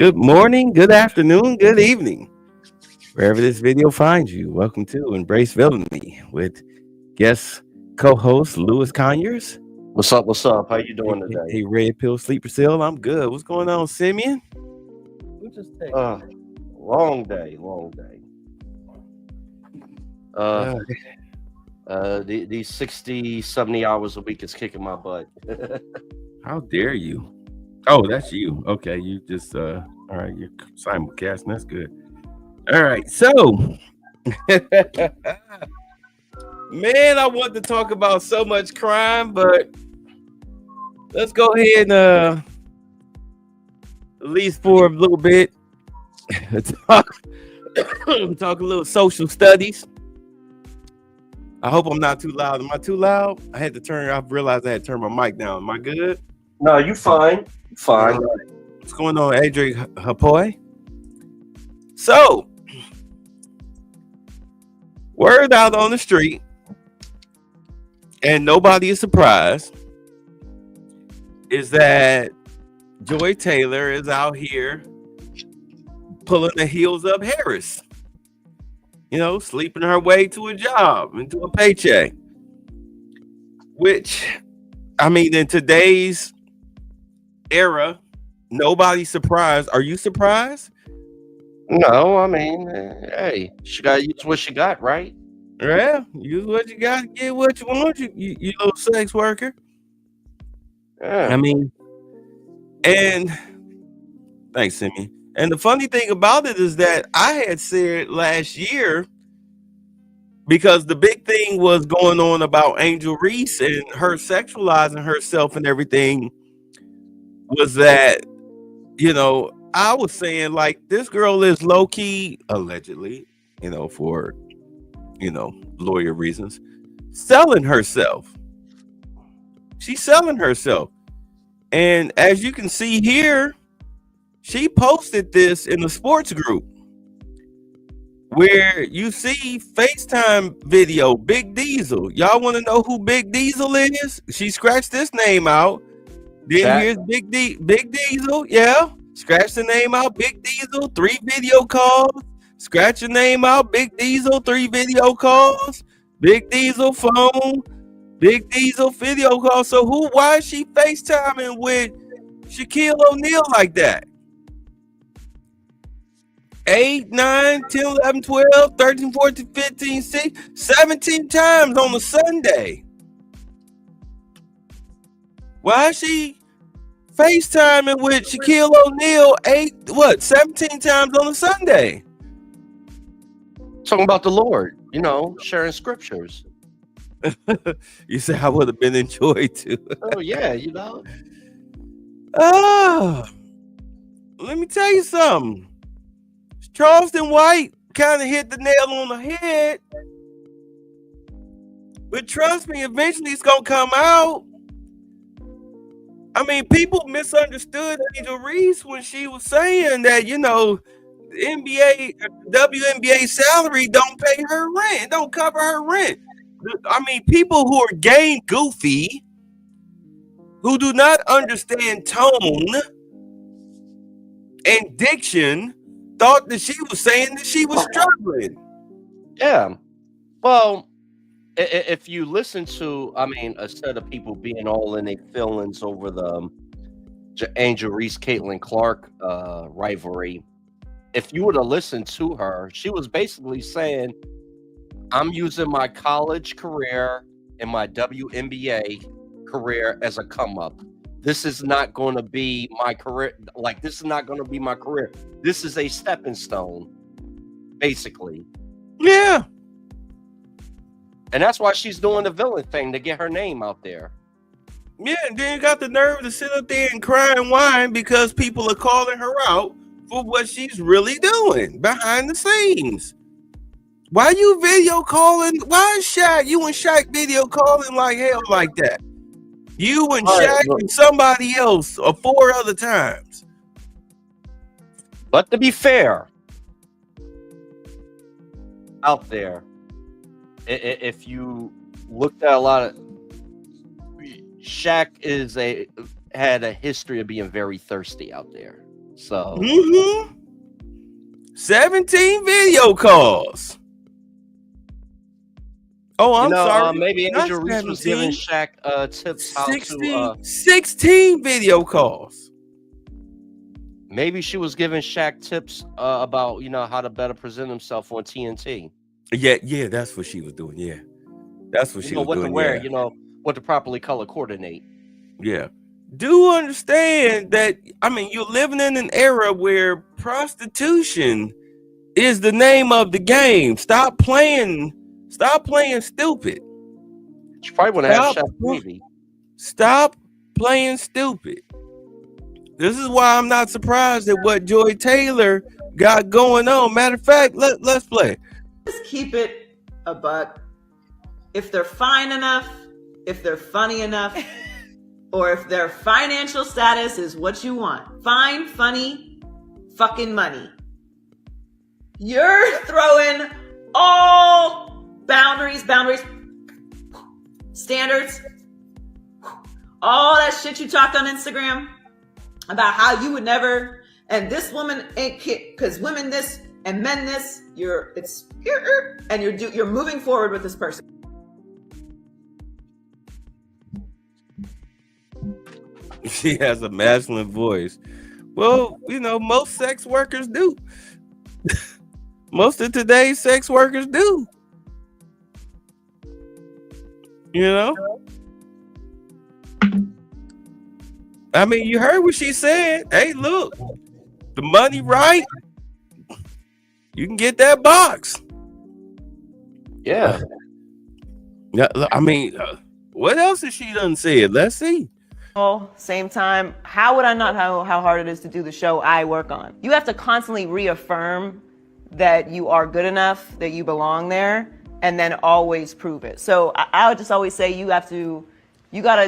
Good morning, good afternoon, good evening, wherever this video finds you. Welcome to Embrace Villainy with guest co-host Lewis Conyers, What's up? What's up? How you doing today? a Red Pill Sleeper Cell. I'm good. What's going on, Simeon? We just take Uh, long day, long day. Uh, Uh, these 60, 70 hours a week is kicking my butt. how dare you? Oh, that's you. Okay, you just all right, you're simulcasting. That's good. All right, so man, I want to talk about so much crime, but let's go ahead and at least for a little bit talk, talk a little social studies. I hope I'm not too loud. Am I too loud? I realized I had to turn my mic down. Am I good? No, you fine. You fine. All right. What's going on, Adrian Hapoy? So, word out on the street, and nobody is surprised, is that Joy Taylor is out here pulling the heels up Harris. You know, sleeping her way to a job, into a paycheck. Which, I mean, in today's era, nobody's surprised. Are you surprised? No, I mean, hey, she got to use what she got, right? Yeah, use what you got, get what you want, you little sex worker. Yeah. I mean, and thanks, Simi. And the funny thing about it is that I had said last year, because the big thing was going on about Angel Reese and her sexualizing herself and everything, was that, you know, I was saying like this girl is low key, allegedly, you know, for, you know, lawyer reasons, selling herself. She's selling herself. And as you can see here, she posted this in the sports group where you see FaceTime video, Big Diesel. Y'all want to know who Big Diesel is? She scratched this name out. Then Shaq. here's Big Diesel. Yeah. Scratch the name out, Big Diesel, 3 video calls. Scratch your name out, Big Diesel, 3 video calls. Big Diesel phone, Big Diesel video call. So why is she FaceTiming with Shaquille O'Neal like that? 8, 9, 10, 11, 12, 13, 14, 15, 16, 17 times on a Sunday. Why is she FaceTiming with Shaquille O'Neal 17 times on a Sunday? Talking about the Lord, you know, sharing scriptures. You say I would have been enjoyed too. Oh, yeah, you know. Let me tell you something. Charleston White kind of hit the nail on the head. But trust me, eventually it's going to come out. I mean, people misunderstood Angel Reese when she was saying that, you know, the WNBA salary don't pay her rent, don't cover her rent. I mean, people who are game goofy, who do not understand tone and diction, thought that she was saying that she was struggling. Yeah. Well, if you listen to, I mean, a set of people being all in their feelings over the Angel Reese, Caitlin Clark rivalry, if you were to listen to her, she was basically saying, I'm using my college career and my WNBA career as a come up. This is not going to be my career. Like, this is not going to be my career. This is a stepping stone, basically. Yeah. And that's why she's doing the villain thing to get her name out there. Yeah, and then you got the nerve to sit up there and cry and whine because people are calling her out for what she's really doing behind the scenes. Why you video calling? Why is you and Shaq video calling like hell like that? You and Shaq and somebody else or 4 other times. But to be fair, out there, if you looked at a lot of Shaq had a history of being very thirsty out there. So 17 video calls. Oh, I'm sorry. Maybe Not Angel Reese was 17. giving Shaq tips how 16 video calls. maybe she was giving Shaq tips about how to better present himself on TNT. Yeah, that's what she was doing. Yeah, that's what she was What doing. to wear, yeah. what to properly color coordinate. Yeah. Do understand that, I mean, you're living in an era where prostitution is the name of the game. Stop playing stupid. She probably want to have Shaq baby. Stop playing stupid. This is why I'm not surprised at what Joy Taylor got going on. Matter of fact, let's play. Just keep it a buck. If they're fine enough, if they're funny enough, or if their financial status is what you want. Fine, funny, fucking money. You're throwing all boundaries, standards, all that shit you talked on Instagram about how you would never, and this woman ain't because women this and men this, you're moving forward with this person. She has a masculine voice. Well, most sex workers do. Most of today's sex workers do. I mean, you heard what she said. Hey, look, the money right, you can get that box. Yeah. I mean, what else has she done said? Let's see. Same time, how would I not know how hard it is to do the show I work on? You have to constantly reaffirm that you are good enough, that you belong there, and then always prove it. So I would just always say you got to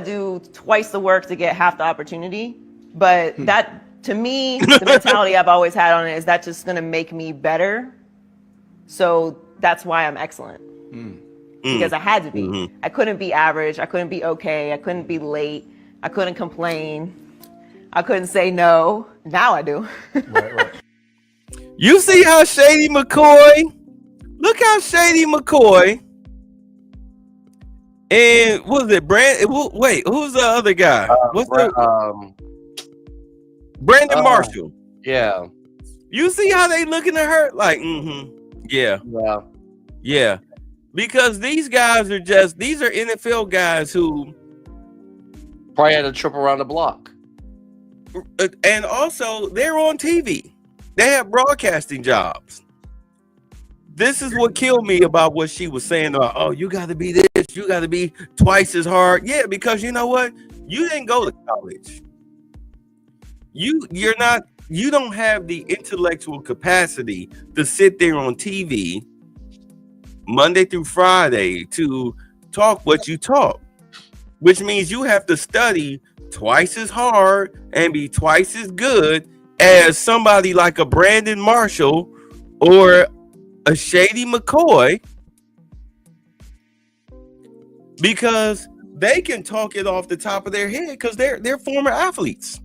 do twice the work to get half the opportunity. But that, to me, the mentality I've always had on it is that's just going to make me better. So that's why I'm excellent. Because I had to be. Mm-hmm. I couldn't be average. I couldn't be okay. I couldn't be late. I couldn't complain. I couldn't say no. Now I do. Right. You see how Shady McCoy? Look how Shady McCoy. And what was it, wait, who's the other guy? Brandon Marshall. Yeah. You see how they looking at her? Like, yeah. Because these guys are these are NFL guys who probably had a trip around the block. And also, they're on TV. They have broadcasting jobs. This is what killed me about what she was saying. Oh, you got to be this. You got to be twice as hard. Yeah, because you know what? You didn't go to college. You're not. You don't have the intellectual capacity to sit there on TV Monday through Friday to talk what you talk, which means you have to study twice as hard and be twice as good as somebody like a Brandon Marshall or a Shady McCoy, because they can talk it off the top of their head because they're former athletes.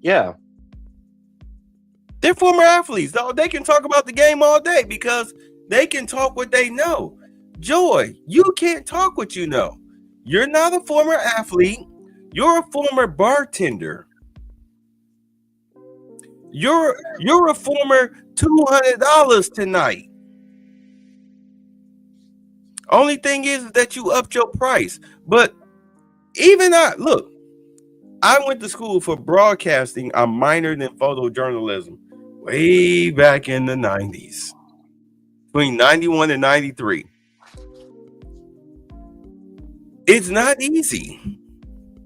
Yeah. They're former athletes. They can talk about the game all day because they can talk what they know. Joy, you can't talk what you know. You're not a former athlete. You're a former bartender. You're a former $200 tonight. Only thing is that you upped your price. But even I went to school for broadcasting. I minored in photojournalism way back in the 90s, between 91 and 93. It's not easy.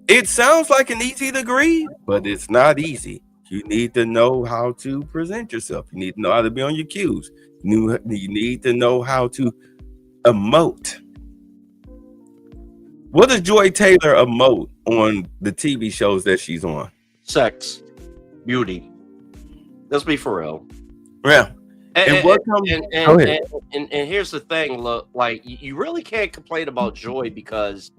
It sounds like an easy degree, but it's not easy. You need to know how to present yourself. You need to know how to be on your cues. You need to know how to emote. What does Joy Taylor emote on the TV shows that she's on? Sex, beauty. Let's be for real. Yeah. And here's the thing, look, like you really can't complain about Joy because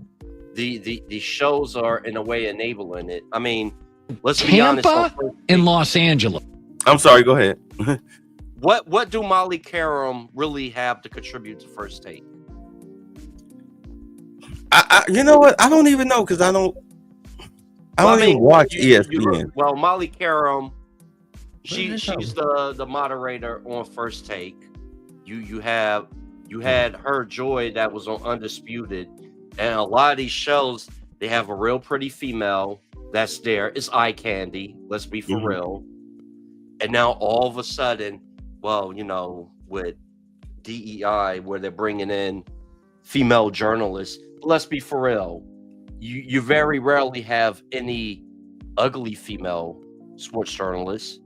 the shows are in a way enabling it. I mean, let's be honest. Tampa and Los Angeles. I'm sorry. Go ahead. What do Molly Karam really have to contribute to First Take? You know what? I don't even know because I don't even watch ESPN. Well, Molly Karam, What she's is it the moderator on First Take. You had her Joy that was on Undisputed, and a lot of these shows they have a real pretty female that's there. It's eye candy. Let's be for real. And now all of a sudden, well, you know, with DEI where they're bringing in female journalists, let's be for real. You very rarely have any ugly female sports journalists.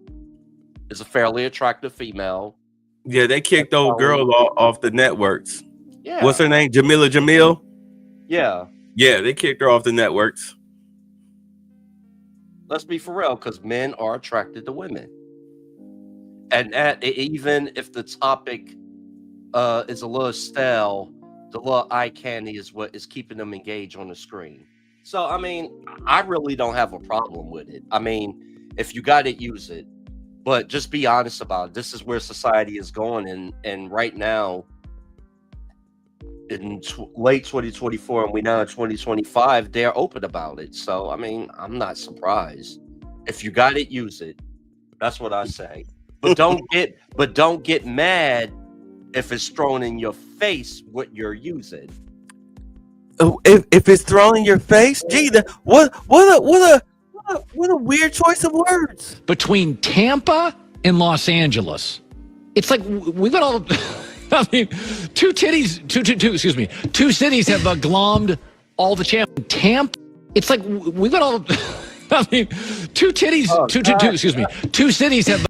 It's a fairly attractive female. Yeah, they kicked old girl off the networks. Yeah. What's her name? Jamila Jamil? Yeah. Yeah, they kicked her off the networks. Let's be for real, because men are attracted to women. And even if the topic is a little stale, the little eye candy is what is keeping them engaged on the screen. So, I mean, I really don't have a problem with it. I mean, if you got it, use it. But just be honest about it. This is where society is going. And right now, in late 2024, and we now in 2025, they're open about it. So, I mean, I'm not surprised. If you got it, use it. That's what I say. But don't get mad if it's thrown in your face what you're using. If it's thrown in your face, gee, what a weird choice of words. Between Tampa and Los Angeles, it's like we got all. I mean, two cities have glommed all the champions. Tampa, it's like we got all. I mean, two cities have.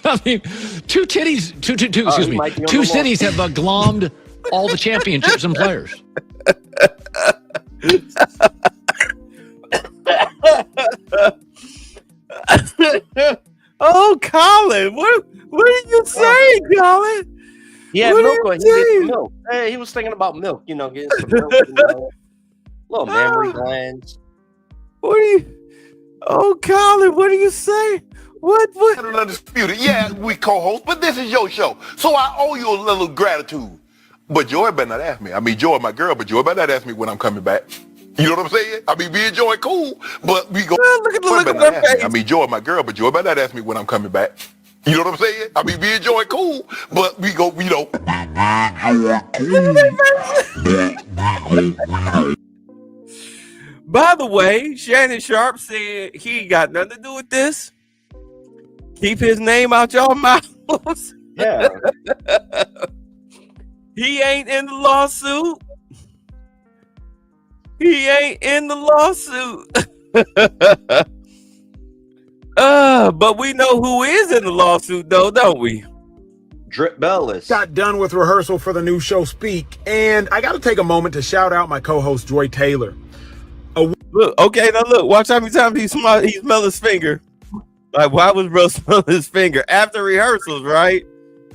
I mean, two cities have glommed all the championships and players. Oh, Colin, what did you say, Colin? Yeah, What milk. are He you gets saying? milk. Hey, he was thinking about milk. You know, getting some milk. You know, little mammary glands. What are you? Oh, Colin, what are you saying? What? Undisputed. Yeah, we co-host, but this is your show, so I owe you a little gratitude. But Joy better not ask me. I mean, Joy, my girl, but Joy better not ask me when I'm coming back. You know what I'm saying? I mean, me and Joy cool, but we go. Look at the look on her face. I mean, Joy, my girl, but Joy better not ask me when I'm coming back. You know what I'm saying? I mean, me and Joy cool, but we go. You know. By the way, Shannon Sharp said he ain't got nothing to do with this. Keep his name out y'all mouths. Yeah. He ain't in the lawsuit. He ain't in the lawsuit. But we know who is in the lawsuit, though, don't we? Drip Bellis. Got done with rehearsal for the new show Speak, and I got to take a moment to shout out my co-host Joy Taylor. Look, okay, now look, watch how many times he smell his finger. Like, why was bro smell his finger? After rehearsals, right?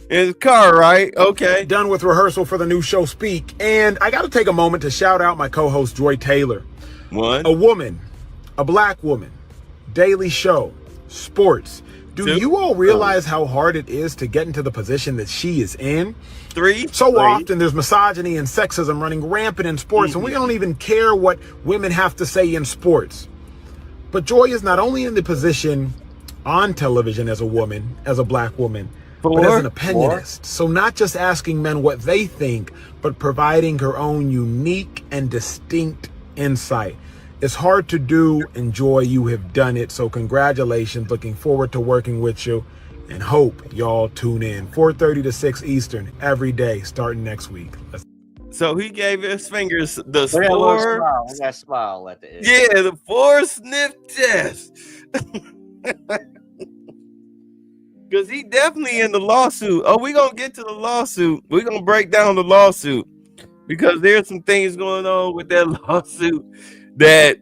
In his car, right? Okay. Done with rehearsal for the new show Speak, and I got to take a moment to shout out my co-host Joy Taylor. One. A woman, a black woman, daily show, sports. Do you all realize how hard it is to get into the position that she is in? Three. Often there's misogyny and sexism running rampant in sports, and we don't even care what women have to say in sports. But Joy is not only in the position on television as a woman, as a black woman, but as an opinionist. So not just asking men what they think, but providing her own unique and distinct insight. It's hard to do, and Joy, you have done it. So congratulations. Looking forward to working with you, and hope y'all tune in 4:30 to 6 Eastern every day starting next week. So he gave his fingers the Look at that little four. smile. Look at that smile at the end. Yeah, the 4 sniff test. Because he definitely in the lawsuit. Oh, we're going to get to the lawsuit. We're going to break down the lawsuit. Because there's some things going on with that lawsuit that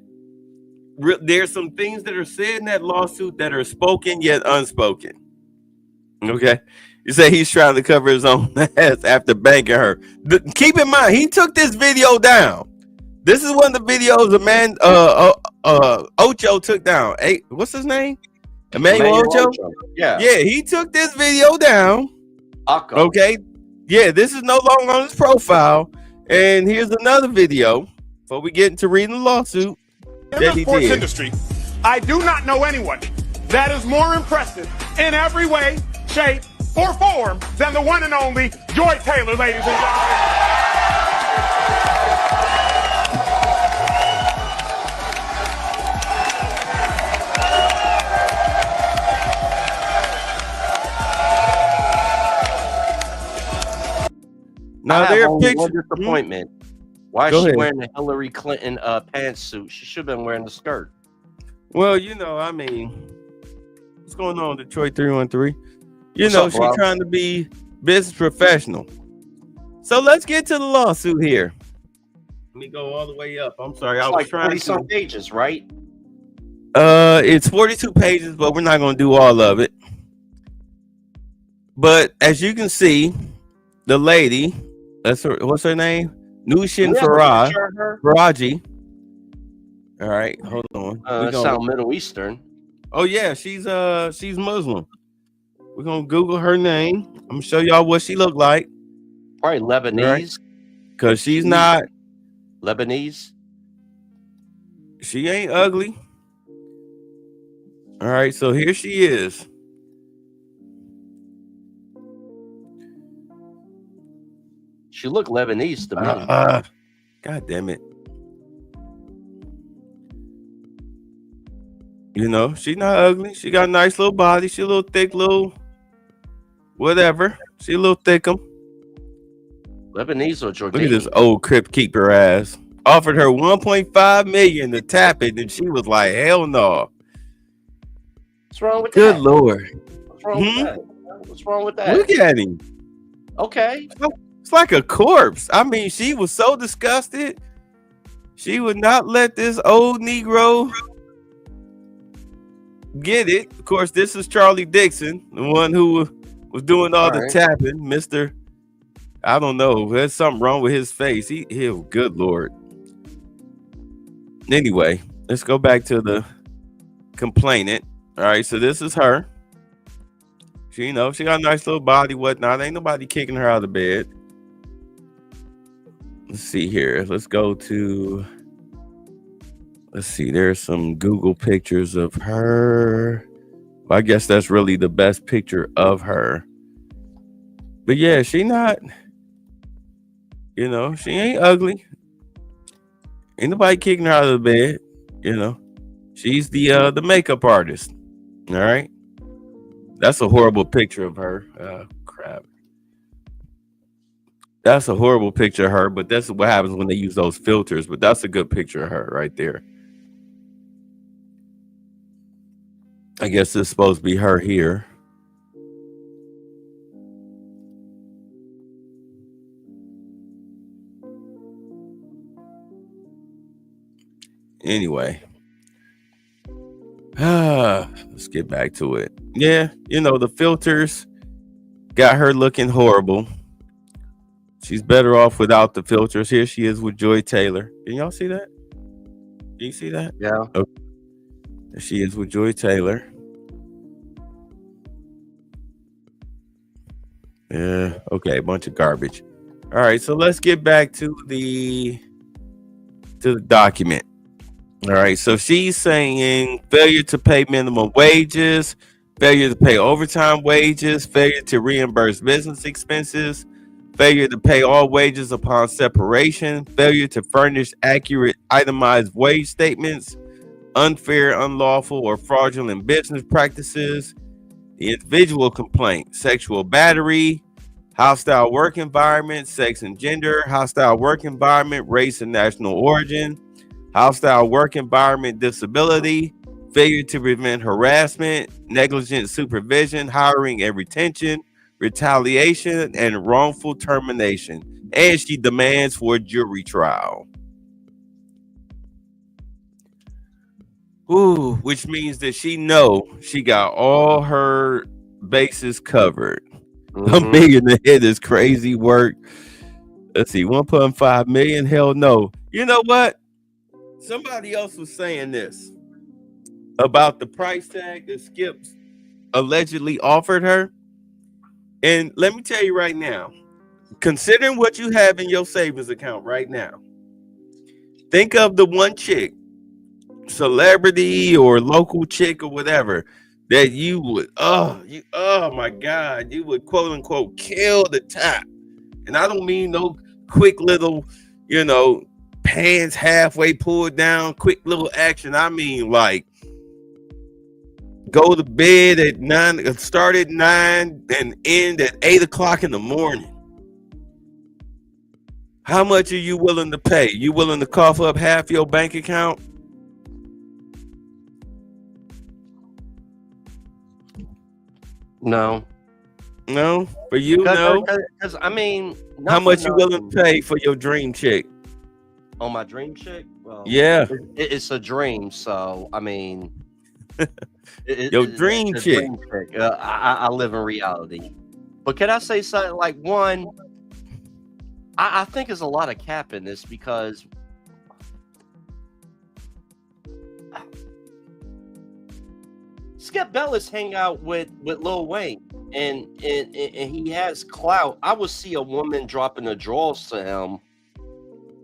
there's some things that are said in that lawsuit that are spoken yet unspoken. Okay? You say he's trying to cover his own ass after banking her. Keep in mind, he took this video down. This is one of the videos a man Ocho took down. Hey, what's his name? Emmanuel Ocho? Yeah. Yeah, he took this video down. Akko. Okay. Yeah, this is no longer on his profile. And here's another video before we get into reading the lawsuit In that the he sports did. industry, I do not know anyone that is more impressive in every way, shape, or form than the one and only Joy Taylor, ladies and gentlemen. Now I there have are only pictures. one disappointment. Why is Go she ahead. wearing the Hillary Clinton pantsuit? She should have been wearing the skirt. Well, you know, I mean, what's going on, Detroit 313? You What's know, up, she's bro? trying to be business professional. So let's get to the lawsuit here. Let me go all the way up. I'm sorry, I It's was like trying 40 to. some pages, right? It's 42 pages, but we're not going to do all of it. But as you can see, the lady, what's her name? Nushin We have a Farah, picture of her. Faraji. All right, hold on. That We're gonna- sound Middle Eastern. Oh yeah, she's Muslim. We're gonna Google her name. I'm gonna show y'all what she looked like, Probably Lebanese. cause she's not. Lebanese. She ain't ugly. All right, so here she is. She looked Lebanese to me. God damn it. You know, she's not ugly. She got a nice little body. She a little thick, little whatever. She a little thickum. Lebanese or Look Jordanian? at this old crypt keeper ass. Offered her 1.5 million to tap it, and she was like, "Hell no." What's wrong with Good that? Lord. What's wrong with that? What's wrong with that? Look at him. Okay. It's like a corpse. I mean, she was so disgusted. She would not let this old Negro get it. Of course, this is Charlie Dixon, the one who was doing all the right. tapping. Mr. I don't know. There's something wrong with his face. He good Lord. Anyway, let's go back to the complainant. All right, so this is her. She, you know, she got a nice little body, whatnot. Ain't nobody kicking her out of bed. Let's see here. Let's go to. Let's see. There's some Google pictures of her. Well, I guess that's really the best picture of her. But yeah, she not. You know, she ain't ugly. Ain't nobody kicking her out of the bed. You know, she's the makeup artist. All right. That's a horrible picture of her. Crap. That's a horrible picture of her, but that's what happens when they use those filters. But that's a good picture of her right there. I guess it's supposed to be her here. Anyway. Let's get back to it. Yeah, you know, the filters got her looking horrible. She's better off without the filters. Here she is with Joy Taylor. Can y'all see that? Can you see that? Yeah. Okay. There she is with Joy Taylor. Yeah, okay, a bunch of garbage. All right, so let's get back to the document. All right, so she's saying failure to pay minimum wages, failure to pay overtime wages, failure to reimburse business expenses, failure to pay all wages upon separation, failure to furnish accurate itemized wage statements, unfair, unlawful, or fraudulent business practices, the individual complaint, sexual battery, hostile work environment, sex and gender, hostile work environment, race and national origin, hostile work environment, disability, failure to prevent harassment, negligent supervision, hiring and retention, retaliation, and wrongful termination. And she demands for a jury trial. Ooh, which means that she got all her bases covered. $1 million ahead is crazy work. Let's see, 1.5 million. Hell no. You know what? Somebody else was saying this. about the price tag that Skip allegedly offered her. And let me tell you right now, considering what you have in your savings account right now, think of the one chick, celebrity or local chick or whatever, that you would, oh my God, you would quote unquote kill the top. And I don't mean no quick little, pants halfway pulled down, quick little action. I mean like go to bed at 9, start at 9 and end at 8 o'clock in the morning. How much are you willing to pay? You willing to cough up half your bank account? No. No? For you, no? Because, I mean... How much you willing to pay for your dream chick? On my dream chick? Well, yeah. It's a dream, so, I mean... Your dream chick. Dream chick. I live in reality. But can I say something? Like, one... I think there's a lot of cap in this because Skip Bayless hang out with Lil Wayne and he has clout. I would see a woman dropping the drawers to him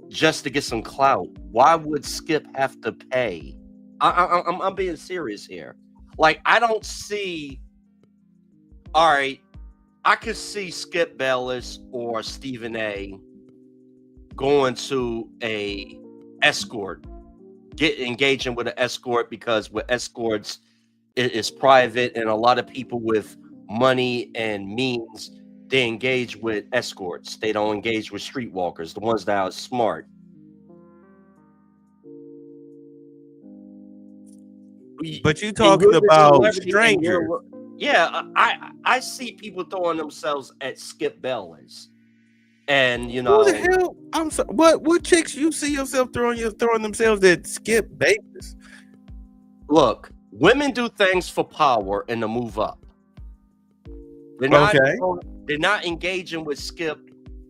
just to get some clout. Why would Skip have to pay? I'm being serious here. Like, I don't see. All right, I could see Skip Bayless or Stephen A. going to a escort, engaging with an escort, because with escorts it's private, and a lot of people with money and means, they engage with escorts. They don't engage with streetwalkers, the ones that are smart. But you talking about strangers. Yeah, I see people throwing themselves at Skip Bayless. And who the hell? I'm sorry. What chicks you see yourself throwing themselves at Skip Bayless? Look, women do things for power and to move up. They're not engaging with Skip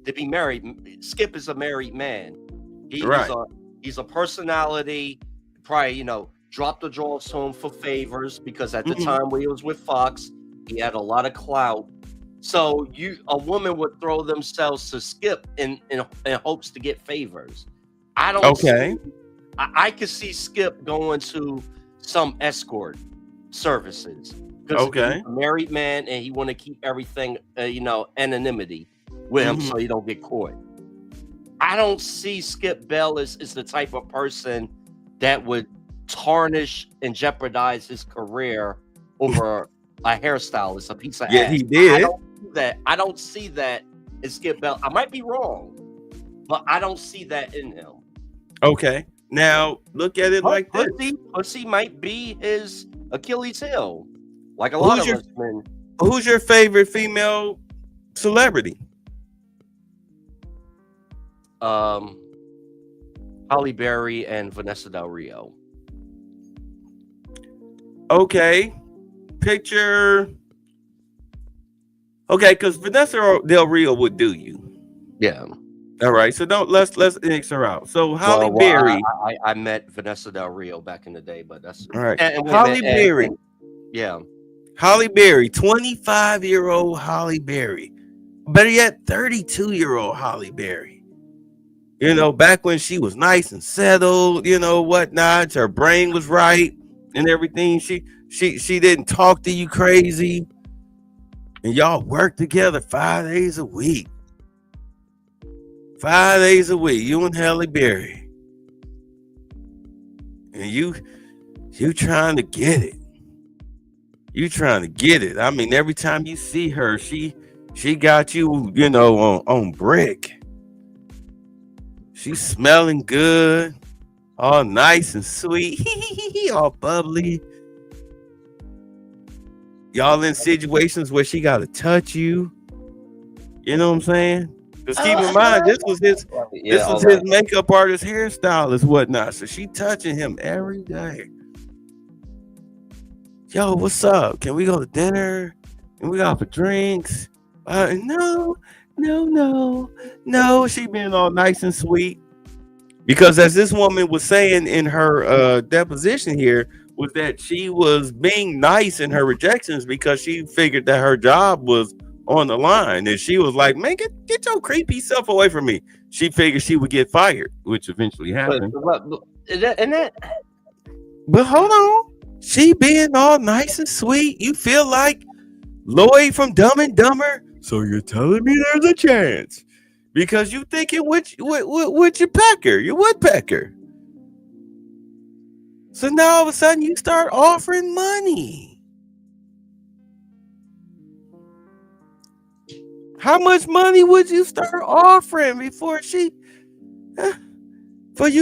to be married. Skip is a married man. He's a personality. Probably, dropped the drawers to him for favors, because at the time when he was with Fox, he had a lot of clout. So a woman would throw themselves to Skip in hopes to get favors. I don't. Okay. I could see Skip going to some escort services. Okay. He's a married man and he want to keep everything, anonymity with him, so he don't get caught. I don't see Skip Bayless as the type of person that would tarnish and jeopardize his career over a hairstylist, a piece of ass. Yeah, he did. I don't see that in Skip Bayless. I might be wrong, but I don't see that in him. Okay. Now look at it like this. Pussy might be his Achilles heel. Like a lot of us men. Who's your favorite female celebrity? Halle Berry and Vanessa Del Rio. Okay. Picture. Okay, because Vanessa Del Rio would do you. Yeah. All right. So let's X her out. So Halle Berry. I met Vanessa Del Rio back in the day, but that's all right. Halle Berry. Yeah. Halle Berry, 25-year-old Halle Berry. Better yet, 32-year-old Halle Berry. Back when she was nice and settled, whatnot. Her brain was right and everything. She didn't talk to you crazy. And y'all work together 5 days a week. 5 days a week, you and Halle Berry. And you trying to get it. You trying to get it. I mean, every time you see her, she got you, on brick. She's smelling good, all nice and sweet, all bubbly. Y'all in situations where she got to touch you. You know what I'm saying? Because keep in mind, this was his makeup artist, hairstylist, whatnot. So she touching him every day. Yo, what's up? Can we go to dinner? Can we go out for drinks? No. She being all nice and sweet. Because as this woman was saying in her deposition here, was that she was being nice in her rejections because she figured that her job was on the line, and she was like, "Man, get your creepy self away from me." She figured she would get fired, which eventually happened. But hold on, she being all nice and sweet. You feel like Lloyd from Dumb and Dumber. So you're telling me there's a chance because you thinking with your pecker, your woodpecker. So now all of a sudden you start offering money. How much money would you start offering before you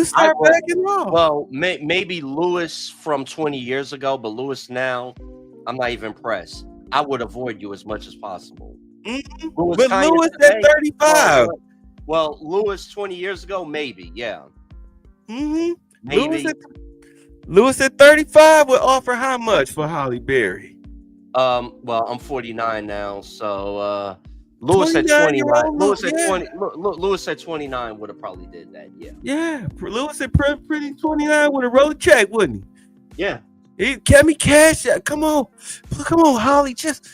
start backing off? Well, maybe Lewis from 20 years ago, but Lewis now, I'm not even impressed. I would avoid you as much as possible. Mm-hmm. But Lewis at 35. Well, Lewis 20 years ago, maybe, yeah. Mm-hmm. Maybe. Lewis at 35 would offer how much for Holly Berry? Well, I'm 49 now, so Lewis at 29. Lewis at 29 would have probably did that, yeah. Yeah, Lewis at pretty 29 would have wrote a check, wouldn't he? Yeah. He kept me cash out. Come on, Holly, just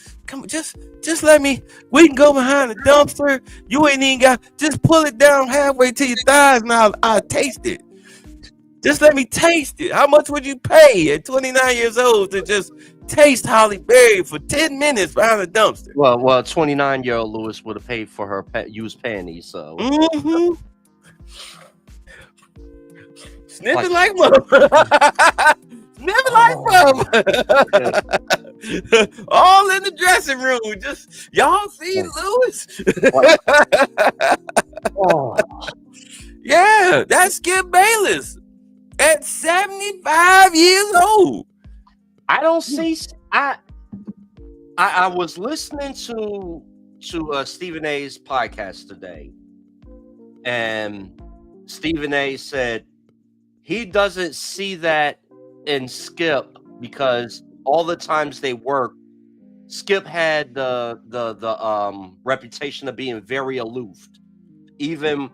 let me. We can go behind the dumpster. You ain't even got. Just pull it down halfway to your thighs, and I'll taste it. Just let me taste it. How much would you pay at 29 years old to just taste Holly Berry for 10 minutes behind the dumpster? Well, 29-year-old Lewis would have paid for her used panties, so. Mm-hmm. Sniffing like mama. Sniffing like mama. All in the dressing room. Just y'all see Lewis. Yeah, that's Skip Bayless at 75 years old. I don't see. I was listening to Stephen A's podcast today, and Stephen A said he doesn't see that in Skip because all the times they worked, Skip had the reputation of being very aloof. Even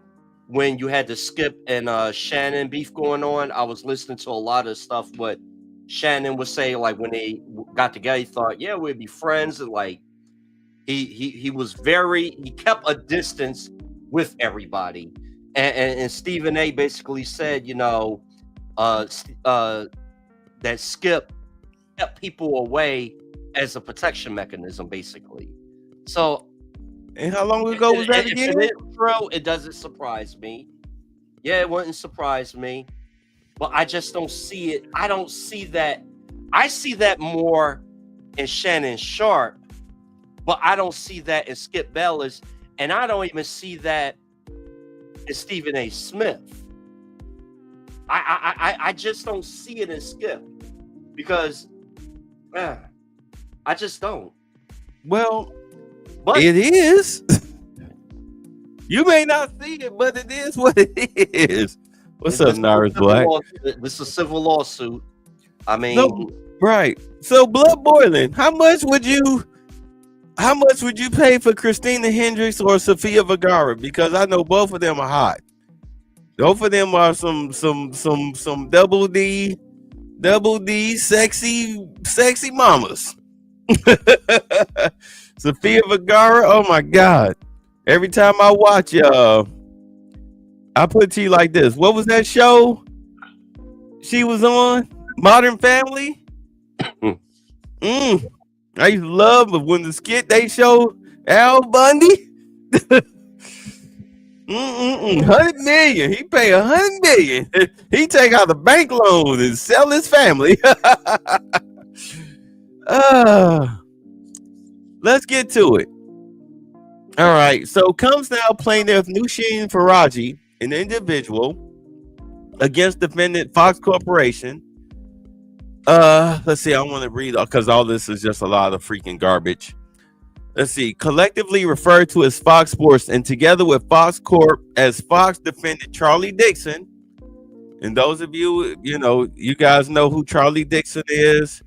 when you had the Skip and Shannon beef going on, I was listening to a lot of stuff what Shannon would say, like when they got together, he thought, yeah, we'd be friends, and like he kept a distance with everybody, and Stephen A basically said, that Skip kept people away as a protection mechanism, basically. So, and how long ago was that again? If it is true, it doesn't surprise me. Yeah, it wouldn't surprise me, but I just don't see it. I don't see that. I see that more in Shannon Sharp, but I don't see that in Skip Bayless, and I don't even see that in Stephen A. Smith. I just don't see it in Skip because I just don't. Well, but it is. You may not see it, but it is what it is. What's up, Naris Black? This is a civil lawsuit. I mean, no, right. So, Blood Boiling, how much would you pay for Christina Hendricks or Sofia Vergara? Because I know both of them are hot. Both of them are some double D sexy mamas. Sofia Vergara, oh my God. Every time I watch I put it to you like this. What was that show she was on? Modern Family? I used to love when the skit they showed Al Bundy. 100 million. He pay 100 million. He take out the bank loan and sell his family. Let's get to it. All right. So comes now plaintiff Nushin Faraji, an individual, against defendant Fox Corporation. Let's see. I want to read because all this is just a lot of freaking garbage. Let's see. Collectively referred to as Fox Sports, and together with Fox Corp as Fox defended Charlie Dixon. And those of you, you guys know who Charlie Dixon is.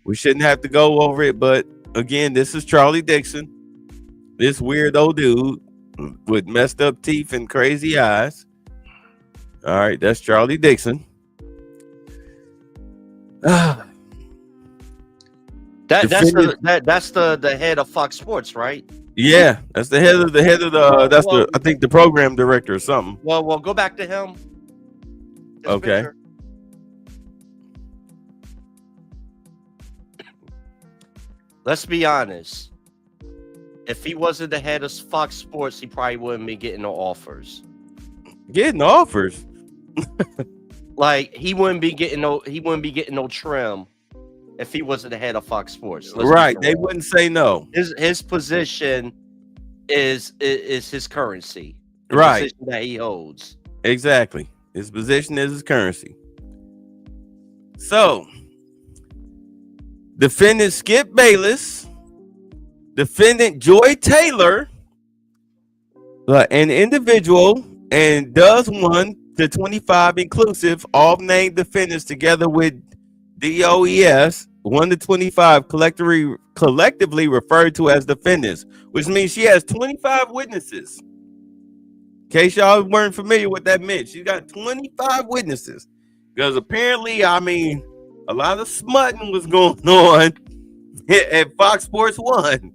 We shouldn't have to go over it, but again, this is Charlie Dixon, this weirdo dude with messed up teeth and crazy eyes. All right, that's Charlie Dixon. Ah, That's Defendant- that's the head of Fox Sports, right? yeah, that's the head of the that's Well- the I think the program director or something. Well, go back to him. His Okay. picture. Let's be honest. If he wasn't the head of Fox Sports, he probably wouldn't be getting no offers. Getting offers. Like he wouldn't be getting no trim if he wasn't the head of Fox Sports. Let's be Right. for They real. wouldn't say no. His position is his currency. The Right. position that he holds. Exactly. His position is his currency. So, defendant Skip Bayless, defendant Joy Taylor, an individual, and does 1 to 25 inclusive, all named defendants together with DOES, 1 to 25 collectively referred to as defendants, which means she has 25 witnesses. In case y'all weren't familiar what that meant, she got 25 witnesses. Because apparently, I mean, a lot of smutting was going on at Fox Sports 1.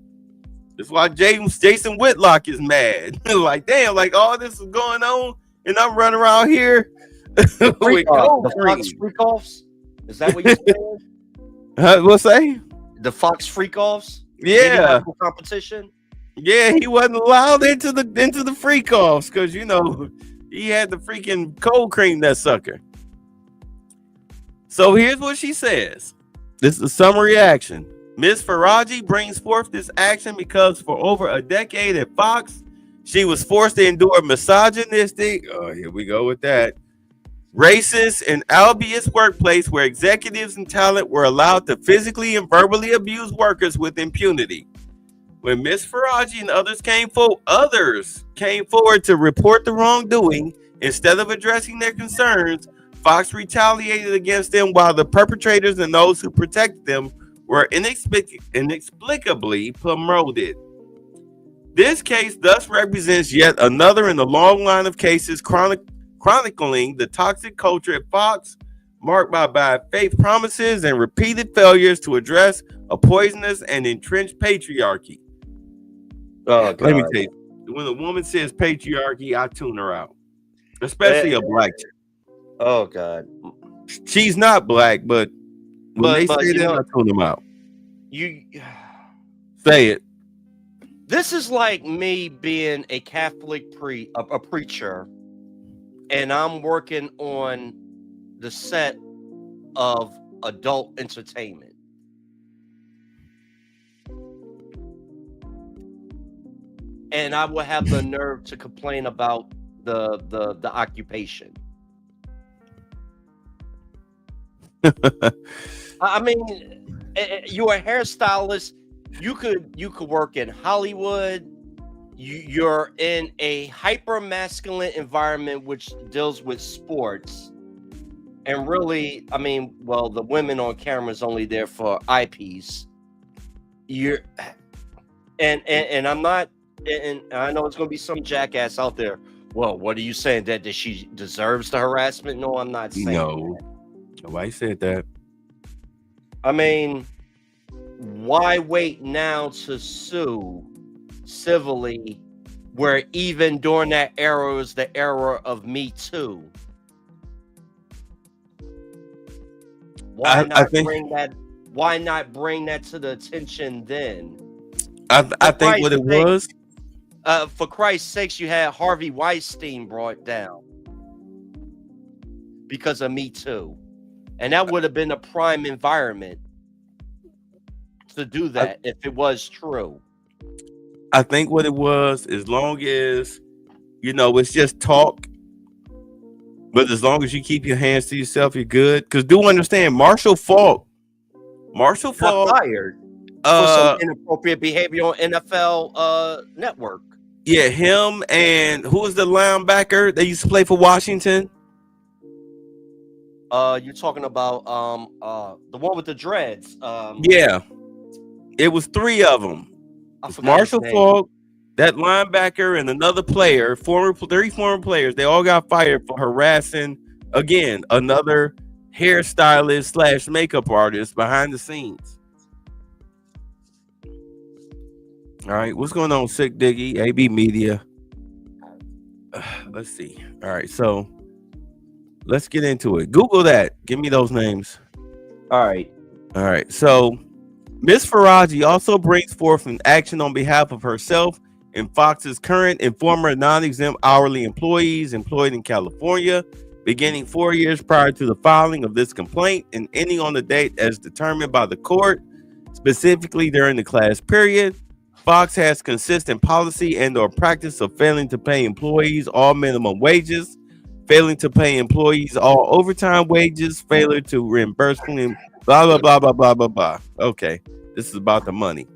That's why Jason Whitlock is mad. Like, damn, like all this is going on, and I'm running around here with cold The cream. Fox freak-offs? Is that what you're saying? What's that? The Fox freak-offs? Yeah, Competition? yeah, he wasn't allowed into the freak offs because you know he had the freaking cold cream that sucker. So here's what she says. This is a summary action. Ms. Faraji brings forth this action because for over a decade at Fox, she was forced to endure misogynistic, oh, here we go with that, racist and albeit workplace where executives and talent were allowed to physically and verbally abuse workers with impunity. When Ms. Faraji and others came forward to report the wrongdoing, instead of addressing their concerns, Fox retaliated against them while the perpetrators and those who protected them were inexplicably promoted. This case thus represents yet another in the long line of cases chronicling the toxic culture at Fox, marked by bad faith promises and repeated failures to address a poisonous and entrenched patriarchy. Oh, God. Let me tell you, when a woman says patriarchy, I tune her out, especially a black chick. Oh, God. She's not black, but when they say you that, know- I tune them out. You. Say it. This is like me being a Catholic a preacher, and I'm working on the set of adult entertainment. And I will have the nerve to complain about the occupation. I mean, you're a hairstylist. You could work in Hollywood. You're in a hyper masculine environment which deals with sports. And really, I mean, well, the women on camera is only there for eyepiece. And I'm not, and I know it's gonna be some jackass out there. Well, what are you saying, that she deserves the harassment? No, I'm not saying No, that. nobody said that. I mean, why wait now to sue civilly, where even during that era was the era of Me Too? Why not bring that to the attention then? I think what it was. For Christ's sakes, you had Harvey Weinstein brought down because of Me Too, and that would have been a prime environment to do that if it was true. I think what it was, as long as you know, it's just talk. But as long as you keep your hands to yourself, you're good. Because do understand, Marshall Faulk Got fired for some inappropriate behavior on NFL Network. Yeah, him and who was the linebacker that used to play for Washington? You're talking about the one with the dreads. Yeah, it was 3 of them. I forgot Marshall his name. Faulk, that linebacker, and another player, 3 former players. They all got fired for harassing again another hairstylist / makeup artist behind the scenes. All right, what's going on, Sick Diggy, AB Media? Let's see. All right, so let's get into it. Google that. Give me those names. All right. All right, so Ms. Faraji also brings forth an action on behalf of herself and Fox's current and former non-exempt hourly employees employed in California, beginning 4 years prior to the filing of this complaint and ending on the date as determined by the court, specifically during the class period. Fox has consistent policy and or practice of failing to pay employees all minimum wages, failing to pay employees all overtime wages, failure to reimburse them, blah, blah, blah, blah, blah, blah, blah. Okay, this is about the money.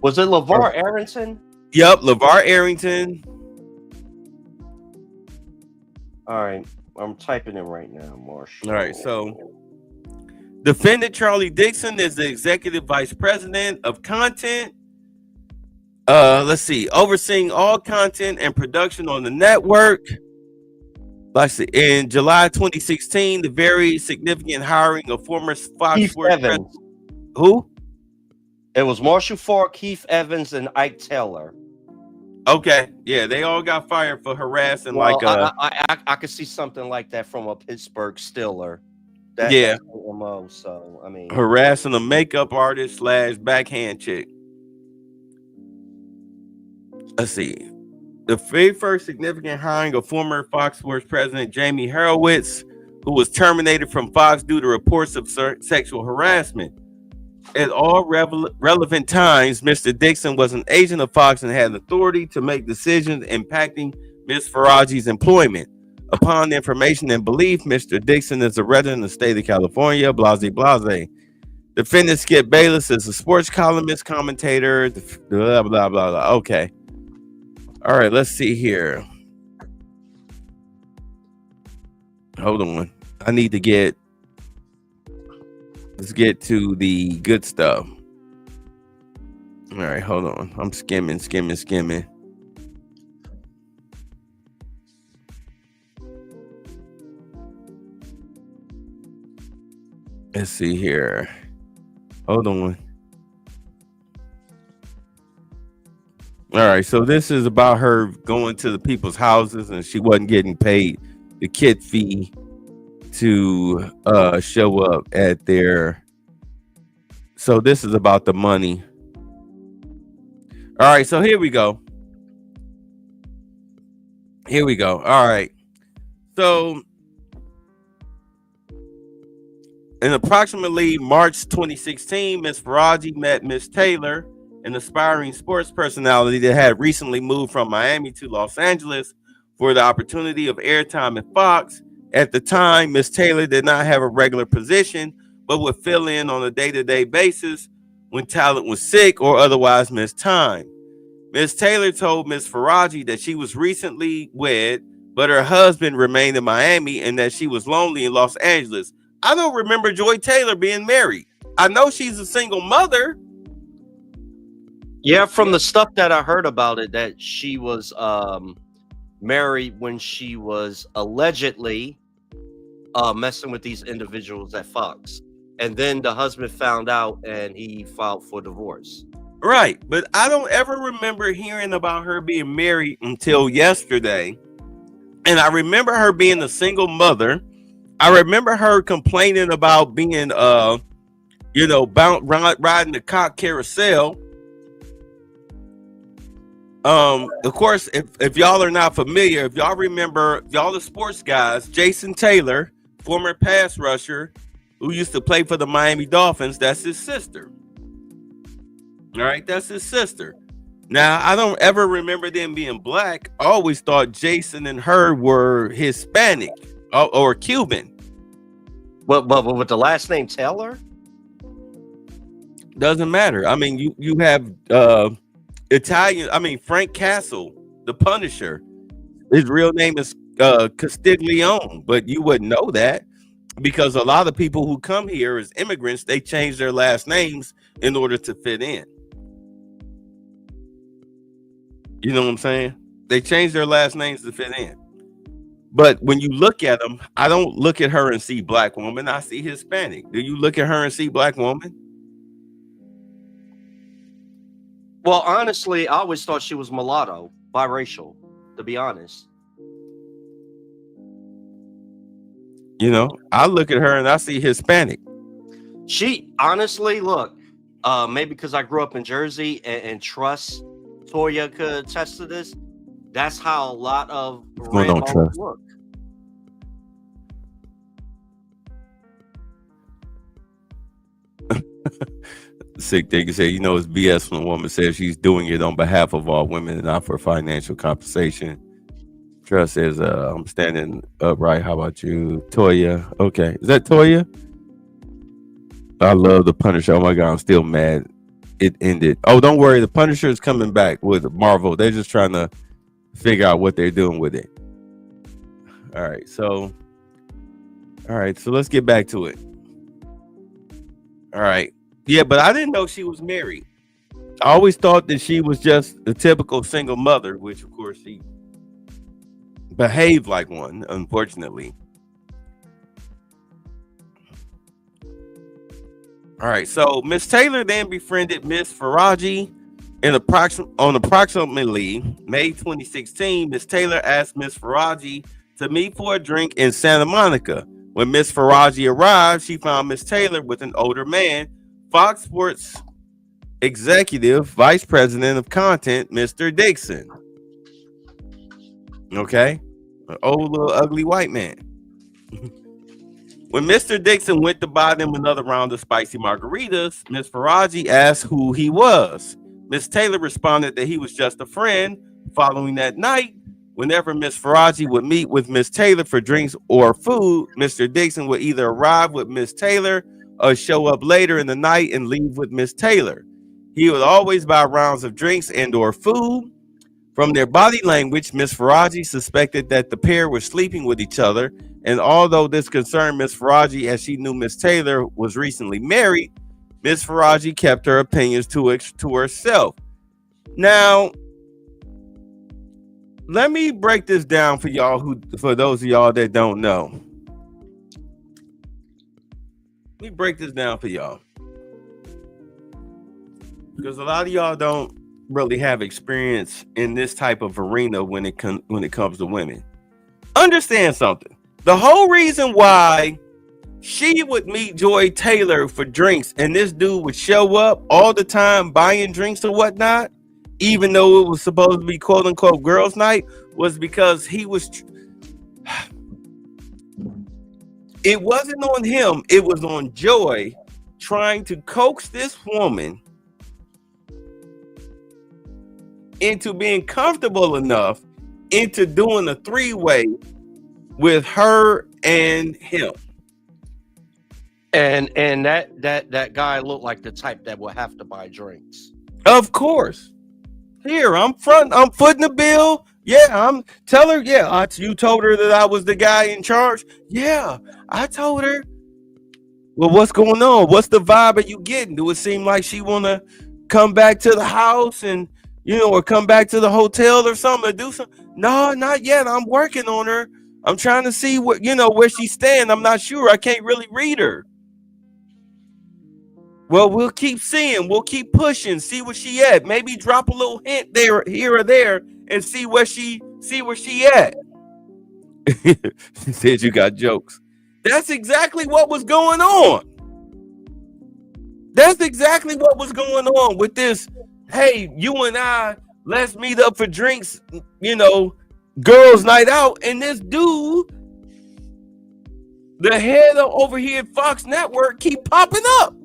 Was it LeVar Arrington? Yep, LeVar Arrington. All right, I'm typing it right now, Marshall. All right, so defendant Charlie Dixon is the executive vice president of content. Let's see, overseeing all content and production on the network. Let's see, in July 2016, the very significant hiring of former Fox Keith Sports Evans. president. Who? It was Marshall Faulk, Keith Evans, and Ike Taylor. Okay, yeah, they all got fired for harassing Well, like I could see something like that from a Pittsburgh Steeler. Yeah. That's MO, so I mean, harassing a makeup artist / backhand chick. Let's see. The very first significant hiring of former Fox Sports president Jamie Horowitz, who was terminated from Fox due to reports of sexual harassment. At all relevant times, Mr. Dixon was an agent of Fox and had authority to make decisions impacting Ms. Faraji's employment. Upon information and belief, Mr. Dixon is a resident of the state of California, blase blase. Defendant Skip Bayless is a sports columnist, commentator, blah, blah, blah, blah. Okay. All right, let's see here. Hold on. I need to get... Let's get to the good stuff. All right, hold on. I'm skimming. Let's see here. Hold on. All right, so this is about her going to the people's houses and she wasn't getting paid the kid fee to show up at their. So this is about the money. All right, so here we go. All right, so in approximately March 2016, Ms. Faraji met Ms. Taylor, an aspiring sports personality that had recently moved from Miami to Los Angeles for the opportunity of airtime at Fox. At the time, Ms. Taylor did not have a regular position, but would fill in on a day-to-day basis when talent was sick or otherwise missed time. Ms. Taylor told Ms. Faraji that she was recently wed, but her husband remained in Miami and that she was lonely in Los Angeles. I don't remember Joy Taylor being married. I know she's a single mother. yeah, from the stuff that I heard about it, that she was married when she was allegedly messing with these individuals at Fox, and then the husband found out and he filed for divorce. Right, but I don't ever remember hearing about her being married until yesterday. And I remember her being a single mother. I remember her complaining about being riding the cock carousel. Of course, if y'all are not familiar, if y'all remember, y'all the sports guys, Jason Taylor, former pass rusher who used to play for the Miami Dolphins, that's his sister. All right, that's his sister. Now, I don't ever remember them being black. I always thought Jason and her were Hispanic or Cuban. But with the last name Taylor? Doesn't matter. I mean, you have Italian. I mean, Frank Castle, the Punisher. His real name is Castiglione, but you wouldn't know that because a lot of people who come here as immigrants, they change their last names in order to fit in. You know what I'm saying? They change their last names to fit in. But when you look at him, I don't look at her and see black woman. I see Hispanic. Do you look at her and see black woman? Well, honestly, I always thought she was mulatto, biracial, to be honest. You know, I look at her and I see Hispanic. She honestly, look, maybe because I grew up in Jersey and trust Toya could attest to this. That's how a lot of going on, Ramos Trust? look. Sick thing to say, you know, it's BS when a woman says she's doing it on behalf of all women and not for financial compensation. Trust says, I'm standing upright. How about you, Toya? Okay, is that Toya? I love the Punisher. Oh my God, I'm still mad it ended. Oh, don't worry, the Punisher is coming back with Marvel. They're just trying to figure out what they're doing with it. All right, so let's get back to it. All right. Yeah, but I didn't know she was married. I always thought that she was just a typical single mother, which of course she behaved like one, unfortunately. All right, so Miss Taylor then befriended Miss Faraji on approximately May 2016. Miss Taylor asked Miss Faraji to meet for a drink in Santa Monica. When Miss Faraji arrived, she found Miss Taylor with an older man, Fox Sports executive, vice president of content, Mr. Dixon. Okay, an old little ugly white man. When Mr. Dixon went to buy them another round of spicy margaritas, Miss Faraji asked who he was. Miss Taylor responded that he was just a friend. Following that night, whenever Miss Faraji would meet with Miss Taylor for drinks or food, Mr. Dixon would either arrive with Miss Taylor or show up later in the night and leave with Miss Taylor. He would always buy rounds of drinks and or food. From their body language, Miss Faraji suspected that the pair were sleeping with each other, and although this concerned Miss Faraji as she knew Miss Taylor was recently married, Miss Faraji kept her opinions to herself. Now, let me break this down for y'all for those of y'all that don't know. Let me break this down for y'all, because a lot of y'all don't really have experience in this type of arena when it comes to women. Understand something. The whole reason why she would meet Joy Taylor for drinks and this dude would show up all the time buying drinks or whatnot, even though it was supposed to be quote unquote girls' night, was because he was. It wasn't on him, it was on Joy trying to coax this woman into being comfortable enough into doing a three-way with her and him. And that guy looked like the type that would have to buy drinks. Of course. Here, I'm footing the bill. Yeah, tell her, yeah, you told her that I was the guy in charge. Yeah, I told her. Well, what's going on? What's the vibe are you getting? Do it seem like she wanna come back to the house and, or come back to the hotel or something, or do something? No, not yet. I'm working on her. I'm trying to see where she's staying. I'm not sure. I can't really read her. Well, we'll keep seeing. We'll keep pushing. See where she at. Maybe drop a little hint there, here or there, and see where she at. She said you got jokes. That's exactly what was going on. That's exactly what was going on with this. Hey, you and I, let's meet up for drinks, girls' night out. And this dude, the head of over here at Fox Network, keep popping up.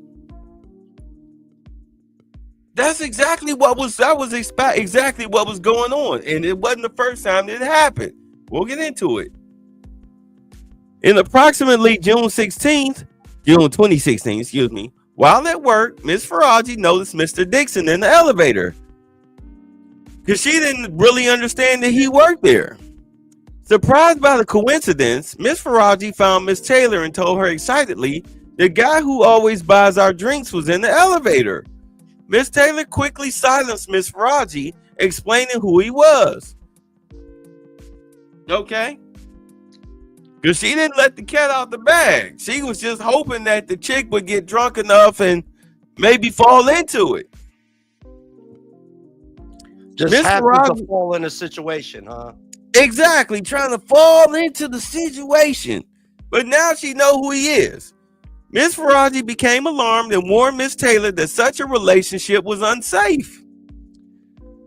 That's exactly exactly what was going on. And it wasn't the first time that it happened. We'll get into it. In approximately June 2016, while at work, Miss Faraji noticed Mr. Dixon in the elevator, because she didn't really understand that he worked there. Surprised by the coincidence, Miss Faraji found Miss Taylor and told her excitedly, the guy who always buys our drinks was in the elevator. Miss Taylor quickly silenced Miss Faraji, explaining who he was. Okay. Because she didn't let the cat out the bag. She was just hoping that the chick would get drunk enough and maybe fall into it. Just Mr. happens Rogers- to fall in a situation, huh? Exactly, trying to fall into the situation. But now she know who he is. Miss Faraji became alarmed and warned Miss Taylor that such a relationship was unsafe.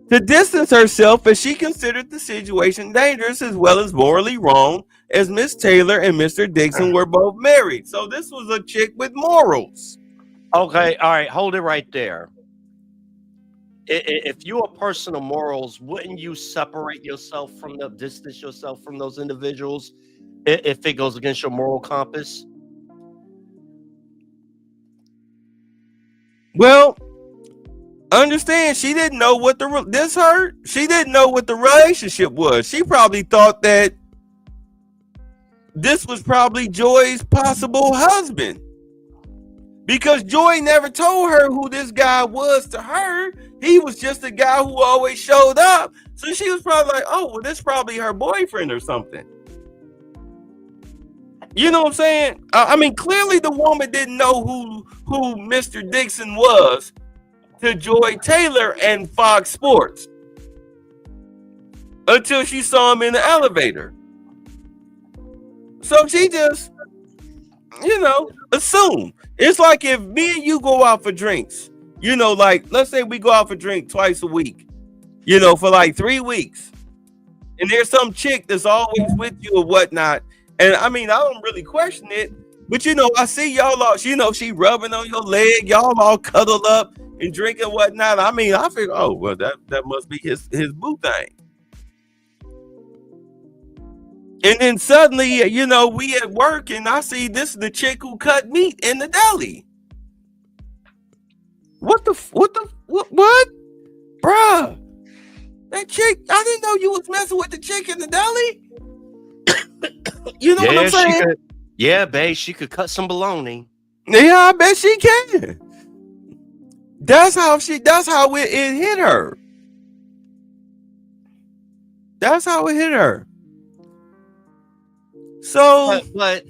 To distance herself, as she considered the situation dangerous as well as morally wrong, as Miss Taylor and Mr. Dixon were both married. So this was a chick with morals. Okay, all right, hold it right there. If you're a person of morals, wouldn't you separate yourself from them, distance yourself from those individuals if it goes against your moral compass? Well, understand, she didn't know what she didn't know what the relationship was. She probably thought that this was probably Joy's possible husband, because Joy never told her who this guy was to her. He was just a guy who always showed up. So she was probably like, oh, well, this is probably her boyfriend or something. You know what I'm saying? I mean, clearly the woman didn't know who Mr. Dixon was to Joy Taylor and Fox Sports until she saw him in the elevator. So she just, assumed. It's like if me and you go out for drinks, like let's say we go out for drink twice a week, for like 3 weeks. And there's some chick that's always with you or whatnot. And I mean, I don't really question it, but I see y'all all, she rubbing on your leg, y'all all cuddled up and drinking whatnot. I mean, I figure, oh, well, that must be his boo thing. And then suddenly, we at work and I see this is the chick who cut meat in the deli. What? Bruh, that chick, I didn't know you was messing with the chick in the deli. What I'm saying? Babe, she could cut some bologna. Yeah, I bet she can. That's how it hit her. That's how it hit her. So, but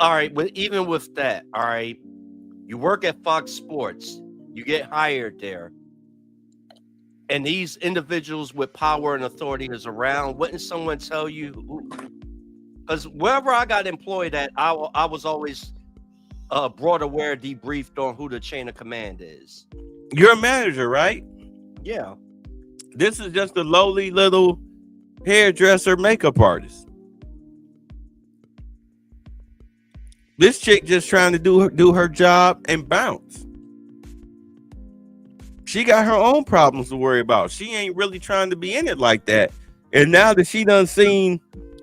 all right, but even with that, all right, you work at Fox Sports, you get hired there, and these individuals with power and authority is around. Wouldn't someone tell you? Because wherever I got employed at, I was always brought aware, debriefed on who the chain of command is. You're a manager, right? Yeah. This is just a lowly little hairdresser makeup artist. This chick just trying to do her job and bounce. She got her own problems to worry about. She ain't really trying to be in it like that. And now that she done seen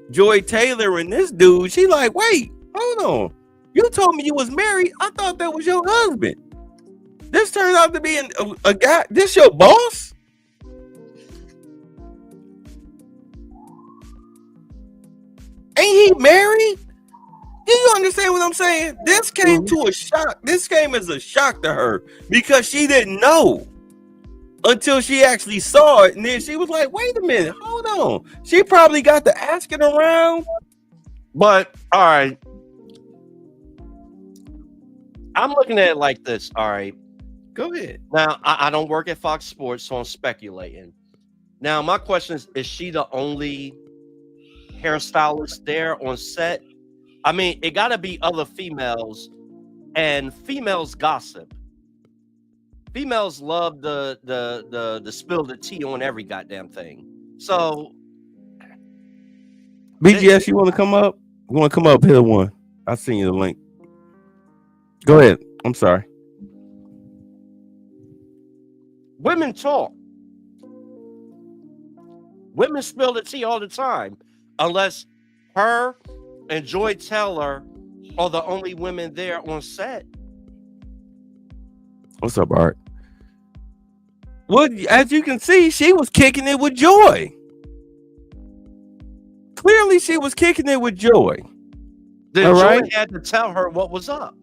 Joy Taylor and this dude, she like, wait, hold on. You told me you was married. I thought that was your husband. This turned out to be a guy. This your boss? Ain't he married? Do you understand what I'm saying? This came to a shock. This came as a shock to her because she didn't know until she actually saw it. And then she was like, wait a minute, hold on. She probably got to asking around. But, all right. I'm looking at it like this. All right. Go ahead. Now, I don't work at Fox Sports, so I'm speculating. Now, my question is she the only hairstylist there on set? I mean, it got to be other females, and females gossip. Females love the spill the tea on every goddamn thing. So, BGS, you want to come up? You want to come up? Hit one. I seen you the link. Go ahead. I'm sorry. Women talk. Women spill the tea all the time, unless her and Joy Taylor are the only women there on set. What's up, Art? Well, as you can see, she was kicking it with Joy. Clearly, she was kicking it with Joy. Then Joy right? had to tell her what was up.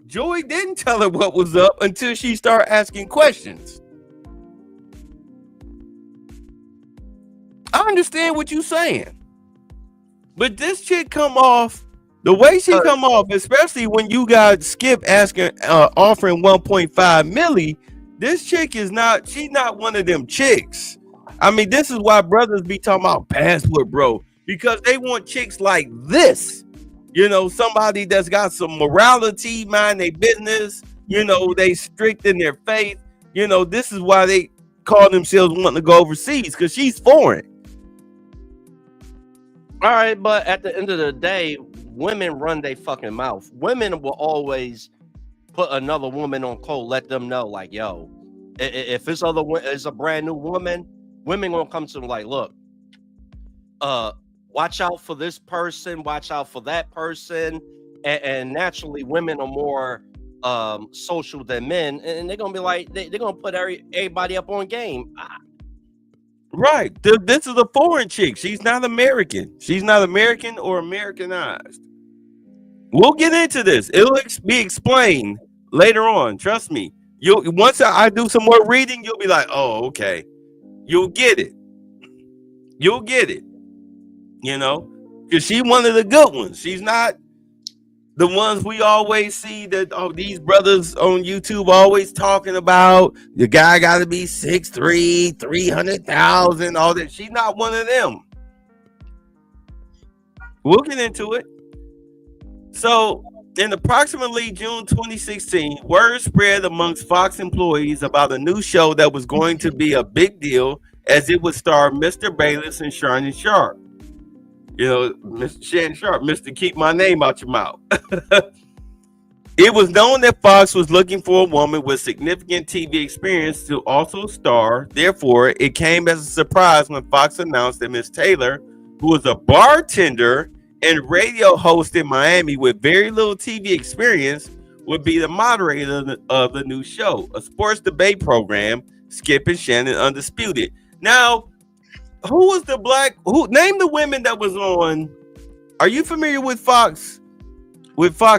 Joy didn't tell her what was up until she started asking questions. I understand what you're saying. But this chick come off the way she come off, especially when you got Skip asking, offering 1.5 milli. This chick is not. She's not one of them chicks. I mean, this is why brothers be talking about passport, bro, because they want chicks like this. You know, somebody that's got some morality, mind their business. You know, they strict in their faith. You know, this is why they call themselves wanting to go overseas, because she's foreign. All right, but at the end of the day, women run their fucking mouth. Women will always put another woman on code, let them know, like, yo, if it's a brand new woman, women gonna come to them like, look, watch out for this person, watch out for that person, and naturally, women are more social than men, and they're gonna be like, they're gonna put everybody up on game. Right. This is a foreign chick. She's not American. She's not American or Americanized. We'll get into this. It'll be explained later on. Trust me. Once I do some more reading, you'll be like, oh, okay. You'll get it. You'll get it. You know, because she's one of the good ones. She's not the ones we always see that these brothers on YouTube always talking about. The guy got to be 6'3", 300,000, all that. She's not one of them. We'll get into it. So, in approximately June 2016, word spread amongst Fox employees about a new show that was going to be a big deal, as it would star Mr. Bayless and Shannon Sharpe. You know, Mr. Shannon Sharpe, Mr. Keep My Name Out Your Mouth. It was known that Fox was looking for a woman with significant TV experience to also star. Therefore, it came as a surprise when Fox announced that Miss Taylor, who was a bartender and radio host in Miami with very little TV experience, would be the moderator of the new show, a sports debate program, Skip and Shannon Undisputed. Now, who was the name the women that was on? Are you familiar with Fox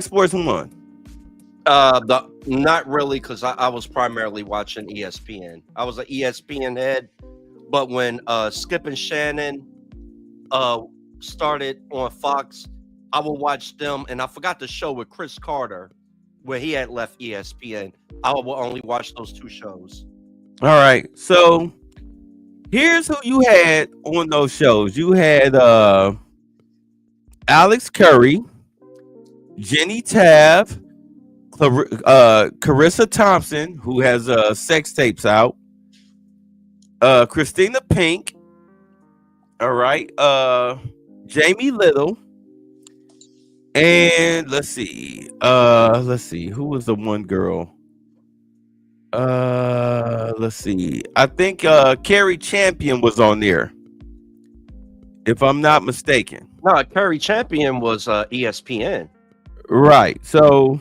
Sports 1? Not really, because I was primarily watching ESPN. I was an ESPN head, but when Skip and Shannon started on Fox, I would watch them, and I forgot the show with Chris Carter where he had left ESPN. I would only watch those two shows. All right, so here's who you had on those shows. You had Alex Curry, Jenny Tav, Carissa Thompson, who has sex tapes out, Christina Pink, all right, Jamie Little, and let's see, who was the one girl? Let's see. I think Carrie Champion was on there, if I'm not mistaken. No, Carrie Champion was ESPN. Right. So,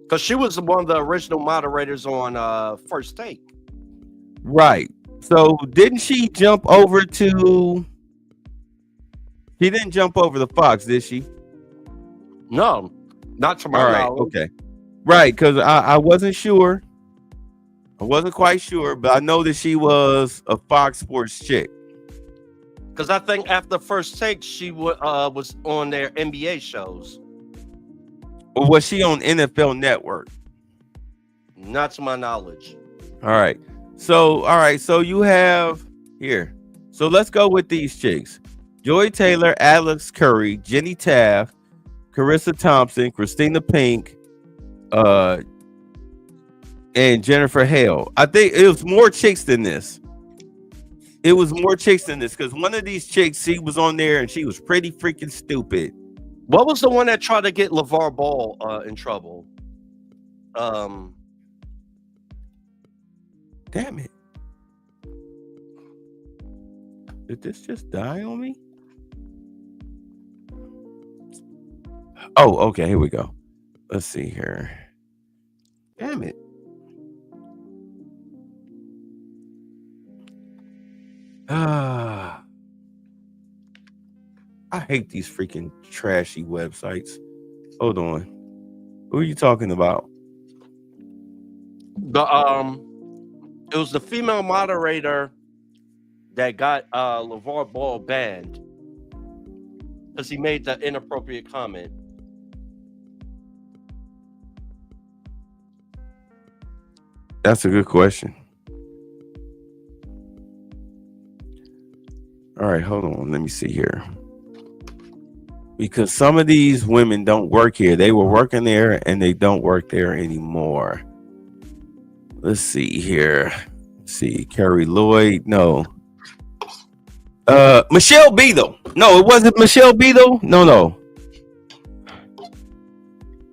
because she was one of the original moderators on First Take. Right. So, didn't she jump over to? She didn't jump over to Fox, did she? No, not to my knowledge. Okay. Right, because I wasn't sure. I wasn't quite sure, but I know that she was a Fox Sports chick. Because I think after First Take, she was on their NBA shows. Or was she on NFL Network? Not to my knowledge. All right. So you have here. So let's go with these chicks. Joy Taylor, Alex Curry, Jenny Taft, Carissa Thompson, Christina Pink, and Jennifer Hale. I think it was more chicks than this. It was more chicks than this, because one of these chicks, she was on there and she was pretty freaking stupid. What was the one that tried to get LeVar Ball in trouble? Damn it. Did this just die on me? Oh, okay, here we go. Let's see here. Damn it. I hate these freaking trashy websites. Hold on. Who are you talking about? It was the female moderator that got LeVar Ball banned. because he made that inappropriate comment. That's a good question. All right, hold on. Let me see here. Because some of these women don't work here. They were working there and they don't work there anymore. Let's see here. Let's see. Carrie Lloyd. No. Michelle B though. No, it wasn't Michelle B though. No.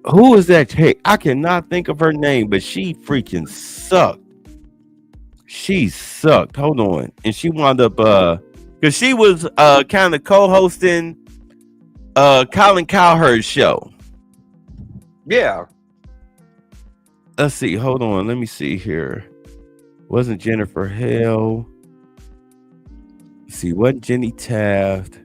Who is that? Hey, I cannot think of her name, but she freaking sucked. She sucked. Hold on. And she wound up because she was kind of co-hosting Colin Cowherd's show. Yeah. Let's see. Hold on. Let me see here. Wasn't Jennifer Hale. Let's see. Wasn't Jenny Taft.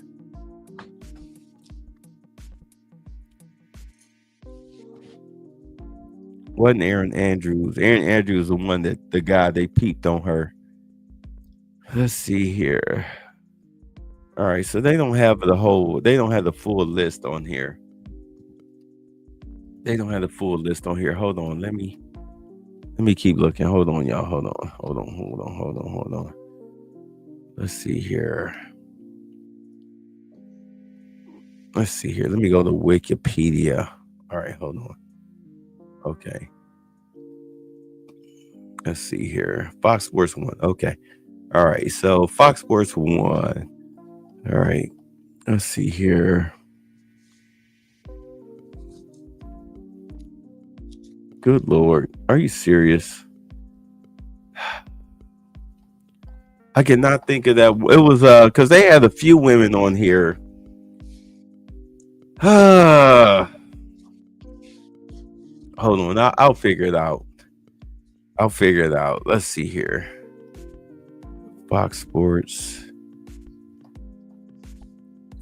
Wasn't Aaron Andrews. Aaron Andrews was the one that the guy they peeped on her. Let's see here. All right, so they don't have the full list on here. They don't have the full list on here. Hold on, let me keep looking. Hold on, y'all. Hold on. Let's see here. Let me go to Wikipedia. All right, hold on. Okay. Let's see here. Fox Sports 1. Okay. All right. So Fox Sports 1. All right. Let's see here. Good Lord. Are you serious? I cannot think of that. It was because they had a few women on here. Hold on, I'll figure it out. Let's see here. Fox Sports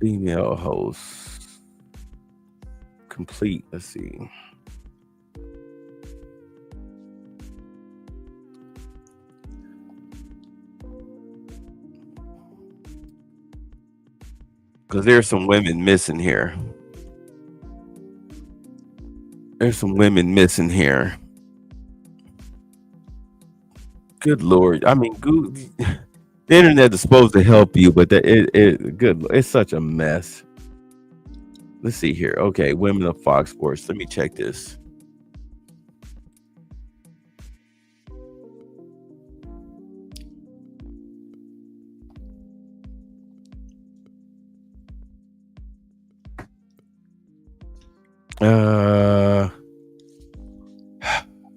female host complete. Let's see. Because there's some women missing here. Good Lord. I mean, the internet is supposed to help you, but it's such a mess. Let's see here. Okay, women of Fox Sports. Let me check this.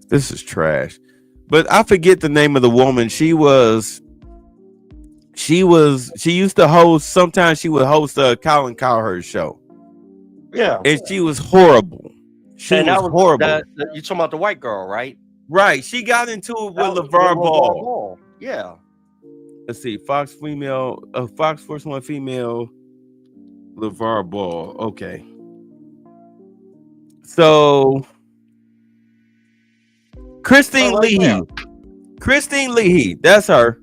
This is trash. But I forget the name of the woman. She used to host, sometimes she would host Colin Cowherd's show. Yeah. And she was horrible. She was horrible. You're talking about the white girl, right? Right. She got into it with LeVar Ball. Yeah. Let's see. Fox Sports 1 female, LeVar Ball. Okay. So Christine Leahy, that's her.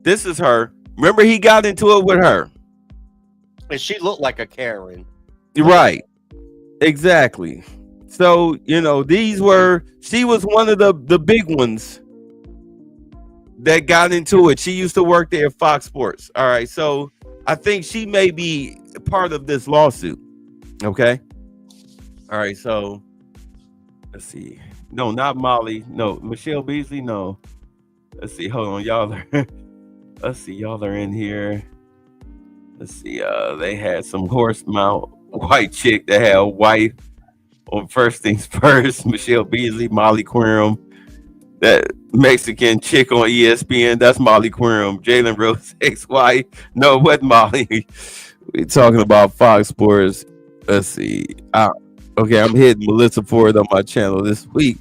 This is her. Remember, he got into it with her. And she looked like a Karen. Right. Exactly. So, she was one of the big ones that got into it. She used to work there at Fox Sports. All right. So I think she may be part of this lawsuit. Okay. All right. So let's see. No, not Molly. No, Michelle Beasley. No. Let's see. Hold on, y'all. Let's see. Y'all are in here. Let's see. They had some horse mount white chick that had a wife on First Things First. Michelle Beasley, Molly Quorum. That Mexican chick on ESPN. That's Molly Quorum. Jalen Rose ex-wife. No, what Molly? We're talking about Fox Sports. Let's see. Okay, I'm hitting Melissa Ford on my channel this week.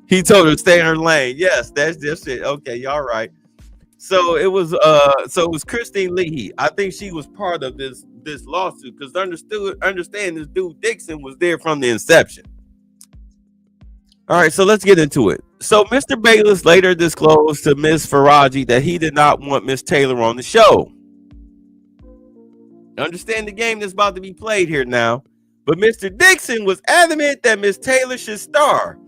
He told her to stay in her lane. Yes, that's just it. Okay, y'all right. So it was Christine Leahy. I think she was part of this lawsuit because understand this dude Dixon was there from the inception. All right, so let's get into it. So Mr. Bayless later disclosed to Ms. Faraji that he did not want Ms. Taylor on the show. Understand the game that's about to be played here now. But Mr. Dixon was adamant that Miss Taylor should star.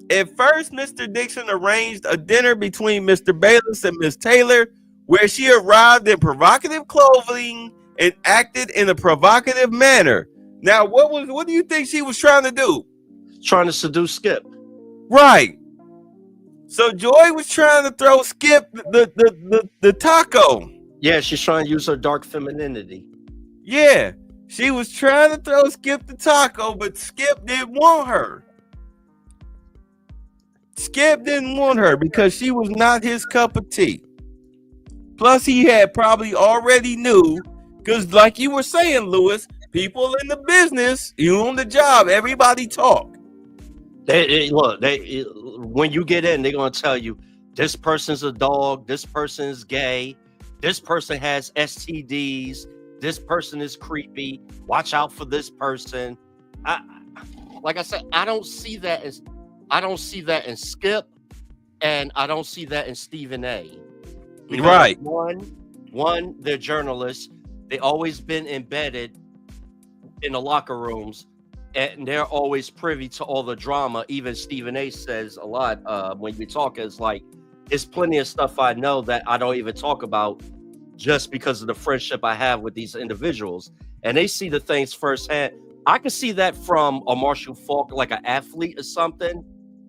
At first, Mr. Dixon arranged a dinner between Mr. Bayless and Miss Taylor, where she arrived in provocative clothing and acted in a provocative manner. Now, what do you think she was trying to do? Trying to seduce Skip. Right. So Joy was trying to throw Skip the taco. Yeah, she's trying to use her dark femininity. Yeah. She was trying to throw Skip the taco, but Skip didn't want her. Skip didn't want her because she was not his cup of tea. Plus, he had probably already knew, because like you were saying, Lewis, people in the business, you on the job, everybody talk. When you get in, they're gonna tell you this person's a dog, this person is gay, this person has STDs, this person is creepy. Watch out for this person. Like I said, I don't see that in Skip, and I don't see that in Stephen A. Because right. One, they're journalists. They always been embedded in the locker rooms, and they're always privy to all the drama. Even Stephen A says a lot when we talk, is like, there's plenty of stuff I know that I don't even talk about just because of the friendship I have with these individuals. And they see the things firsthand. I can see that from a Marshall Faulk, like an athlete or something.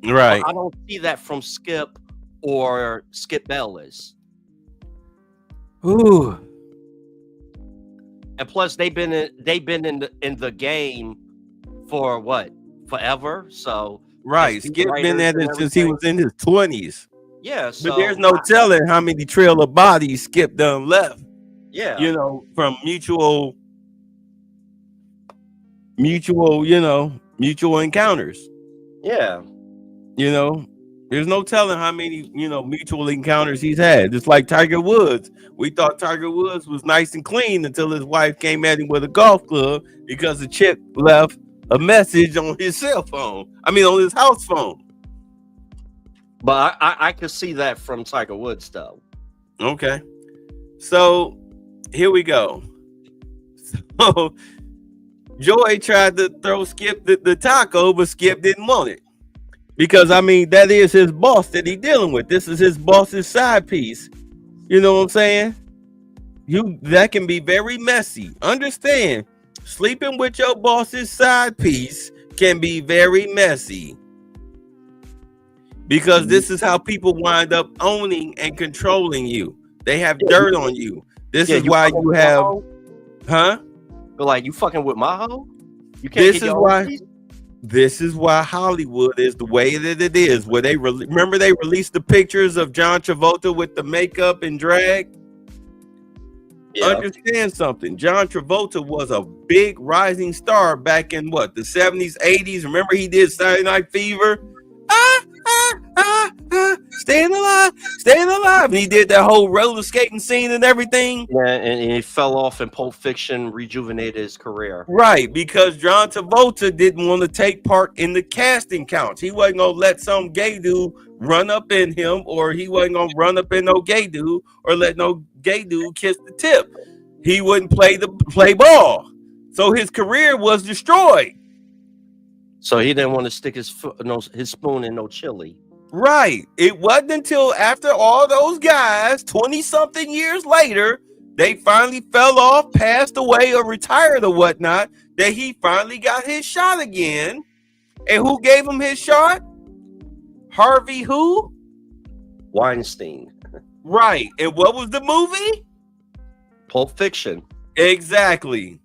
Right. I don't see that from Skip or Skip Bayless. Ooh. And plus, they've been in the game for what, forever. So right, Skip been at it since he was in his 20s. Yeah, so but there's no telling how many trail of bodies Skip done left. Yeah, you know, from mutual, mutual encounters. Yeah, you know, there's no telling how many, mutual encounters he's had. Just like Tiger Woods. We thought Tiger Woods was nice and clean until his wife came at him with a golf club because the chick left a message on his cell phone. On his house phone. But I could see that from Tiger Woods, though. Okay. So here we go. So Joy tried to throw Skip the taco, but Skip didn't want it. Because, that is his boss that he's dealing with. This is his boss's side piece. You know what I'm saying? That can be very messy. Understand, sleeping with your boss's side piece can be very messy. Because this is how people wind up owning and controlling you. They have dirt on you. This is why you have... Huh? But like, you fucking with my hoe? You can't This is why Hollywood is the way that it is. Where they remember they released the pictures of John Travolta with the makeup and drag. Yeah. Understand something. John Travolta was a big rising star back in the 70s, 80s. Remember he did Saturday Night Fever. Staying alive. And he did that whole roller skating scene and everything. Yeah, and he fell off in Pulp Fiction, rejuvenated his career. Right, because John Travolta didn't want to take part in the casting couch. He wasn't going to let some gay dude run up in him, or he wasn't going to run up in no gay dude, or let no gay dude kiss the tip. He wouldn't play ball. So his career was destroyed. So he didn't want to stick his spoon in no chili. Right. It wasn't until after all those guys, 20-something years later, they finally fell off, passed away, or retired or whatnot, that he finally got his shot again. And who gave him his shot? Harvey who? Weinstein. Right. And what was the movie? Pulp Fiction. Exactly.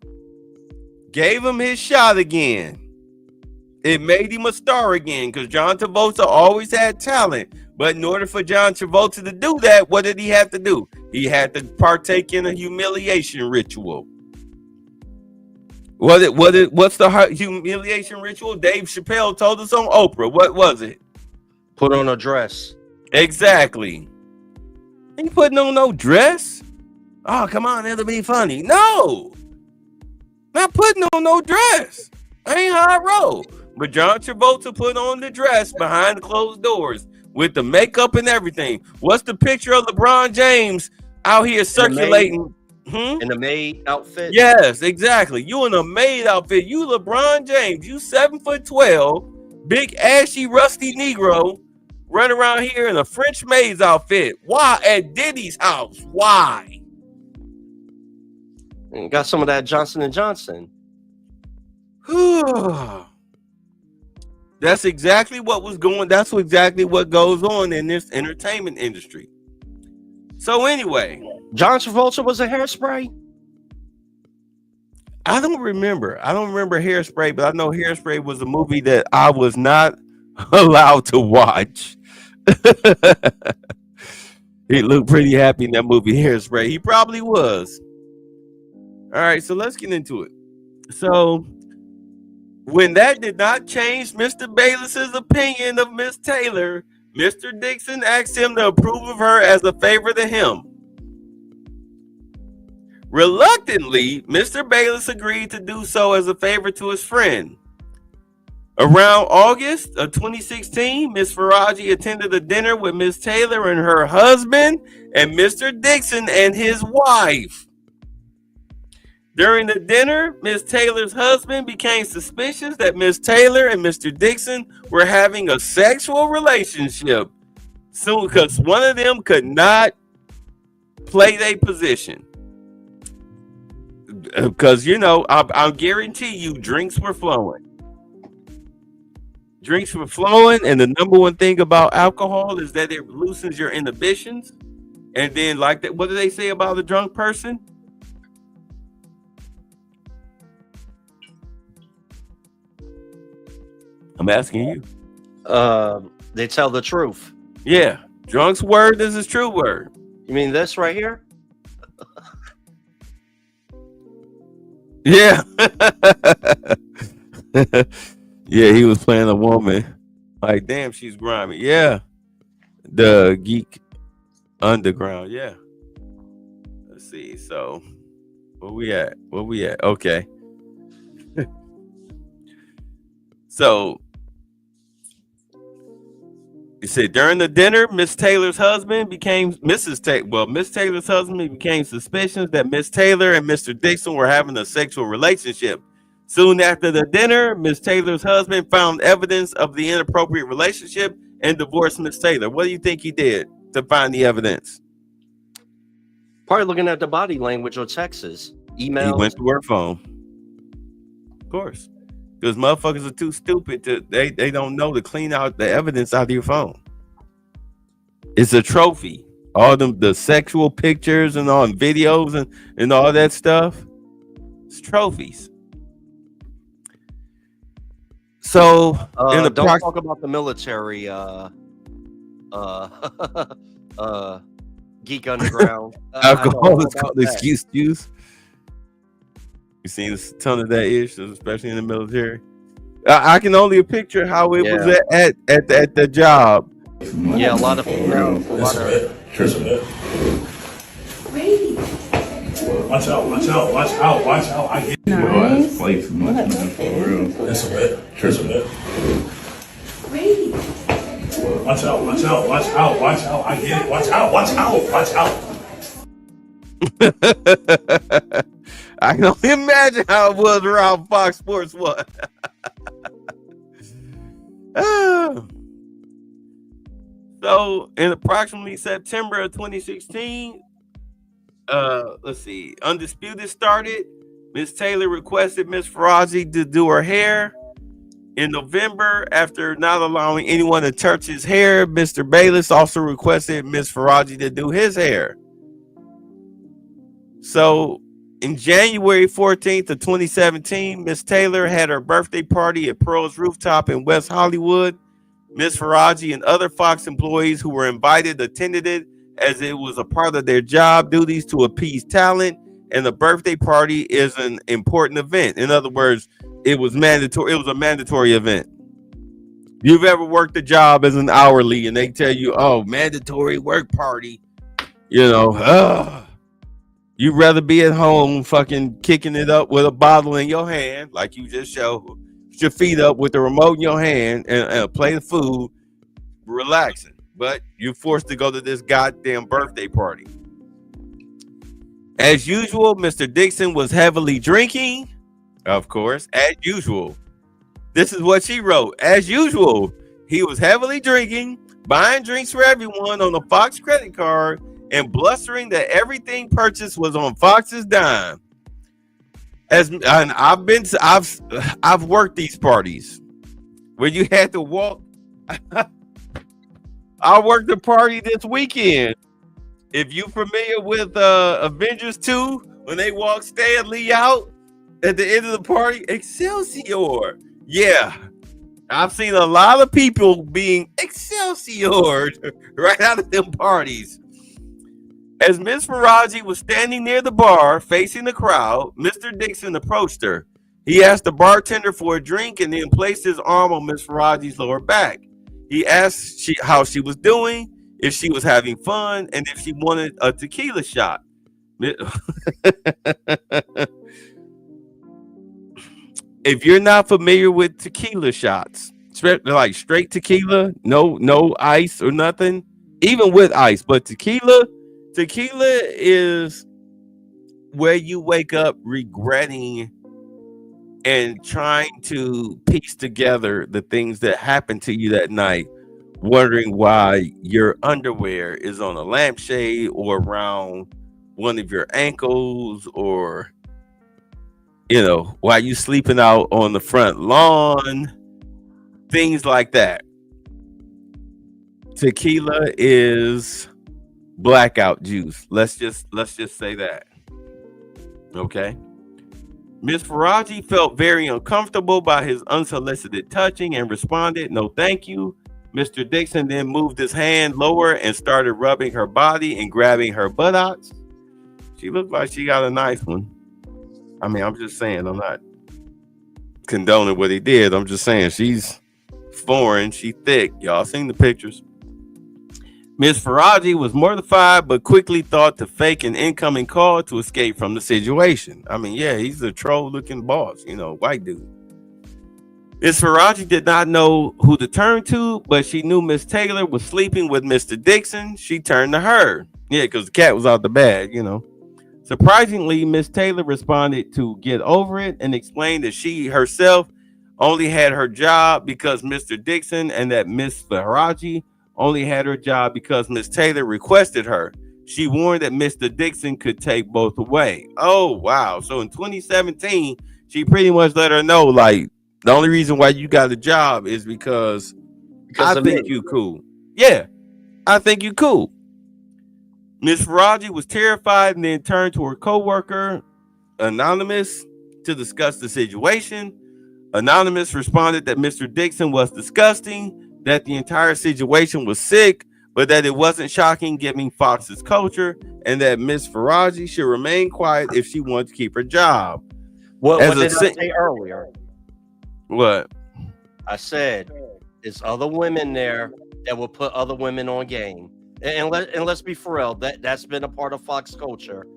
Gave him his shot again. It made him a star again, because John Travolta always had talent. But in order for John Travolta to do that, what did he have to do? He had to partake in a humiliation ritual. What's the humiliation ritual? Dave Chappelle told us on Oprah. What was it? Put on a dress. Exactly. Ain't putting on no dress. Oh, come on, it'll be funny. No, not putting on no dress. Ain't how I roll. But John Travolta put on the dress behind closed doors with the makeup and everything. What's the picture of LeBron James out here circulating? in the maid outfit. Yes, exactly. You in a maid outfit. You LeBron James. You 7'12", big ashy rusty Negro, run around here in a French maid's outfit. Why at Diddy's house? Why? And got some of that Johnson & Johnson. That's exactly what was going. That's exactly what goes on in this entertainment industry. So anyway, John Travolta was a Hairspray. I don't remember Hairspray, but I know Hairspray was a movie that I was not allowed to watch. He looked pretty happy in that movie, Hairspray. He probably was. All right, so let's get into it. So when that did not change Mr. Bayless's opinion of Miss Taylor, Mr. Dixon asked him to approve of her as a favor to him. Reluctantly, Mr. Bayless agreed to do so as a favor to his friend. Around August of 2016, Miss Faraji attended a dinner with Miss Taylor and her husband and Mr. Dixon and his wife. During the dinner, Miss Taylor's husband became suspicious that Miss Taylor and Mr. Dixon were having a sexual relationship soon because one of them could not play their position. Because, you know, I'll guarantee you drinks were flowing. Drinks were flowing, and the number one thing about alcohol is that it loosens your inhibitions. And then, like that, what do they say about a drunk person? I'm asking you. They tell the truth. Yeah, drunk's word is his true word. You mean this right here? Yeah. Yeah, he was playing a woman. Like, damn, she's grimy. Yeah. The Geek Underground. Yeah. Let's see. So, where we at? Okay. So, he said during the dinner, Miss Taylor's husband became Miss Taylor's husband became suspicious that Miss Taylor and Mr. Dixon were having a sexual relationship. Soon after the dinner, Miss Taylor's husband found evidence of the inappropriate relationship and divorced Miss Taylor. What do you think he did to find the evidence? Probably looking at the body language or texts, emails. He went to her phone. Of course. Because motherfuckers are too stupid to they don't know to clean out the evidence out of your phone. It's a trophy. All the sexual pictures and all videos and all that stuff. It's trophies. So don't talk about the military Geek Underground. Alcohol is called excuse. You seen a ton of that issue, especially in the military. I can only picture how it was at the job. Yeah, a lot of females. Watch out. I get Nice. play too much, man, for real. That's a bit. Here's a bit. Watch out. I get it. Watch out. I can only imagine how it was around Fox Sports 1. So, in approximately September of 2016, let's see, Undisputed started. Miss Taylor requested Miss Faraji to do her hair. In November, after not allowing anyone to touch his hair, Mr. Bayless also requested Miss Faraji to do his hair. So, in January 14th of 2017, Miss Taylor had her birthday party at Pearl's Rooftop in West Hollywood. Miss Faraji and other Fox employees who were invited attended it as it was a part of their job duties to appease talent, and the birthday party is an important event. In other words, it was mandatory. It was a mandatory event. You've ever worked a job as an hourly and they tell you, oh, mandatory work party, you know, you'd rather be at home fucking kicking it up with a bottle in your hand, like you just showed, put your feet up with the remote in your hand and play the food, relaxing. But you're forced to go to this goddamn birthday party. As usual, Mr. Dixon was heavily drinking. Of course, as usual. This is what she wrote. As usual, he was heavily drinking, buying drinks for everyone on the Fox credit card, and blustering that everything purchased was on Fox's dime. And I've worked these parties where you had to walk. I worked the party this weekend. If you familiar with Avengers 2, when they walk Stan Lee out at the end of the party, Excelsior. Yeah, I've seen a lot of people being Excelsior right out of them parties. As Miss Faraji was standing near the bar facing the crowd, Mr. Dixon approached her. He asked the bartender for a drink and then placed his arm on Miss Faraji's lower back. He asked how she was doing, if she was having fun, and if she wanted a tequila shot. If you're not familiar with tequila shots, like straight tequila, no ice or nothing, even with ice, but tequila is where you wake up regretting and trying to piece together the things that happened to you that night, wondering why your underwear is on a lampshade or around one of your ankles, or why you sleeping out on the front lawn, things like that. Tequila is blackout juice. Let's just say that. Okay. Miss Faraji felt very uncomfortable by his unsolicited touching and responded, "No, thank you." Mr. Dixon then moved his hand lower and started rubbing her body and grabbing her buttocks. She looked like she got a nice one. I mean, I'm just saying, I'm not condoning what he did. I'm just saying she's foreign, she thick. Y'all seen the pictures. Miss Faraji was mortified, but quickly thought to fake an incoming call to escape from the situation. I mean, yeah, he's a troll-looking boss, white dude. Miss Faraji did not know who to turn to, but she knew Miss Taylor was sleeping with Mr. Dixon. She turned to her. Yeah, because the cat was out the bag, Surprisingly, Miss Taylor responded to get over it and explained that she herself only had her job because Mr. Dixon, and that Miss Faraji only had her job because Miss Taylor requested her. She warned that Mr. Dixon could take both away. Oh, wow. So in 2017, she pretty much let her know, like, the only reason why you got a job is because I think you cool. Yeah, I think you cool. Miss Faraji was terrified and then turned to her co-worker, Anonymous, to discuss the situation. Anonymous responded that Mr. Dixon was disgusting, that the entire situation was sick, but that it wasn't shocking given Fox's culture, and that Miss Faraji should remain quiet if she wanted to keep her job. What did I say earlier? What? I said, there's other women there that will put other women on game. And let's be for real, that's been a part of Fox culture.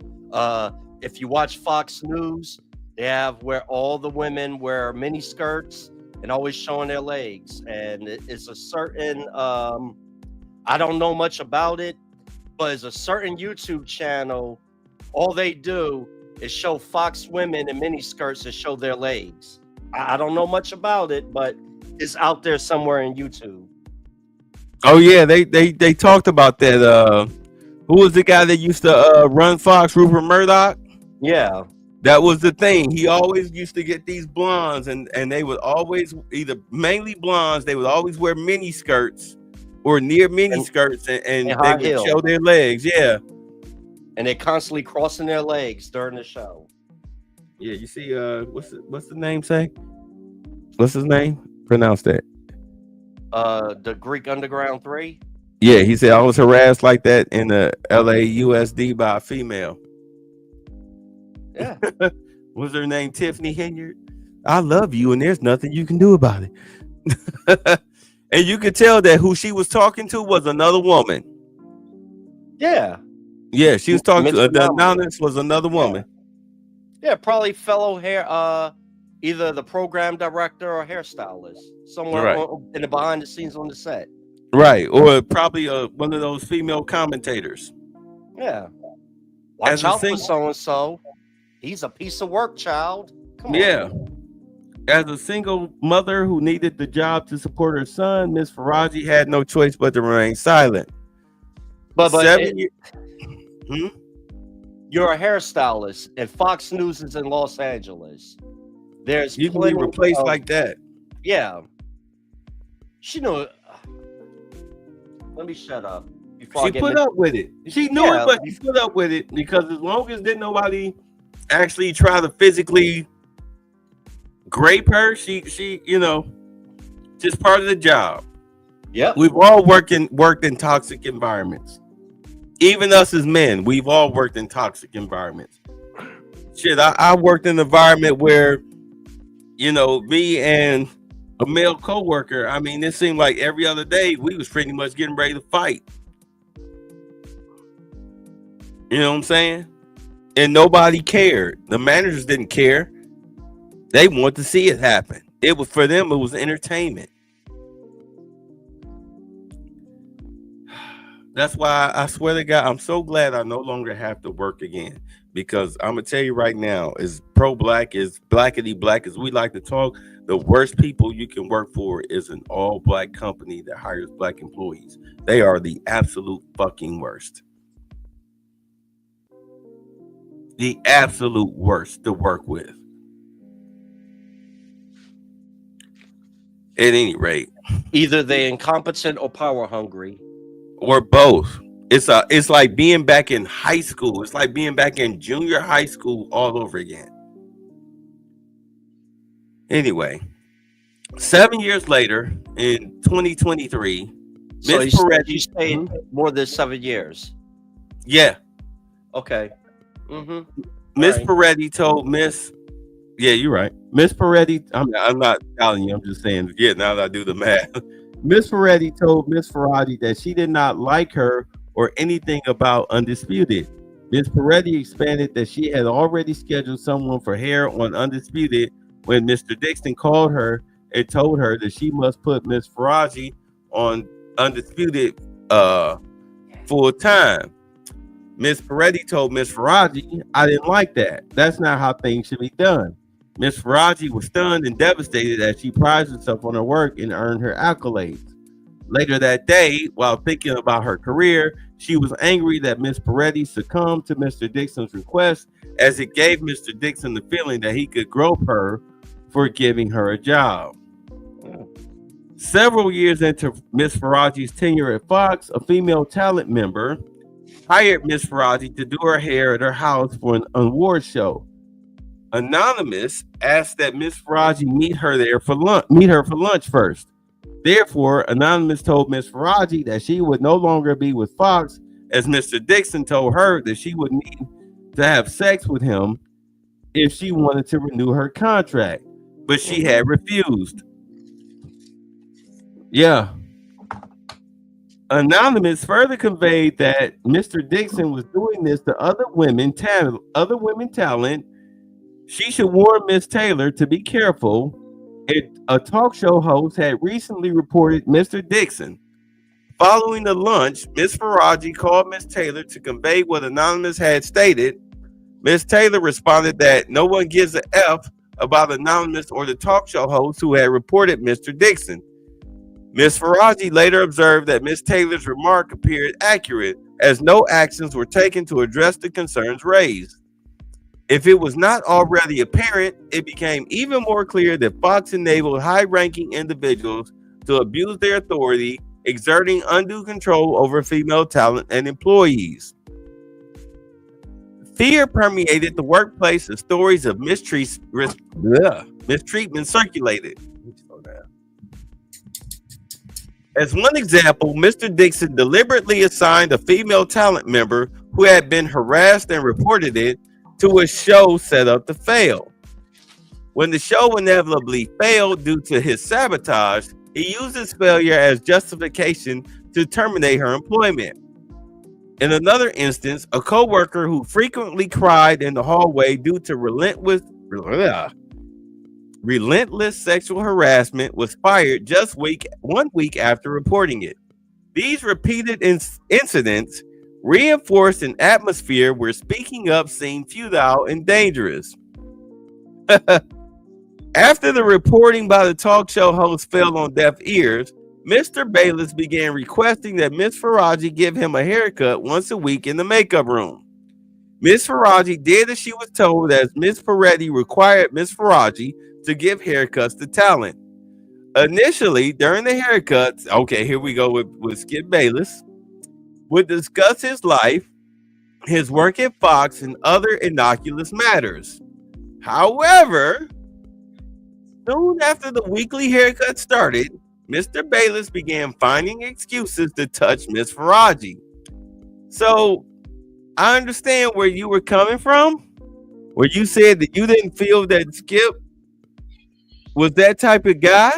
If you watch Fox News, they have where all the women wear mini skirts and always showing their legs. And it's a certain, I don't know much about it, but it's a certain YouTube channel. All they do is show Fox women in mini skirts that show their legs. I don't know much about it, but it's out there somewhere in YouTube. Oh yeah, they talked about that. Who was the guy that used to run Fox? Rupert Murdoch. Yeah, that was the thing. He always used to get these blondes, and they would always, either mainly blondes, they would always wear mini skirts or near mini skirts, and they would show their legs. Yeah, and they're constantly crossing their legs during the show. Yeah, you see, what's the name say? What's his name? Pronounce that. The Greek Underground 3. Yeah, he said I was harassed like that in the LAUSD by a female. Yeah. What's her name? Tiffany Henyard. I love you, and there's nothing you can do about it. And you could tell that who she was talking to was another woman. Yeah. Yeah, she was talking to the anonymous was another woman. Yeah, probably fellow hair, either the program director or hairstylist, somewhere in the behind the scenes on the set. Right, or probably one of those female commentators. Yeah. Watch out for so-and-so. He's a piece of work, child. Come on. Yeah. As a single mother who needed the job to support her son, Miss Faraji had no choice but to remain silent. But Hmm? you're a hairstylist, and Fox News is in Los Angeles. There's You can be plenty replaced of- like that. Yeah. She knew. Let me shut up. Before I She get put mad. up with it. She knew Yeah. it, but she put up with it because as long as didn't nobody actually try to physically grape her, she just part of the job. Yep. We've all worked in toxic environments. Even us as men, we've all worked in toxic environments. Shit, I worked in an environment where, me and a male coworker, I mean, it seemed like every other day we was pretty much getting ready to fight. You know what I'm saying? And nobody cared. The managers didn't care. They wanted to see it happen. It was for them, it was entertainment. That's why I swear to God, I'm so glad I no longer have to work again. Because I'm gonna tell you right now, as pro-black, as blackity black as we like to talk, the worst people you can work for is an all-black company that hires black employees. They are the absolute fucking worst. The absolute worst to work with. At any rate, Either they're incompetent or power hungry. or both. It's like being back in high school. It's like being back in junior high school all over again. Anyway, 7 years later, in 2023, So Miss you stayed more than 7 years. yeah, Okay. Mm-hmm. Miss Right. Peretti told Miss. Yeah, you're right. Miss Peretti. I'm not telling you. I'm just saying. Yeah, now that I do the math, Miss Peretti told Miss Faraji that she did not like her or anything about Undisputed. Miss Peretti expanded that she had already scheduled someone for hair on Undisputed when Mr. Dixon called her and told her that she must put Miss Faraji on Undisputed full time. Miss Peretti told Miss Faraji, I didn't like that. That's not how things should be done. Miss Faraji was stunned and devastated as she prides herself on her work and earned her accolades. Later that day, while thinking about her career, she was angry that Miss Peretti succumbed to Mr. Dixon's request, as it gave Mr. Dixon the feeling that he could grope her for giving her a job. Several years into Miss Faraji's tenure at Fox, a female talent member hired Miss Faraji to do her hair at her house for an award show. Anonymous asked that Miss Faraji meet her for lunch first. Therefore, Anonymous told Miss Faraji that she would no longer be with Fox, as Mr. Dixon told her that she would need to have sex with him if she wanted to renew her contract, but she had refused. Yeah. Anonymous further conveyed that Mr. Dixon was doing this to other women talent. She should warn Miss Taylor to be careful. A talk show host had recently reported Mr. Dixon. Following the lunch, Miss Faraji called Miss Taylor to convey what Anonymous had stated. Miss Taylor responded that no one gives a F about Anonymous or the talk show host who had reported Mr. Dixon. Miss Faraji later observed that Miss Taylor's remark appeared accurate, as no actions were taken to address the concerns raised. If it was not already apparent, it became even more clear that Fox enabled high-ranking individuals to abuse their authority, exerting undue control over female talent and employees. Fear permeated the workplace as stories of mistreatment circulated. As one example, Mr. Dixon deliberately assigned a female talent member who had been harassed and reported it to a show set up to fail. When the show inevitably failed due to his sabotage, he used his failure as justification to terminate her employment. In another instance, a co-worker who frequently cried in the hallway due to relentless sexual harassment was fired just 1 week after reporting it. These repeated incidents reinforced an atmosphere where speaking up seemed futile and dangerous. After the reporting by the talk show host fell on deaf ears, Mr. Bayless began requesting that Miss Faraji give him a haircut once a week in the makeup room. Miss Faraji did as she was told, as Miss Peretti required Miss Faraji to give haircuts to talent. Initially, during the haircuts, okay, here we go with Skip Bayless, would discuss his life, his work at Fox, and other innocuous matters. However, soon after the weekly haircut started, Mr. Bayless began finding excuses to touch Miss Faraji. So, I understand where you were coming from, where you said that you didn't feel that Skip was that type of guy.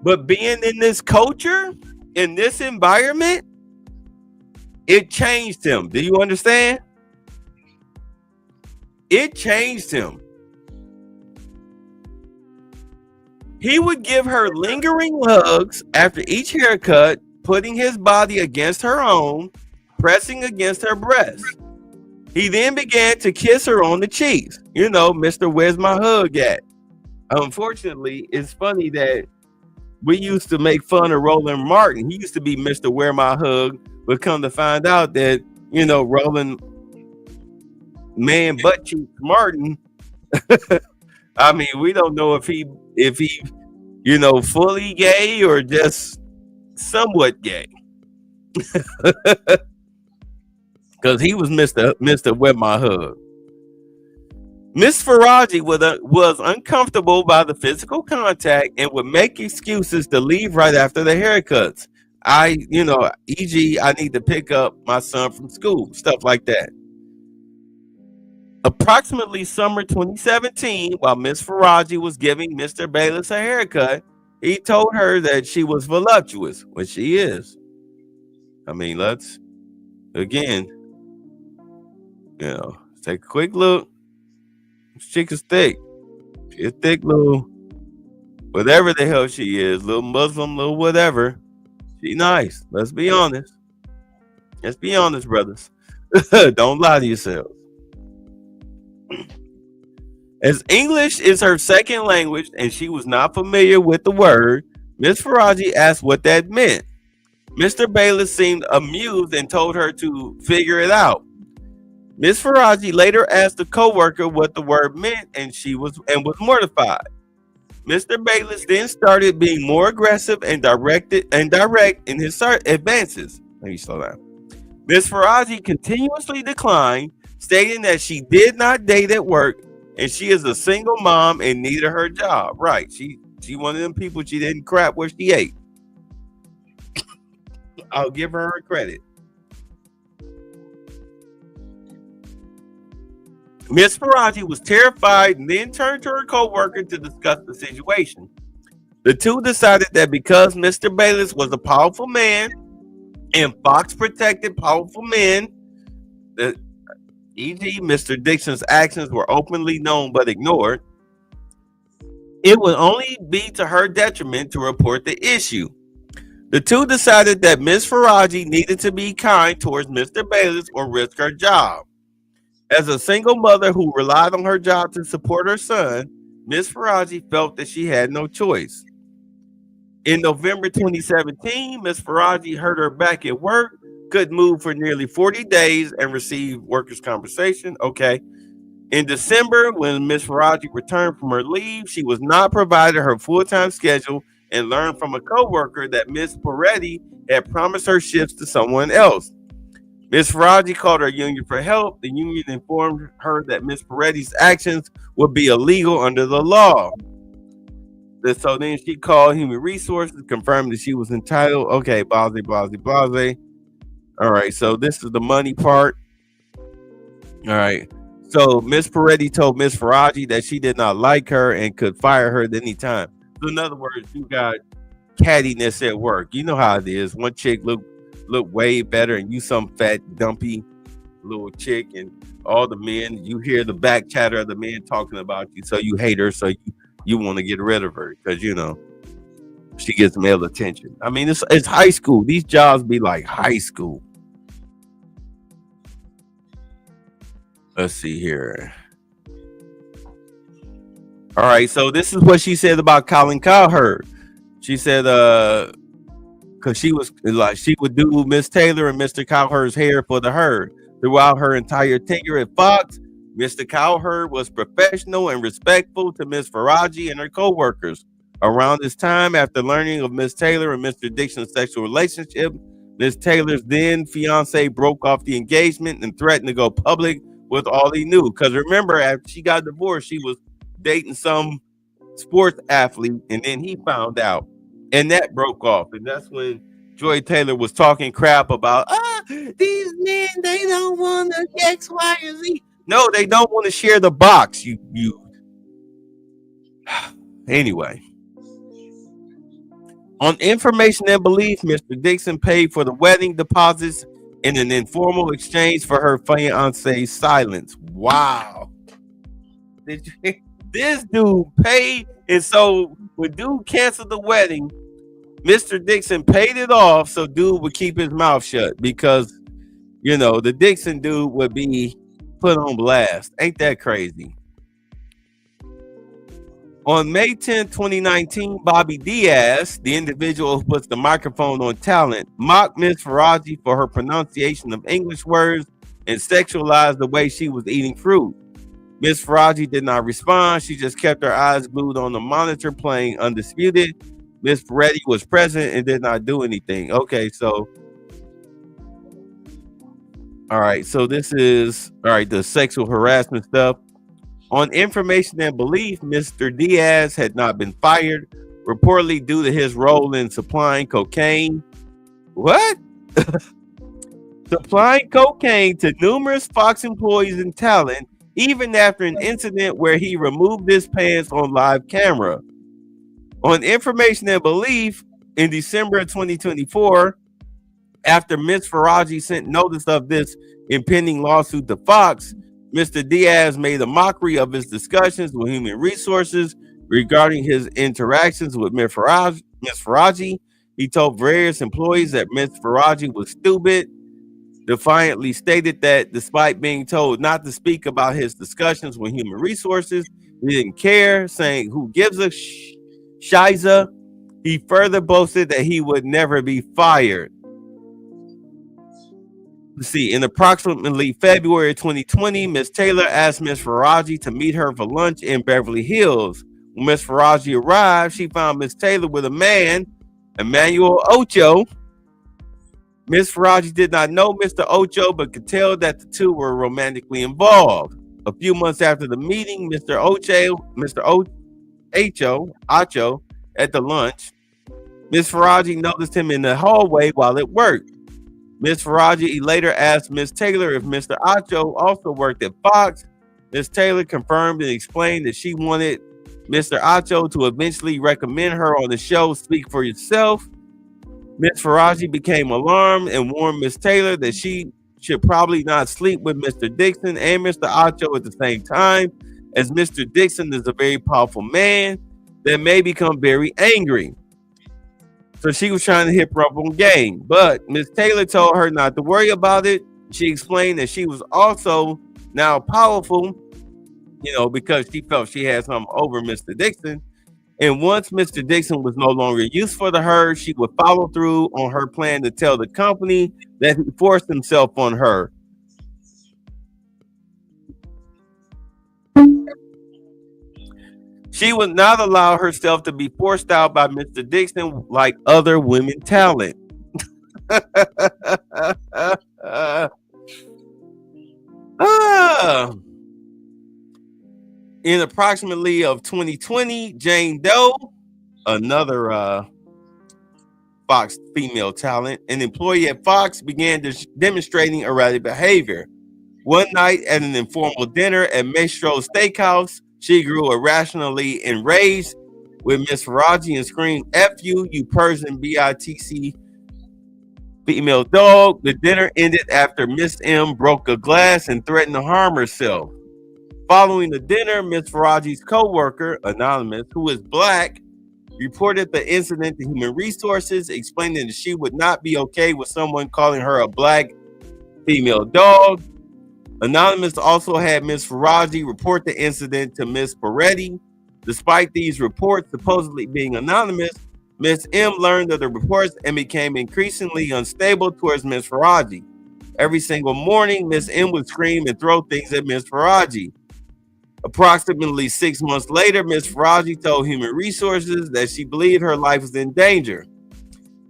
But being in this culture, in this environment, it changed him. Do you understand? It changed him. He would give her lingering hugs after each haircut, putting his body against her own, pressing against her breast. He then began to kiss her on the cheeks. You know, Mr. Where's My Hug at? Unfortunately, it's funny that we used to make fun of Roland Martin. He used to be Mr. Where My Hug, but come to find out that, you know, Roland Man Butt Cheeks Martin, I mean, we don't know if he, you know, fully gay or just somewhat gay. Because he was Mr. Where My Hug. Miss Faraji was uncomfortable by the physical contact and would make excuses to leave right after the haircuts. E.g., I need to pick up my son from school, stuff like that. Approximately summer 2017, while Miss Faraji was giving Mr. Bayless a haircut, he told her that she was voluptuous, which she is. I mean, let's, again, you know, take a quick look. This chick is thick. She's a thick little, whatever the hell she is, little Muslim, little whatever. She nice. Let's be honest. Let's be honest, brothers. Don't lie to yourselves. As English is her second language and she was not familiar with the word, Miss Faraji asked what that meant. Mr. Bayless seemed amused and told her to figure it out. Miss Faraji later asked a co-worker what the word meant and was mortified. Mr. Bayless then started being more aggressive and direct in his advances. Let me slow down. Miss Faraji continuously declined, stating that she did not date at work and she is a single mom and needed her job. Right. She one of them people, she didn't crap where she ate. I'll give her credit. Miss Faraji was terrified and then turned to her co-worker to discuss the situation. The two decided that because Mr. Bayless was a powerful man and Fox protected powerful men, e.g. Mr. Dixon's actions were openly known but ignored, it would only be to her detriment to report the issue. The two decided that Miss Faraji needed to be kind towards Mr. Bayless or risk her job. As a single mother who relied on her job to support her son, Miss Faraji felt that she had no choice. In November 2017, Miss Faraji hurt her back at work, couldn't move for nearly 40 days, and received workers' compensation. Okay. In December, when Miss Faraji returned from her leave, she was not provided her full-time schedule and learned from a co-worker that Miss Peretti had promised her shifts to someone else. Miss Faraji called her union for help. The union informed her that Miss Peretti's actions would be illegal under the law. So then she called Human Resources, confirmed that she was entitled. Okay, blase. All right, so this is the money part. All right. So Miss Peretti told Miss Faraji that she did not like her and could fire her at any time. So in other words, you got cattiness at work. You know how it is. One chick look way better and you some fat dumpy little chick, and all the men, you hear the back chatter of the men talking about you, so you hate her, so you want to get rid of her because you know she gets male attention. I mean, it's high school. These jobs be like high school. Let's see here. All right, so this is what she said about Colin Cowherd. She said, because she was like, she would do Miss Taylor and Mr. Cowherd's hair for the herd. Throughout her entire tenure at Fox, Mr. Cowherd was professional and respectful to Miss Faraji and her co-workers. Around this time, after learning of Miss Taylor and Mr. Dixon's sexual relationship, Miss Taylor's then fiance broke off the engagement and threatened to go public with all he knew. Because remember, after she got divorced, she was dating some sports athlete, and then he found out, and that broke off. And that's when Joy Taylor was talking crap about, these men, they don't want to X, Y, or Z. No, they don't want to share the box. You. Anyway. On information and belief, Mr. Dixon paid for the wedding deposits in an informal exchange for her fiance's silence. Wow. This dude paid, and so when dude canceled the wedding, Mr. Dixon paid it off so dude would keep his mouth shut because, you know, the Dixon dude would be put on blast. Ain't that crazy? On May 10, 2019, Bobby Diaz, the individual who puts the microphone on talent, mocked Miss Faraji for her pronunciation of English words and sexualized the way she was eating fruit. Miss Faraji did not respond. She just kept her eyes glued on the monitor playing Undisputed. Miss Ferretti was present and did not do anything. Okay, so all right, so this is the sexual harassment stuff. On information and belief, Mr. Diaz had not been fired, reportedly due to his role in supplying cocaine. What? Supplying cocaine to numerous Fox employees and talent, even after an incident where he removed his pants on live camera. On information and belief, in December of 2024, after Ms. Faraji sent notice of this impending lawsuit to Fox, Mr. Diaz made a mockery of his discussions with human resources regarding his interactions with Ms. Faraji. He told various employees that Ms. Faraji was stupid, defiantly stated that despite being told not to speak about his discussions with human resources, he didn't care, saying, "Who gives a shiza?" He further boasted that he would never be fired. Let's see, in approximately February 2020, Miss Taylor asked Miss Faraji to meet her for lunch in Beverly Hills. When Miss Faraji arrived, she found Miss Taylor with a man, Emmanuel Ocho. Miss Faraji did not know Mr. Ocho, but could tell that the two were romantically involved. A few months after the meeting, Mr. Ocho, at the lunch, Miss Faraji noticed him in the hallway while at work. Miss Faraji later asked Miss Taylor if Mr. Ocho also worked at Fox. Miss Taylor confirmed and explained that she wanted Mr. Ocho to eventually recommend her on the show Speak for Yourself. Miss Faraji became alarmed and warned Miss Taylor that she should probably not sleep with Mr. Dixon and Mr. Ocho at the same time, as Mr. Dixon is a very powerful man that may become very angry. So she was trying to hit her up on game, but Miss Taylor told her not to worry about it. She explained that she was also now powerful, because she felt she had something over Mr. Dixon. And once Mr. Dixon was no longer useful to her, she would follow through on her plan to tell the company that he forced himself on her. She would not allow herself to be forced out by Mr. Dixon like other women talent. In approximately of 2020, Jane Doe, another Fox female talent, an employee at Fox, began demonstrating erratic behavior. One night at an informal dinner at Maestro Steakhouse, she grew irrationally enraged with Miss Faraji and screamed, "F you, you Persian BITC female dog." The dinner ended after Miss M broke a glass and threatened to harm herself. Following the dinner, Miss Faraji's co-worker, Anonymous, who is black, reported the incident to Human Resources, explaining that she would not be okay with someone calling her a black female dog. Anonymous also had Ms. Faraji report the incident to Ms. Peretti. Despite these reports supposedly being anonymous, Ms. M learned of the reports and became increasingly unstable towards Ms. Faraji. Every single morning, Ms. M would scream and throw things at Ms. Faraji. Approximately 6 months later, Ms. Faraji told Human Resources that she believed her life was in danger.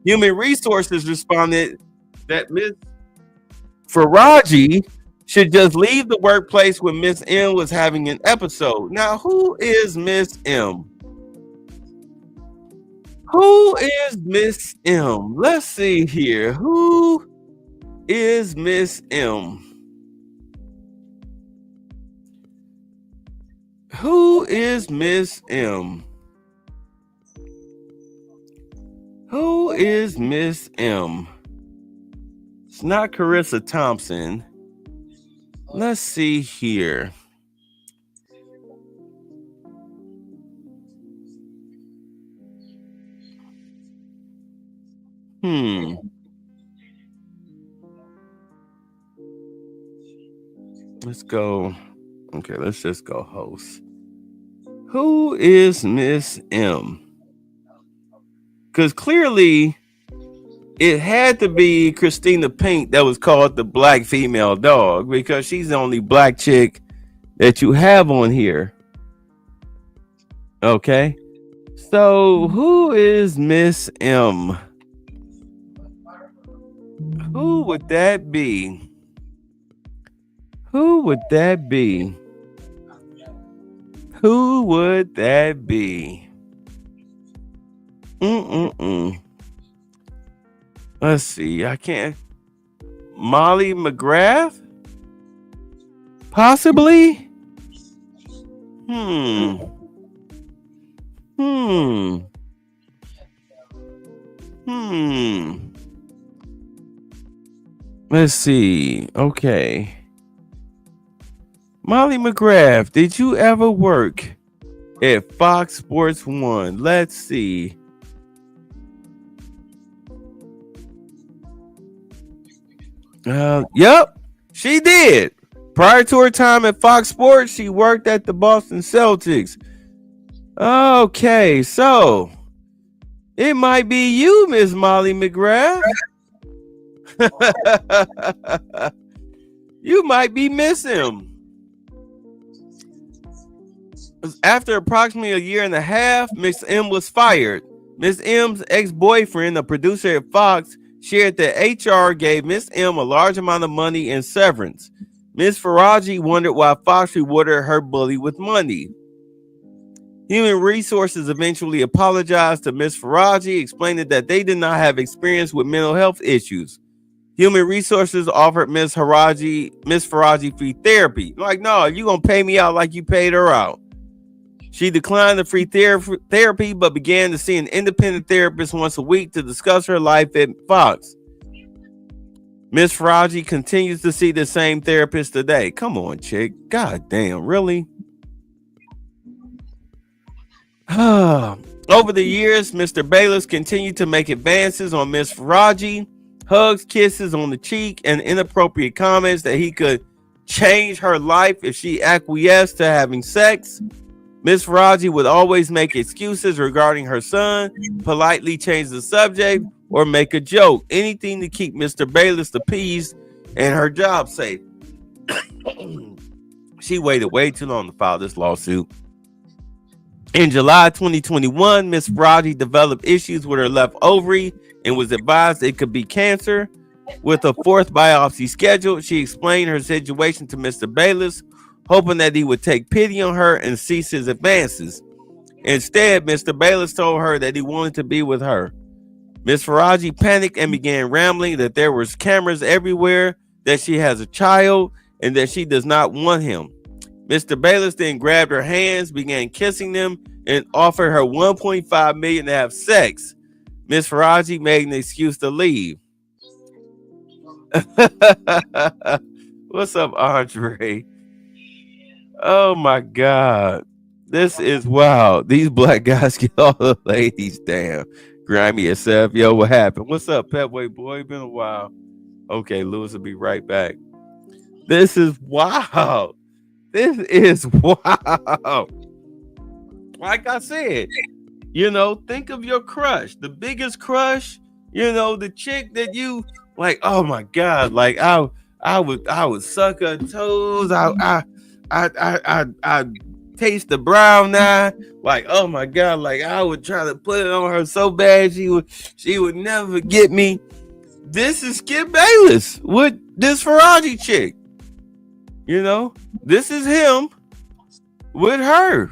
Human Resources responded that Ms. Faraji should just leave the workplace when Miss M was having an episode. Now, who is Miss M? Who is Miss M? Let's see here. Who is Miss M? Who is Miss M? Who is Miss M? It's not Carissa Thompson. Let's see here. Let's go. Okay, let's just go host. Who is Miss M? Because clearly it had to be Christina Pink that was called the black female dog, because she's the only black chick that you have on here. Okay. So who is Miss M? Who would that be? Who would that be? Who would that be? Let's see. I can't. Molly McGrath? Possibly? Let's see. Okay. Molly McGrath, did you ever work at Fox Sports 1? Let's see. Yep, she did. Prior to her time at Fox Sports, she worked at the Boston Celtics. Okay, so it might be you, Miss Molly McGrath. You might be missing. After approximately a year and a half, Miss M was fired. Miss M's ex-boyfriend, a producer at Fox, shared that HR gave Miss M a large amount of money in severance. Miss Faraji wondered why Fox rewarded her bully with money. Human Resources eventually apologized to Miss Faraji, explaining that they did not have experience with mental health issues. Human Resources offered Miss Faraji free therapy. Like, no, you're going to pay me out like you paid her out. She declined the free therapy, but began to see an independent therapist once a week to discuss her life at Fox. Miss Faraji continues to see the same therapist today. Come on, chick. God damn, really? Over the years, Mr. Bayless continued to make advances on Miss Faraji, hugs, kisses on the cheek, and inappropriate comments that he could change her life if she acquiesced to having sex. Miss Faraji would always make excuses regarding her son, politely change the subject, or make a joke. Anything to keep Mr. Bayless appeased and her job safe. She waited way too long to file this lawsuit. In July 2021, Miss Faraji developed issues with her left ovary and was advised it could be cancer. With a fourth biopsy scheduled, she explained her situation to Mr. Bayless, hoping that he would take pity on her and cease his advances. Instead, Mr. Bayless told her that he wanted to be with her. Miss Faraji panicked and began rambling that there was cameras everywhere, that she has a child, and that she does not want him. Mr. Bayless then grabbed her hands, began kissing them, and offered her $1.5 million to have sex. Miss Faraji made an excuse to leave. What's up, Andre? Oh my God. This is wow. These black guys get all the ladies. Damn. Grimy SF. Yo, what happened? What's up, Petway boy? Been a while. Okay, Lewis will be right back. This is wild. This is wild. Like I said, think of your crush, the biggest crush, the chick that you like, oh my God, like I would suck her toes. I taste the brown eye, like, oh my God, like I would try to put it on her so bad she would never get me. This is Skip Bayless with this Faraji chick. This is him with her.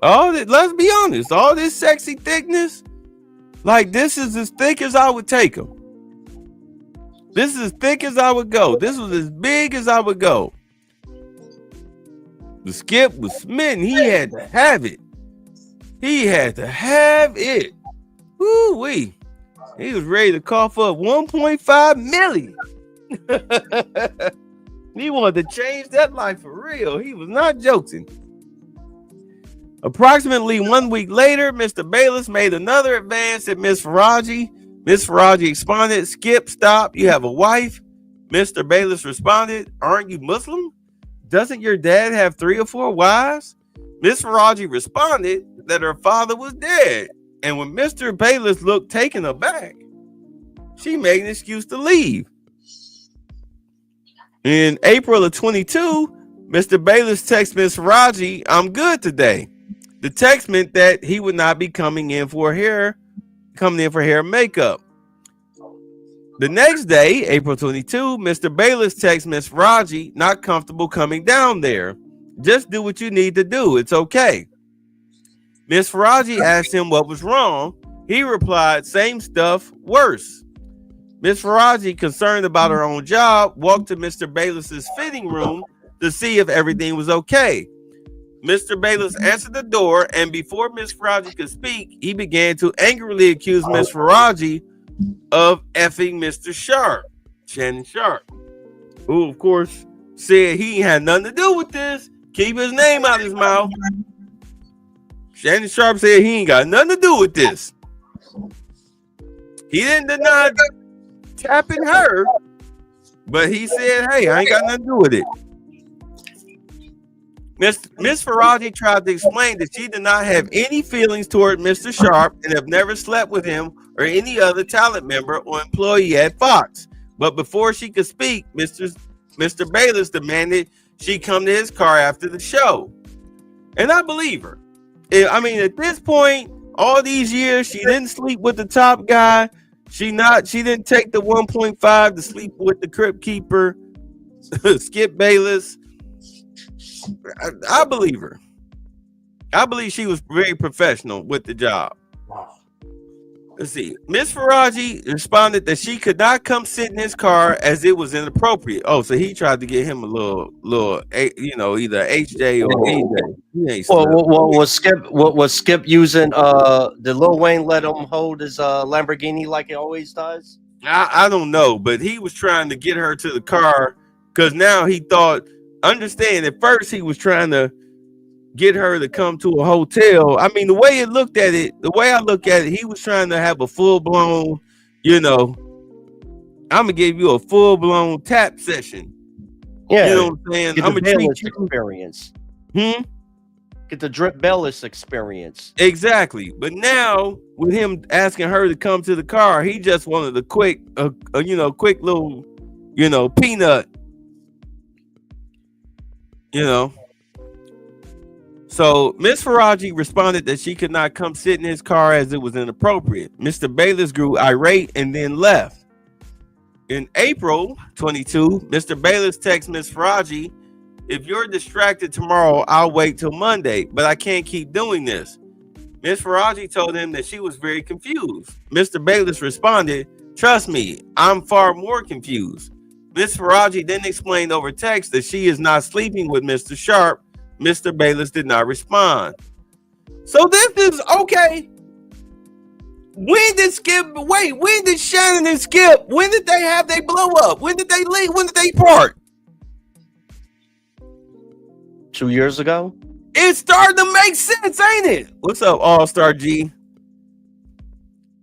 Let's be honest, all this sexy thickness, like this is as thick as I would take him. This is as thick as I would go. This was as big as I would go. The Skip was smitten. He had to have it. He had to have it. Woo-wee. He was ready to cough up 1.5 million. He wanted to change that life for real. He was not joking. Approximately 1 week later, Mr. Bayless made another advance at Miss Faraji. Miss Faraji responded, "Skip, stop. You have a wife." Mr. Bayless responded, "Aren't you Muslim? Doesn't your dad have 3 or 4 wives?" Miss Faraji responded that her father was dead. And when Mr. Bayless looked taken aback, she made an excuse to leave. In April of 22, Mr. Bayless texted Miss Faraji, "I'm good today." The text meant that he would not be coming in for hair and makeup. The next day, April 22, Mr. Bayless texts Miss Faraji, "Not comfortable coming down there. Just do what you need to do. It's okay." Miss Faraji asked him what was wrong. He replied, "Same stuff, worse." Miss Faraji, concerned about her own job, walked to Mr. Bayless's fitting room to see if everything was okay. Mr. Bayless answered the door, and before Miss Faraji could speak, he began to angrily accuse Miss Faraji of effing Mr. Sharp, Shannon Sharp, who, of course, said he had nothing to do with this. Keep his name out of his mouth. Shannon Sharp said he ain't got nothing to do with this. He didn't deny tapping her, but he said, "Hey, I ain't got nothing to do with it." Miss Faraji tried to explain that she did not have any feelings toward Mr. Sharp and have never slept with him or any other talent member or employee at Fox. But before she could speak, Mr. Bayless demanded she come to his car after the show. And I believe her. I mean, at this point, all these years, she didn't sleep with the top guy. She didn't take the 1.5 to sleep with the crypt keeper, Skip Bayless. I believe her. I believe she was very professional with the job. Let's see. Miss Faraji responded that she could not come sit in his car as it was inappropriate. Oh, so he tried to get him a little, either HJ or AJ. Was Skip using? Did Lil Wayne let him hold his Lamborghini like he always does? I don't know, but he was trying to get her to the car because now he thought. Understand, at first he was trying to get her to come to a hotel. I mean, the way I look at it, he was trying to have a full-blown, I'm gonna give you a full-blown tap session. Yeah, you know what I'm saying? I'm gonna treat you experience. Get the Drip Bayless experience. Exactly. But now with him asking her to come to the car, he just wanted a quick little, peanut. So Miss Faraji responded that she could not come sit in his car as it was inappropriate. Mr. Bayless grew irate and then left. In April 22, Mr. Bayless texted Miss Faraji, "If you're distracted tomorrow, I'll wait till Monday, but I can't keep doing this." Miss Faraji told him that she was very confused. Mr. Bayless responded, "Trust me, I'm far more confused." Miss Faraji then explained over text that she is not sleeping with Mr. Sharp. Mr. Bayless did not respond. So this is okay. When did Shannon and Skip, when did they have their blow up? When did they leave? When did they part? 2 years ago? It's starting to make sense, ain't it? What's up, All-Star G?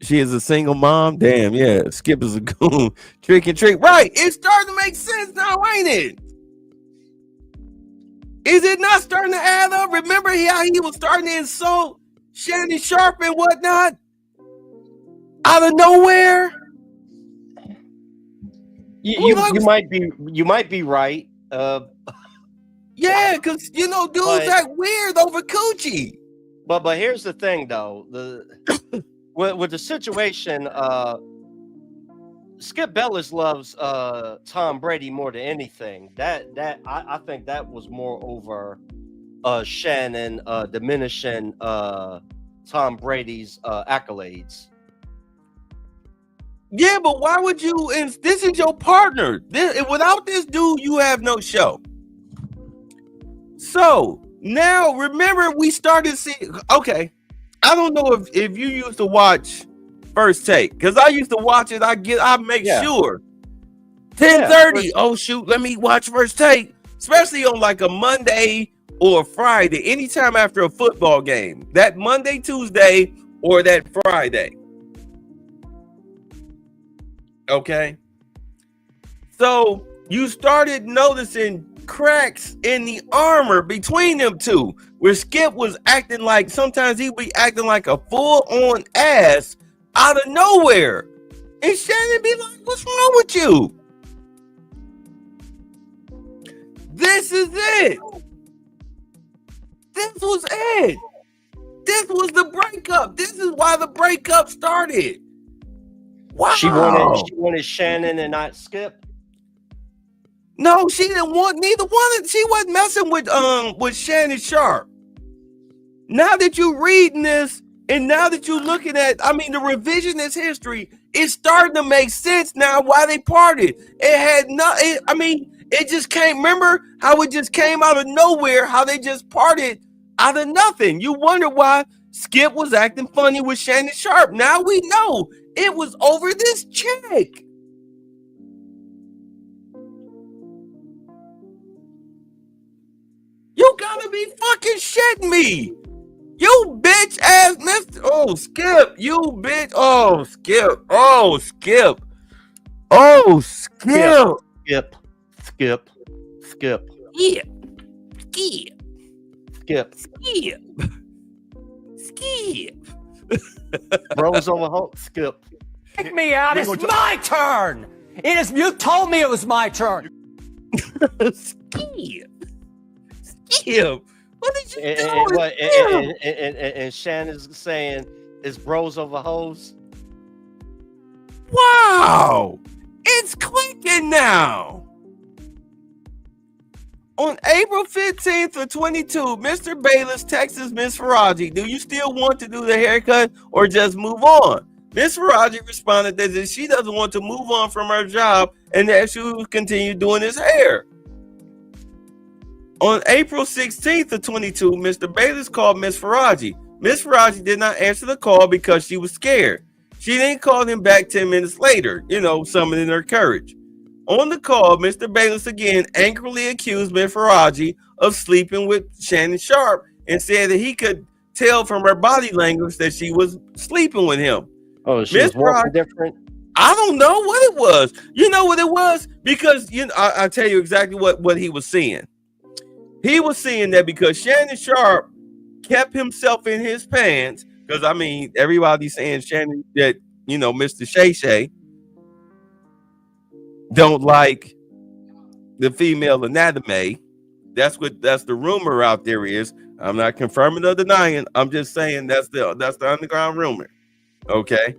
She is a single mom. Damn, yeah. Skip is a goon. Trick and trick. Right. It's starting to make sense now, ain't it? Is it not starting to add up? Remember how he was starting to insult Shannon Sharp and whatnot? Out of nowhere? You might be right. Yeah, because dudes act weird over coochie. But here's the thing, though. With the situation, Skip Bayless loves Tom Brady more than anything. I think that was more over Shannon diminishing Tom Brady's accolades. Yeah, but why would you? And this is your partner. Without this dude, you have no show. So now, remember, we started seeing. Okay, I don't know if you used to watch First Take, because I used to watch it. I make sure 10:30. Oh shoot, let me watch First Take, especially on like a Monday or a Friday, anytime after a football game. That Monday, Tuesday, or that Friday. Okay, so you started noticing cracks in the armor between them two, where Skip was acting like, sometimes he'd be acting like a full-on ass out of nowhere, and Shannon be like, what's wrong with you? This is it. This was it. This was the breakup. This is why the breakup started. Wow. She wanted Shannon and not Skip. No, she didn't want neither one. She wasn't messing with Shannon Sharp. Now that you're reading this, and now that you're looking at, the revisionist history, it's starting to make sense now why they parted. It just came. Remember how it just came out of nowhere? How they just parted out of nothing. You wonder why Skip was acting funny with Shannon Sharp. Now we know it was over this chick. You gotta be fucking shitting me. You bitch ass Mr. Oh, Skip. You bitch. Oh, Skip. Oh, Skip. Oh, Skip. Skip. Skip. Skip. Yeah. Skip. Skip. Skip. Skip. Bros over hope. Skip. Kick me out. It's my turn. You told me it was my turn. Skip. Skip. What did you do? And Shannon's saying it's bros over hoes. Wow. It's clicking now. On April 15th of 22, Mr. Bayless texts Miss Faraji, do you still want to do the haircut or just move on? Miss Faraji responded that she doesn't want to move on from her job and that she will continue doing his hair. On April 16th of 22, Mr. Bayless called Miss Faraji. Miss Faraji did not answer the call because she was scared. She then called him back 10 minutes later, summoning her courage. On the call, Mr. Bayless again angrily accused Miss Faraji of sleeping with Shannon Sharp and said that he could tell from her body language that she was sleeping with him. Oh, she was walking different? I don't know what it was. You know what it was? Because I'll tell you exactly what he was saying. He was saying that because Shannon Sharp kept himself in his pants, because everybody's saying Shannon that Mr. Shay Shay don't like the female anatomy. That's the rumor out there is. I'm not confirming or denying. I'm just saying that's the underground rumor. Okay,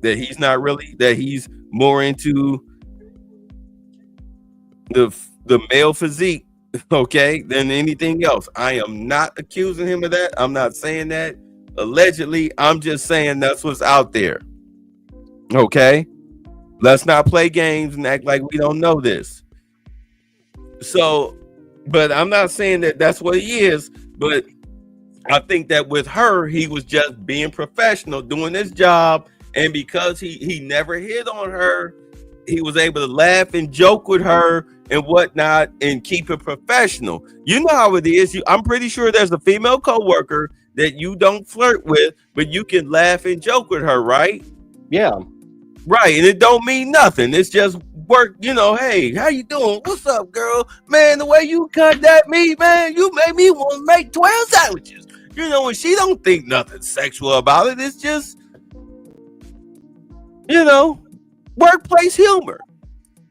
that he's more into the male physique, okay, than anything else. I am not accusing him of that. I'm not saying that allegedly. I'm just saying that's what's out there. Okay. Let's not play games and act like we don't know this. So, but I'm not saying that that's what he is, but I think that with her, he was just being professional, doing his job. And because he never hit on her, he was able to laugh and joke with her and whatnot and keep it professional. You know how it is. I'm pretty sure there's a female coworker that you don't flirt with, but you can laugh and joke with her, right? Yeah. Right, and it don't mean nothing. It's just work, you know, hey, how you doing? What's up, girl? Man, the way you cut that meat, man, you made me want to make 12 sandwiches. You know, and she don't think nothing sexual about it. It's just, you know, workplace humor.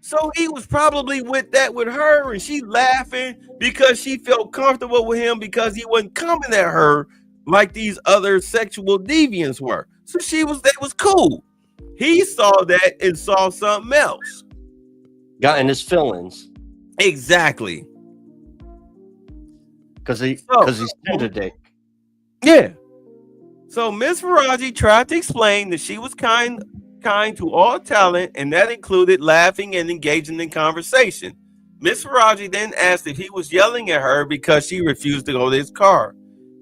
So he was probably with her, and she laughing because she felt comfortable with him because he wasn't coming at her like these other sexual deviants were. So that was cool. He saw that and saw something else. Got in his feelings. Exactly. Because he's tender dick. Yeah. So Miss Faraji tried to explain that she was kind to all talent, and that included laughing and engaging in conversation. Miss Faraji then asked if he was yelling at her because she refused to go to his car.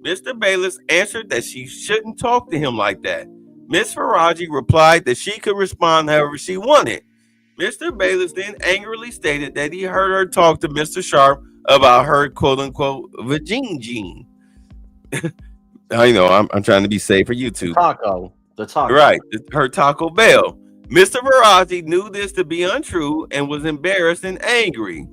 Mr. Bayless answered that she shouldn't talk to him like that. Miss Faraji replied that she could respond however she wanted. Mr. Bayless then angrily stated that he heard her talk to Mr. Sharp about her quote-unquote vagine. I know, I'm trying to be safe for YouTube. The taco. Right, her Taco Bell. Mr. Faraji knew this to be untrue and was embarrassed and angry.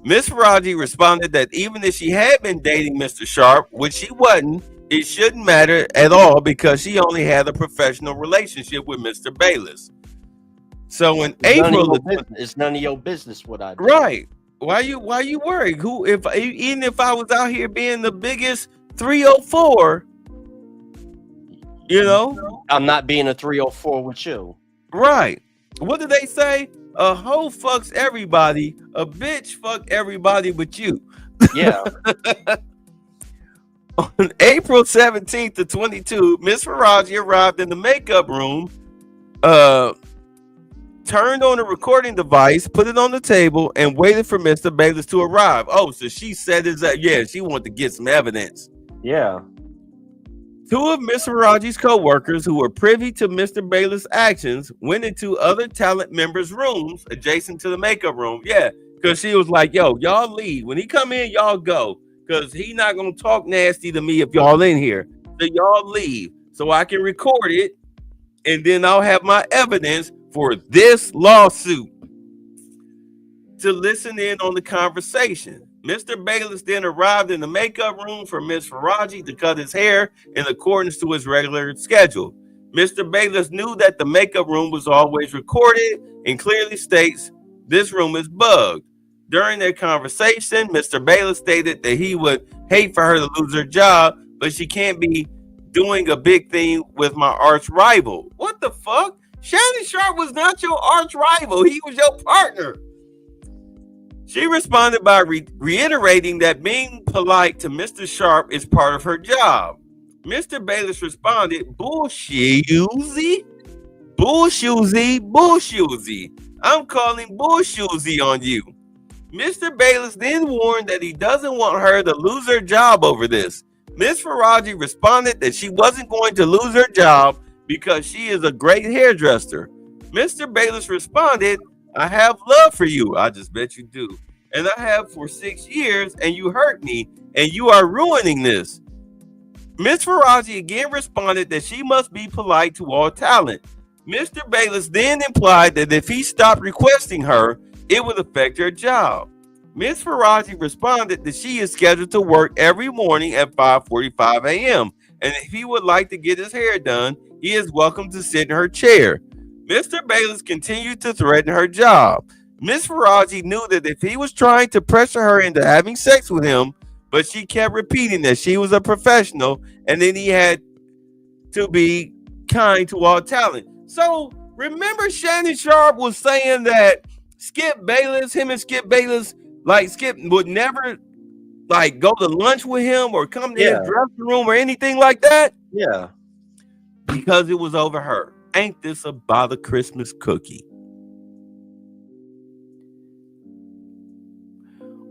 Miss Faraji responded that even if she had been dating Mr. Sharp, which she wasn't, it shouldn't matter at all because she only had a professional relationship with Mr. Bayless. So in April, it's none of your business what I do. Right? Why you worry? Even if I was out here being the biggest 304, you know, I'm not being a 304 with you. Right? What did they say? A hoe fucks everybody. A bitch fuck everybody but you. Yeah. On April 17th to 22, Miss Faraji arrived in the makeup room, turned on a recording device, put it on the table, and waited for Mr. Bayless to arrive. Oh, so she said that, yeah, she wanted to get some evidence. Yeah. Two of Miss Faraji's co-workers who were privy to Mr. Bayless' actions went into other talent members' rooms adjacent to the makeup room. Yeah, because she was like, yo, y'all leave. When he come in, y'all go. Because he not going to talk nasty to me if y'all in here. So y'all leave so I can record it, and then I'll have my evidence for this lawsuit to listen in on the conversation. Mr. Bayless then arrived in the makeup room for Miss Faraji to cut his hair in accordance to his regular schedule. Mr. Bayless knew that the makeup room was always recorded and clearly states this room is bugged. During their conversation, Mr. Bayless stated that he would hate for her to lose her job, but she can't be doing a big thing with my arch rival. What the fuck? Shannon Sharp was not your arch rival. He was your partner. She responded by reiterating that being polite to Mr. Sharp is part of her job. Mr. Bayless responded, bullshoozy, bullshoozy, bullshoozy. I'm calling bullshoozy on you. Mr. Bayless then warned that he doesn't want her to lose her job over this. Miss Faraji responded that she wasn't going to lose her job because she is a great hairdresser. Mr. Bayless responded, I have love for you. I just bet you do. And I have for 6 years, and you hurt me, and you are ruining this. Miss Faraji again responded that she must be polite to all talent. Mr. Bayless then implied that if he stopped requesting her, it would affect her job. Miss Faraji responded that she is scheduled to work every morning at 5:45 a.m. and if he would like to get his hair done, he is welcome to sit in her chair. Mr. Bayless continued to threaten her job. Miss Faraji knew that if he was trying to pressure her into having sex with him, but she kept repeating that she was a professional and then he had to be kind to all talent. So remember Shannon Sharp was saying that Skip Bayless, him and Skip Bayless, like Skip would never like go to lunch with him or come to his dressing room or anything like that? Yeah. Because it was over her. Ain't this about a Christmas cookie?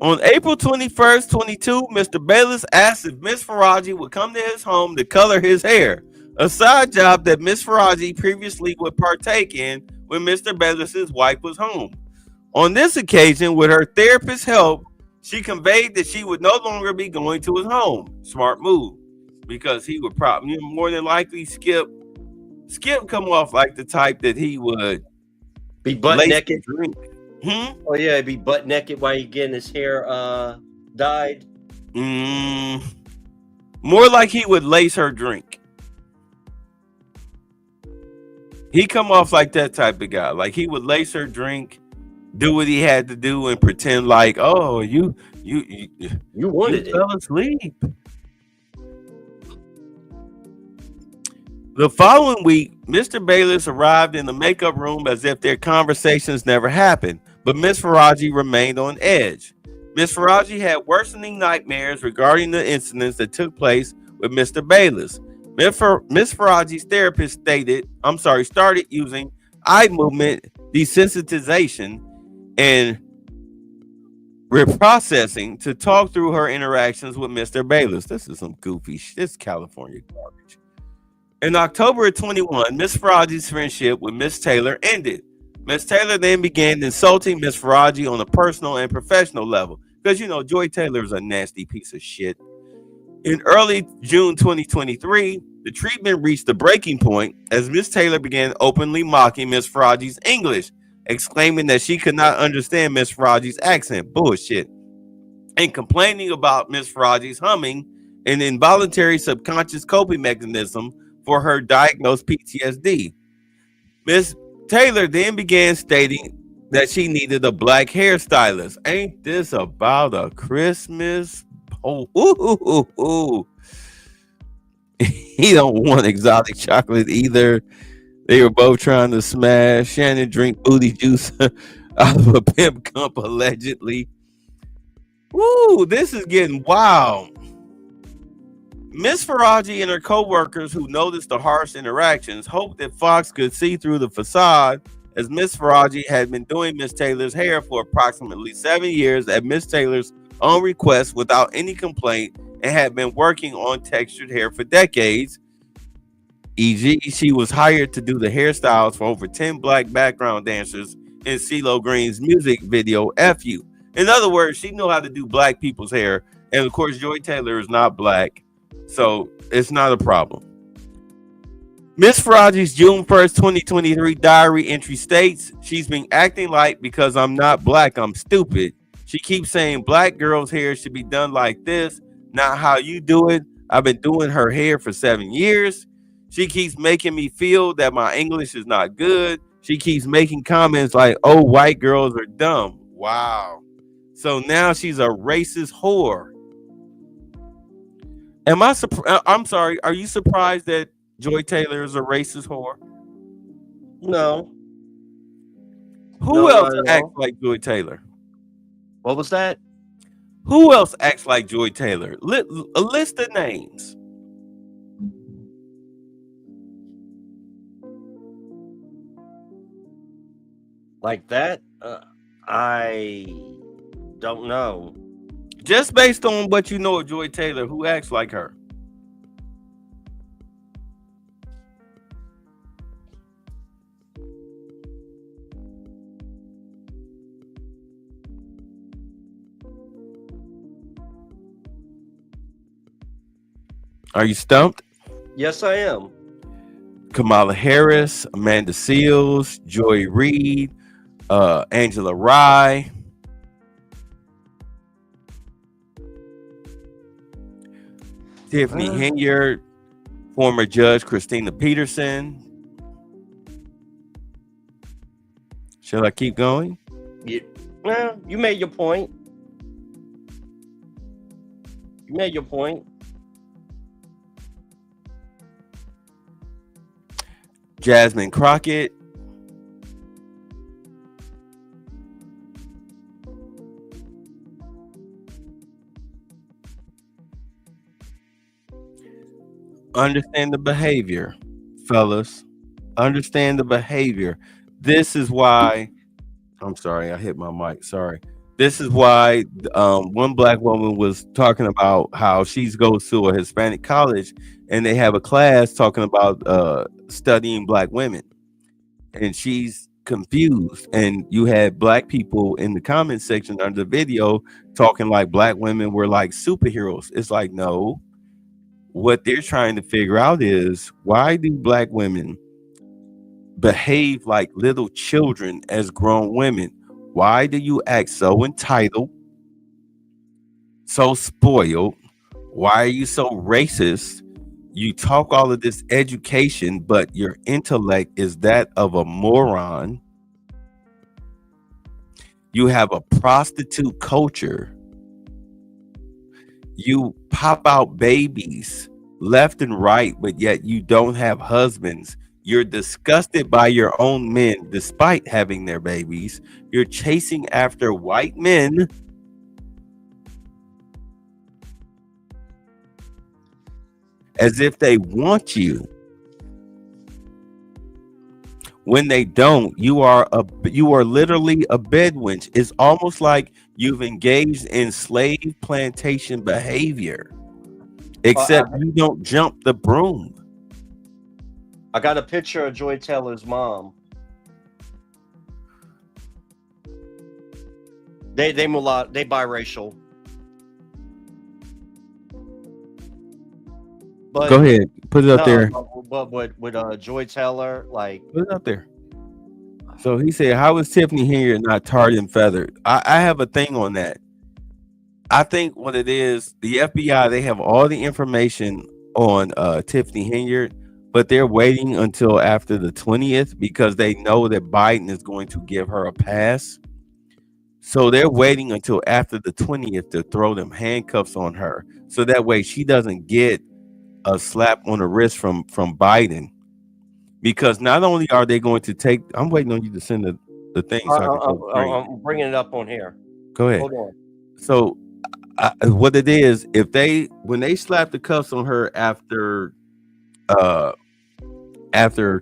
On April 21st, 22, Mr. Bayless asked if Miss Faraji would come to his home to color his hair, a side job that Miss Faraji previously would partake in when Mr. Bayless's wife was home. On this occasion, with her therapist's help, she conveyed that she would no longer be going to his home. Smart move. because he would probably more than likely Skip come off like the type that he would Be butt lace naked. the drink. Oh yeah, be butt naked while he getting his hair dyed. More like he would lace her drink. He come off like that type of guy. Like he would lace her drink, do what he had to do, and pretend like, oh, you wanted fell asleep. The following week, Mr. Bayless arrived in the makeup room as if their conversations never happened, but Miss Faraji remained on edge. Miss Faraji had worsening nightmares regarding the incidents that took place with Mr. Bayless. Miss Faraji's therapist started using eye movement desensitization and reprocessing to talk through her interactions with Mr. Bayless. This is some goofy shit. This is California garbage. In October of 21, Miss Faraji's friendship with Miss Taylor ended. Miss Taylor then began insulting Miss Faraji on a personal and professional level because, Joy Taylor is a nasty piece of shit. In early June 2023, the treatment reached a breaking point as Miss Taylor began openly mocking Miss Faraji's English, exclaiming that she could not understand Miss Faraji's accent, bullshit, and complaining about Miss Faraji's humming, an involuntary subconscious coping mechanism for her diagnosed PTSD. Miss Taylor then began stating that she needed a black hairstylist. Ain't this about a Christmas? Oh, he don't want exotic chocolate either. They were both trying to smash. Shannon drink booty juice out of a pimp cup allegedly. Ooh, this is getting wild. Miss Faraji and her co-workers who noticed the harsh interactions hoped that Fox could see through the facade, as Miss Faraji had been doing Miss Taylor's hair for approximately 7 years at Miss Taylor's own request without any complaint, and had been working on textured hair for decades. E.g., she was hired to do the hairstyles for over 10 black background dancers in CeeLo Green's music video F You. In other words, she knew how to do black people's hair, and of course Joy Taylor is not black, so it's not a problem. Miss Faraji's June 1st, 2023 diary entry states, she's been acting like because I'm not black, I'm stupid. She keeps saying black girls' hair should be done like this, not how you do it. I've been doing her hair for 7 years. She keeps making me feel that my English is not good. She keeps making comments like, oh, white girls are dumb. Wow. So now she's a racist whore. I'm sorry. Are you surprised that Joy Taylor is a racist whore? No. Who else acts like Joy Taylor? What was that? Who else acts like Joy Taylor? A list of names. Like that? I don't know. Just based on what you know of Joy Taylor, who acts like her? Are you stumped? Yes, I am. Kamala Harris, Amanda Seals, Joy Reid, Angela Rye, Tiffany Henyard, former Judge Christina Peterson. Shall I keep going? Well, you made your point. You made your point. Jasmine Crockett, understand the behavior, fellas. Understand the behavior. This is why, I'm sorry, I hit my mic. Sorry. This is why one black woman was talking about how she goes to a Hispanic college and they have a class talking about studying black women. And she's confused. And you had black people in the comment section under the video talking like black women were like superheroes. It's like, no, what they're trying to figure out is, why do black women behave like little children as grown women? Why do you act so entitled, so spoiled? Why are you so racist? You talk all of this education, but your intellect is that of a moron. You have a prostitute culture. You pop out babies left and right, but yet you don't have husbands. You're disgusted by your own men despite having their babies. You're chasing after white men. As if they want you. When they don't, you are literally a bedwench. It's almost like you've engaged in slave plantation behavior, except you don't jump the broom. I got a picture of Joy Taylor's mom. They biracial. But go ahead, put it up there. But with Joy Taylor, like, put it up there. So he said, "How is Tiffany Henyard not tarred and feathered?" I have a thing on that. I think what it is, the FBI, they have all the information on Tiffany Henyard, but they're waiting until after the 20th because they know that Biden is going to give her a pass. So they're waiting until after the 20th to throw them handcuffs on her, so that way she doesn't get a slap on the wrist from Biden. Because not only are they going to take, I'm waiting on you to send the thing. So I'm bringing it up on here. Go ahead. Hold on. So what it is, when they slap the cuffs on her after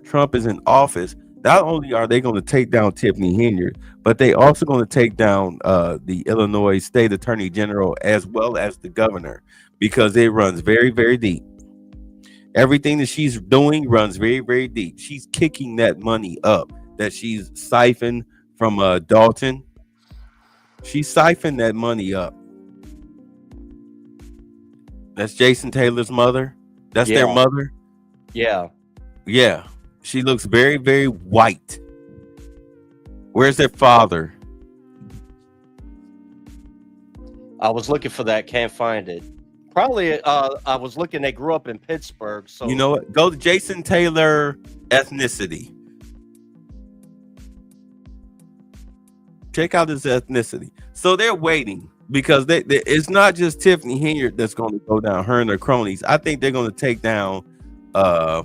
Trump is in office, not only are they going to take down Tiffany Henyard, but they also going to take down the Illinois State Attorney General as well as the governor, because it runs very, very deep. Everything that she's doing runs very, very deep. She's kicking that money up that she's siphoned from Dalton. She siphoned that money up. That's Jason Taylor's mother. That's their mother. Yeah. Yeah. She looks very, very white. Where's their father? I was looking for that. Can't find it. Probably, I was looking. They grew up in Pittsburgh. So you know what? Go to Jason Taylor ethnicity. Check out his ethnicity. So they're waiting because it's not just Tiffany Henyard that's going to go down. Her and her cronies. I think they're going to take down. I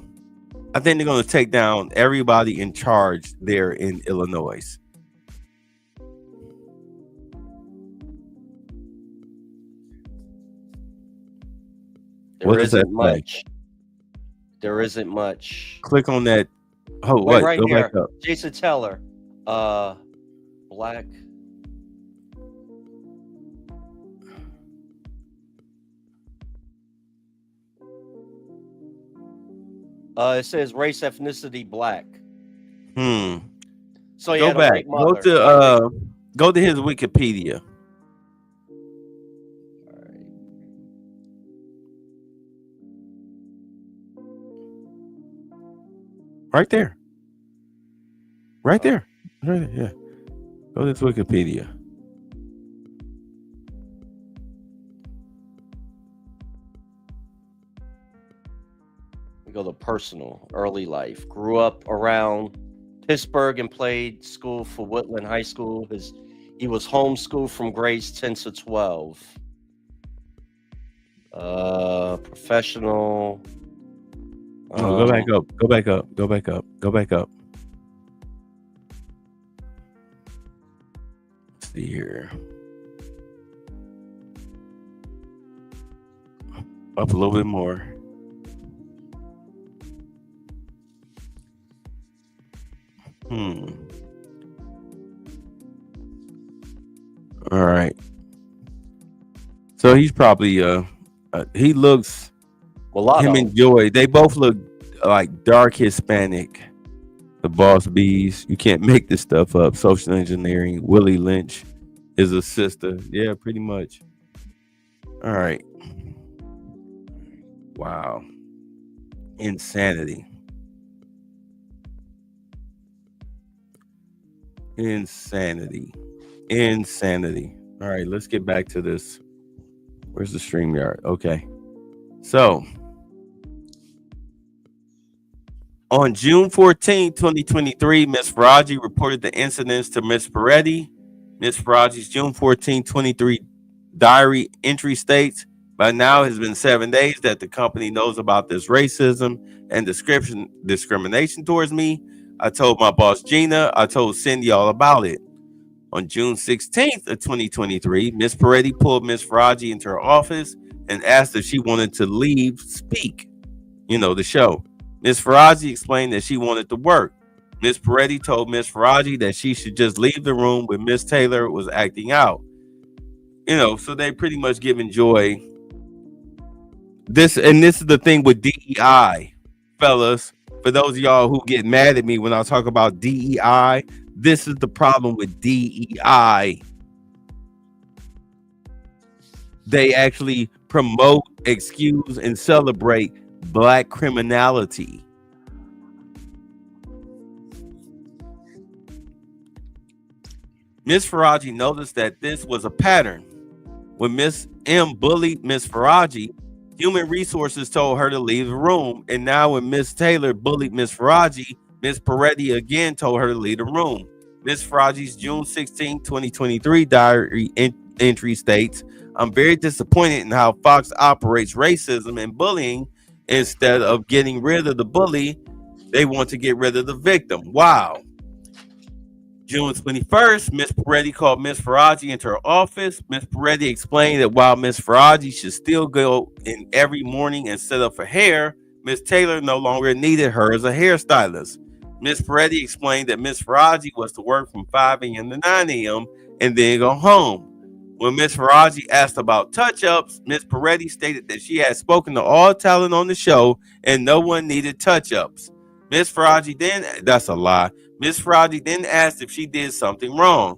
think they're going to take down everybody in charge there in Illinois. There isn't much. There isn't much. Click on that. Oh, wait, what? Right Go here. back up. Jason Taylor. Black. It says race, ethnicity, black. So go back. Go to his Wikipedia. Right there. Right there. Right there. Yeah. Go to his Wikipedia. We go to personal, early life. Grew up around Pittsburgh and played school for Woodland High School. He was homeschooled from grades 10 to 12. Professional. Go back up. Go back up. Go back up. Go back up. Let's see here. Up a little bit more. All right. So he's probably he looks mulatto. Him and Joy, they both look like dark Hispanic. The Boss Bees. You can't make this stuff up. Social engineering. Willie Lynch is a sister. Yeah, pretty much. All right. Wow. Insanity. Insanity. Insanity. All right, let's get back to this. Where's the StreamYard? Okay. So, on June 14, 2023, Ms. Faraji reported the incidents to Ms. Peretti. Ms. Faraji's June 14, 23 diary entry states, by now it has been 7 days that the company knows about this racism and discrimination towards me. I told my boss Gina, I told Cindy all about it. On June 16th of 2023, Ms. Peretti pulled Ms. Faraji into her office and asked if she wanted to leave Speak, the show. Ms. Faraji explained that she wanted to work. Ms. Peretti told Ms. Faraji that she should just leave the room when Ms. Taylor was acting out. So they pretty much giving Joy this, and this is the thing with DEI, fellas. For those of y'all who get mad at me when I talk about DEI, this is the problem with DEI. They actually promote, excuse, and celebrate black criminality. Ms. Faraji noticed that this was a pattern. When Ms. M bullied Ms. Faraji, Human Resources told her to leave the room. And now when Ms. Taylor bullied Ms. Faraji, Ms. Peretti again told her to leave the room. Ms. Faraji's June 16, 2023 diary entry states, I'm very disappointed in how Fox operates racism and bullying. Instead of getting rid of the bully, they want to get rid of the victim. Wow. June 21st, Ms. Peretti called Ms. Faraji into her office. Ms. Peretti explained that while Ms. Faraji should still go in every morning and set up her hair, Ms. Taylor no longer needed her as a hairstylist. Ms. Peretti explained that Ms. Faraji was to work from 5 a.m. to 9 a.m. and then go home. When Ms. Faraji asked about touch-ups, Ms. Peretti stated that she had spoken to all talent on the show and no one needed touch-ups. Ms. Faraji then, that's a lie. Ms. Faraji then asked if she did something wrong.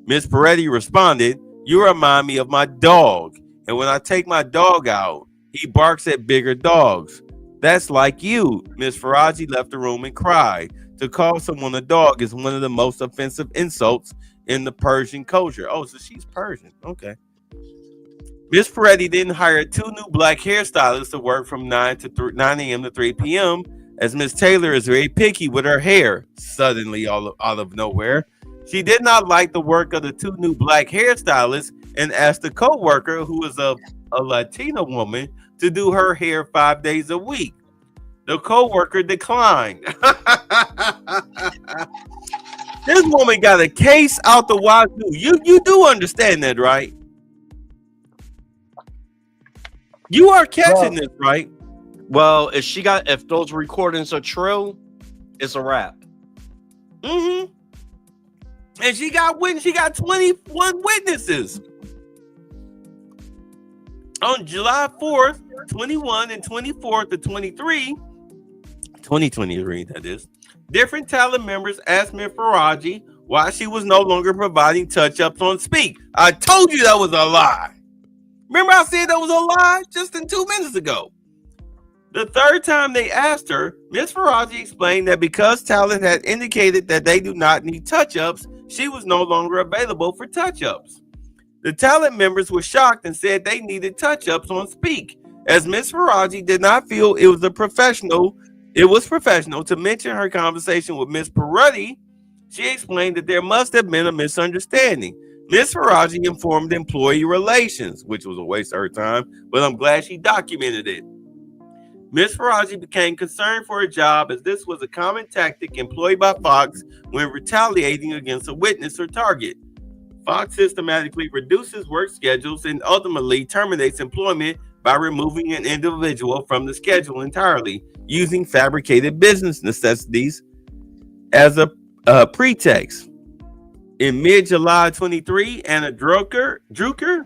Ms. Peretti responded, you remind me of my dog. And when I take my dog out, he barks at bigger dogs. That's like you. Ms. Faraji left the room and cried. To call someone a dog is one of the most offensive insults in the Persian culture. Oh, so she's Persian. Okay. Ms. Peretti then hired 2 new black hairstylists to work from 9 a.m. to 3 p.m. as Ms. Taylor is very picky with her hair. Suddenly, out of nowhere, she did not like the work of the 2 new black hairstylists and asked a co-worker, who is a Latina woman, to do her hair 5 days a week. The co-worker declined. This woman got a case out the wazoo. You do understand that, right? You are catching this, right? Well, if those recordings are true, it's a wrap. Mm-hmm. And she got 21 witnesses. On July 4th, 21 and 24th to 2023, that is, different talent members asked Ms. Faraji why she was no longer providing touch-ups on Speak. I told you that was a lie. Remember I said that was a lie just 2 minutes ago. The third time they asked her, Ms. Faraji explained that because talent had indicated that they do not need touch-ups, she was no longer available for touch-ups. The talent members were shocked and said they needed touch-ups on Speak, as Ms. Faraji did not feel it was professional to mention her conversation with Ms. Peretti. She explained that there must have been a misunderstanding. Ms. Faraji informed employee relations, which was a waste of her time, but I'm glad she documented it. Ms. Faraji became concerned for her job, as this was a common tactic employed by Fox when retaliating against a witness or target. Fox systematically reduces work schedules and ultimately terminates employment by removing an individual from the schedule entirely, using fabricated business necessities as a pretext. In mid-July 23, Anna Drucker,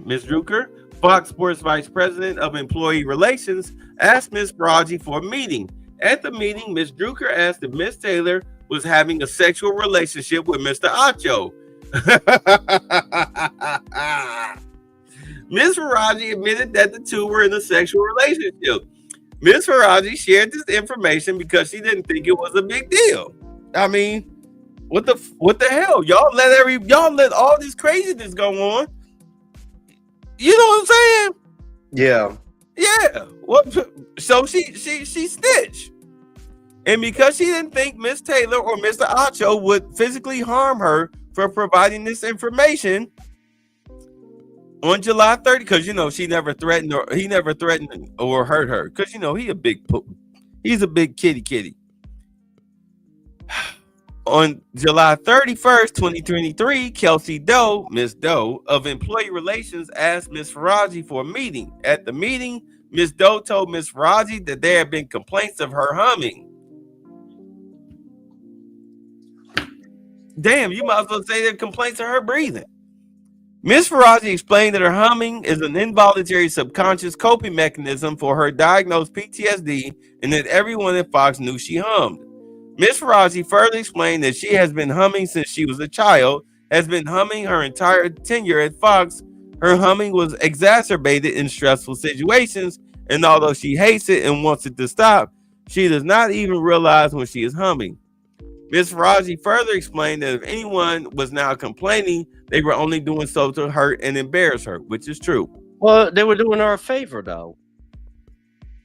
Ms. Drucker, Fox Sports Vice President of Employee Relations, asked Ms. Faraji for a meeting. At the meeting, Ms. Drucker asked if Ms. Taylor was having a sexual relationship with Mr. Acho. Ms. Faraji admitted that the two were in a sexual relationship. Ms. Faraji shared this information because she didn't think it was a big deal. I mean, what the hell? Y'all let all this craziness go on. You know what I'm saying? Yeah. Yeah. What? So she snitched. And because she didn't think Miss Taylor or Mr. Acho would physically harm her for providing this information on July 30th, because she never threatened he never threatened or hurt her, because he's a big kitty. On July 31st, 2023, Kelsey Doe, Miss Doe of Employee Relations, asked Miss Faraji for a meeting. At the meeting, Miss Doe told Miss Faraji that there had been complaints of her humming. Damn, you might as well say there are complaints of her breathing. Miss Faraji explained that her humming is an involuntary subconscious coping mechanism for her diagnosed PTSD and that everyone at Fox knew she hummed. Miss Faraji further explained that she has been humming since she was a child, has been humming her entire tenure at Fox. Her humming was exacerbated in stressful situations, and although she hates it and wants it to stop, she does not even realize when she is humming. Ms. Faraji further explained that if anyone was now complaining, they were only doing so to hurt and embarrass her, which is true. Well, they were doing her a favor, though.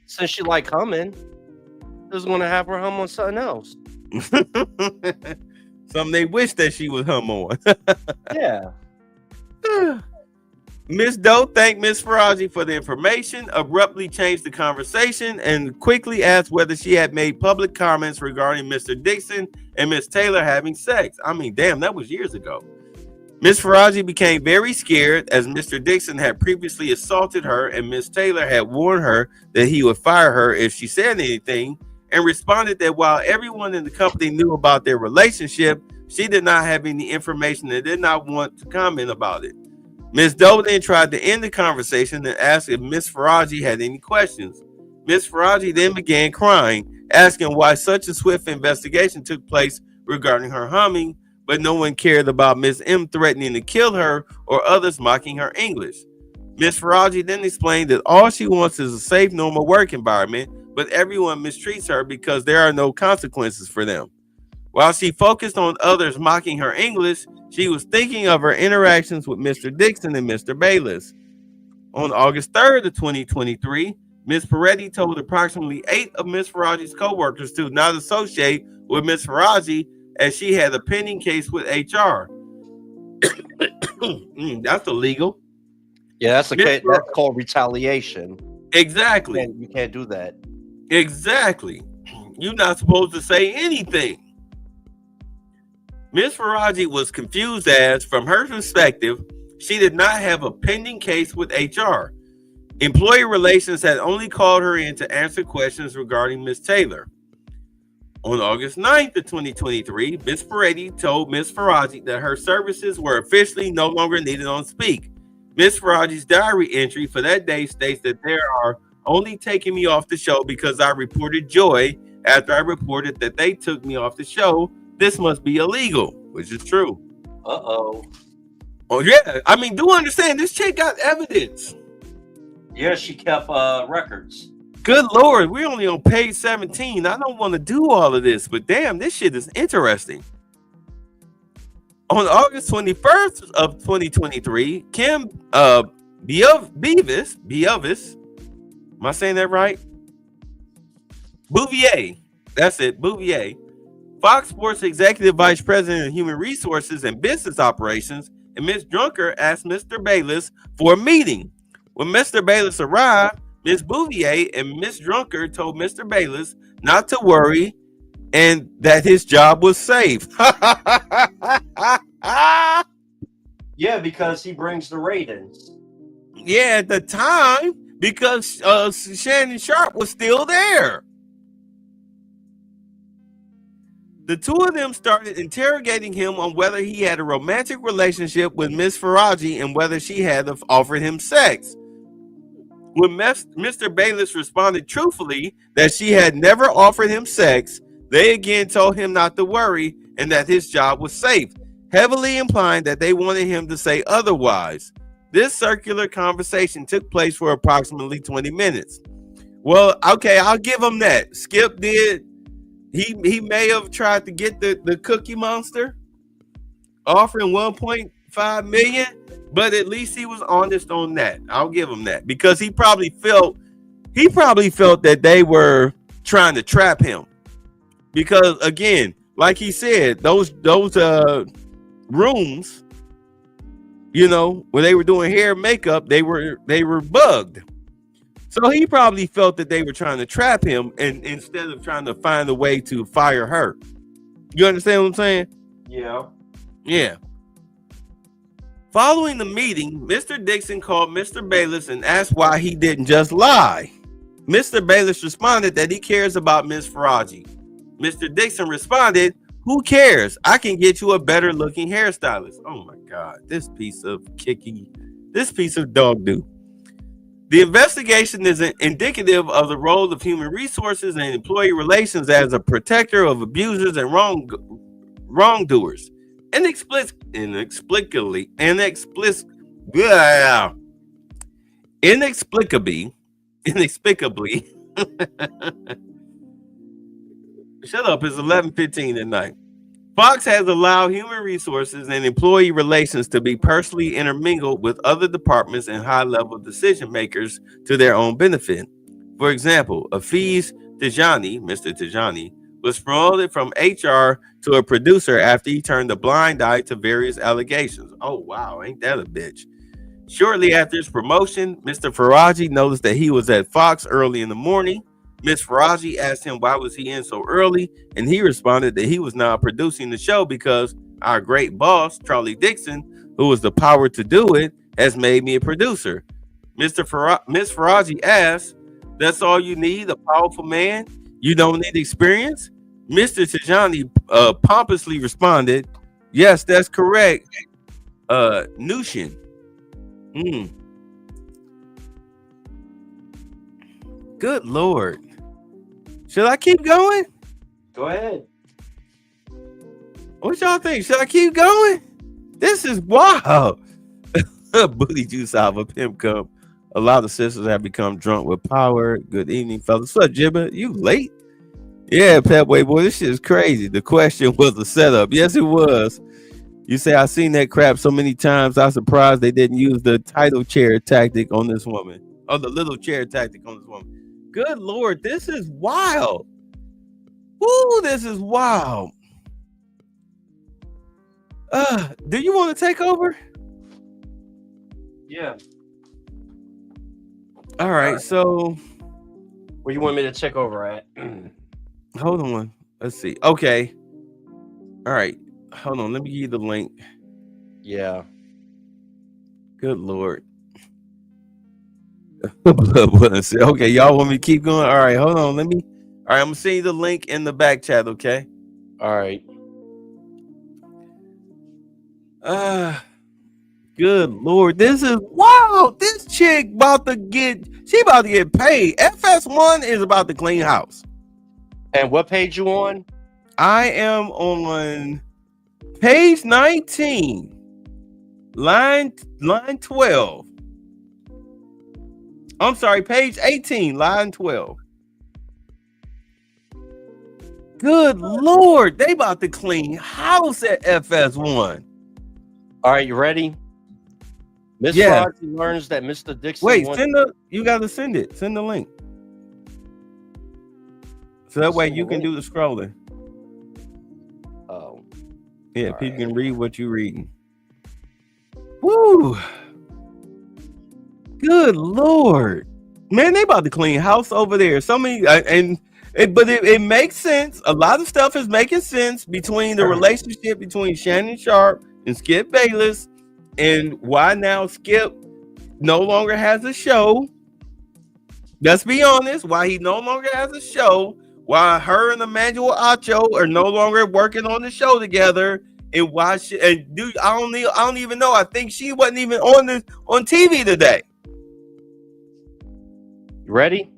Since she liked humming, they was going to have her hum on something else. Something they wish that she would hum on. Yeah. Miss Doe thanked Miss Faraji for the information, abruptly changed the conversation, and quickly asked whether she had made public comments regarding Mr. Dixon and Miss Taylor having sex. I mean, damn, that was years ago. Miss Faraji became very scared as Mr. Dixon had previously assaulted her and Miss Taylor had warned her that he would fire her if she said anything, and responded that while everyone in the company knew about their relationship, she did not have any information and did not want to comment about it. Ms. Doe then tried to end the conversation and asked if Ms. Faraji had any questions. Ms. Faraji then began crying, asking why such a swift investigation took place regarding her humming, but no one cared about Ms. M threatening to kill her or others mocking her English. Ms. Faraji then explained that all she wants is a safe, normal work environment, but everyone mistreats her because there are no consequences for them. While she focused on others mocking her English, she was thinking of her interactions with Mr. Dixon and Mr. Bayless. On August 3rd of 2023, Ms. Peretti told approximately 8 of Ms. Faraji's co-workers to not associate with Ms. Faraji as she had a pending case with HR. That's illegal. Yeah, that's that's called retaliation. Exactly. You can't do that. Exactly. You're not supposed to say anything. Ms. Faraji was confused as, from her perspective, she did not have a pending case with HR. Employee Relations had only called her in to answer questions regarding Ms. Taylor. On August 9th of 2023, Ms. Peretti told Ms. Faraji that her services were officially no longer needed on Speak. Ms. Faraji's diary entry for that day states that they are only taking me off the show because I reported Joy after I reported that they took me off the show. This must be illegal, which is true. Uh-oh. Oh, yeah. I mean, do understand, this chick got evidence. Yeah, she kept records. Good Lord, we're only on page 17. I don't want to do all of this, but damn, this shit is interesting. On August 21st of 2023, Kim Beavis, am I saying that right? Bouvier, that's it, Bouvier, Fox Sports Executive Vice President of Human Resources and Business Operations, and Ms. Drunker asked Mr. Bayless for a meeting. When Mr. Bayless arrived, Ms. Bouvier and Ms. Drunker told Mr. Bayless not to worry and that his job was safe. Yeah, because he brings the ratings. Yeah, at the time, because Shannon Sharpe was still there. The two of them started interrogating him on whether he had a romantic relationship with Miss Faraji and whether she had offered him sex. When Mr. Bayless responded truthfully that she had never offered him sex, they again told him not to worry and that his job was safe, heavily implying that they wanted him to say otherwise. This circular conversation took place for approximately 20 minutes. Well, okay, I'll give him that. Skip did. He may have tried to get the Cookie Monster, offering 1.5 million, but at least he was honest on that. I'll give him that because he probably felt that they were trying to trap him. Because again, like he said, those rooms, you know, when they were doing hair and makeup, they were bugged. So he probably felt that they were trying to trap him, and instead of trying to find a way to fire her. You understand what I'm saying? Yeah. Following the meeting, Mr. Dixon called Mr. Bayless and asked why he didn't just lie. Mr. Bayless responded that he cares about Ms. Faraji. Mr. Dixon responded, "Who cares? I can get you a better looking hairstylist." Oh my God, this piece of dog do. The investigation is indicative of the role of human resources and employee relations as a protector of abusers and wrongdoers. Inexplicably. Shut up, it's 11:15 at night. Fox has allowed human resources and employee relations to be personally intermingled with other departments and high-level decision makers to their own benefit. For example, Afiz Tijani, Mr. Tijani, was promoted from HR to a producer after he turned a blind eye to various allegations. Oh, wow, ain't that a bitch? Shortly after his promotion, Mr. Faraji noticed that he was at Fox early in the morning. Ms. Faraji asked him why was he in so early, and he responded that he was now producing the show because our great boss, Charlie Dixon, who was the power to do it, has made me a producer. Ms. Faraji asked, "That's all you need, a powerful man? You don't need experience?" Mr. Tijani pompously responded, "Yes, that's correct. Nushin." Good Lord. Should I keep going? Go ahead. What y'all think? Should I keep going? This is wild. Booty juice out of a pimp cup. A lot of sisters have become drunk with power. Good evening, fellas. What's up, Jibba? You late? Yeah, Petway boy, this shit is crazy. The question was a setup. Yes, it was. You say I seen that crap so many times. I'm surprised they didn't use the title chair tactic on this woman. Or the little chair tactic on this woman. Good Lord, this is wild. Ooh, this is wild. Do you want to take over? Yeah. All right, so Where you want me to check over at? hold on. Let's see. Okay. All right. Hold on. Let me give you the link. Yeah. Good Lord. Okay, y'all want me to keep going? All right, hold on. All right, I'm gonna send you the link in the back chat, okay? All right. Good Lord, this is wow. This chick about to get paid. FS1 is about to clean house. And what page you on? I am on page 19, line 12. I'm sorry, page 18, line 12. Good Lord, they about to clean house at FS1. All right, you ready? Miss Yeah. Faraji learns that Mr. Dixon Wait, wants- you gotta send it. Send the link. So that way Send you the can link? do the scrolling. Oh. Yeah, All people right. can read what you're reading. Woo! Good Lord, man, they about to clean house over there. So many, but it makes sense. A lot of stuff is making sense between the relationship between Shannon Sharpe and Skip Bayless, and why now Skip no longer has a show. Let's be honest, why he no longer has a show. Why her and Emmanuel Acho are no longer working on the show together. And why I don't even know. I think she wasn't even on TV today. You ready?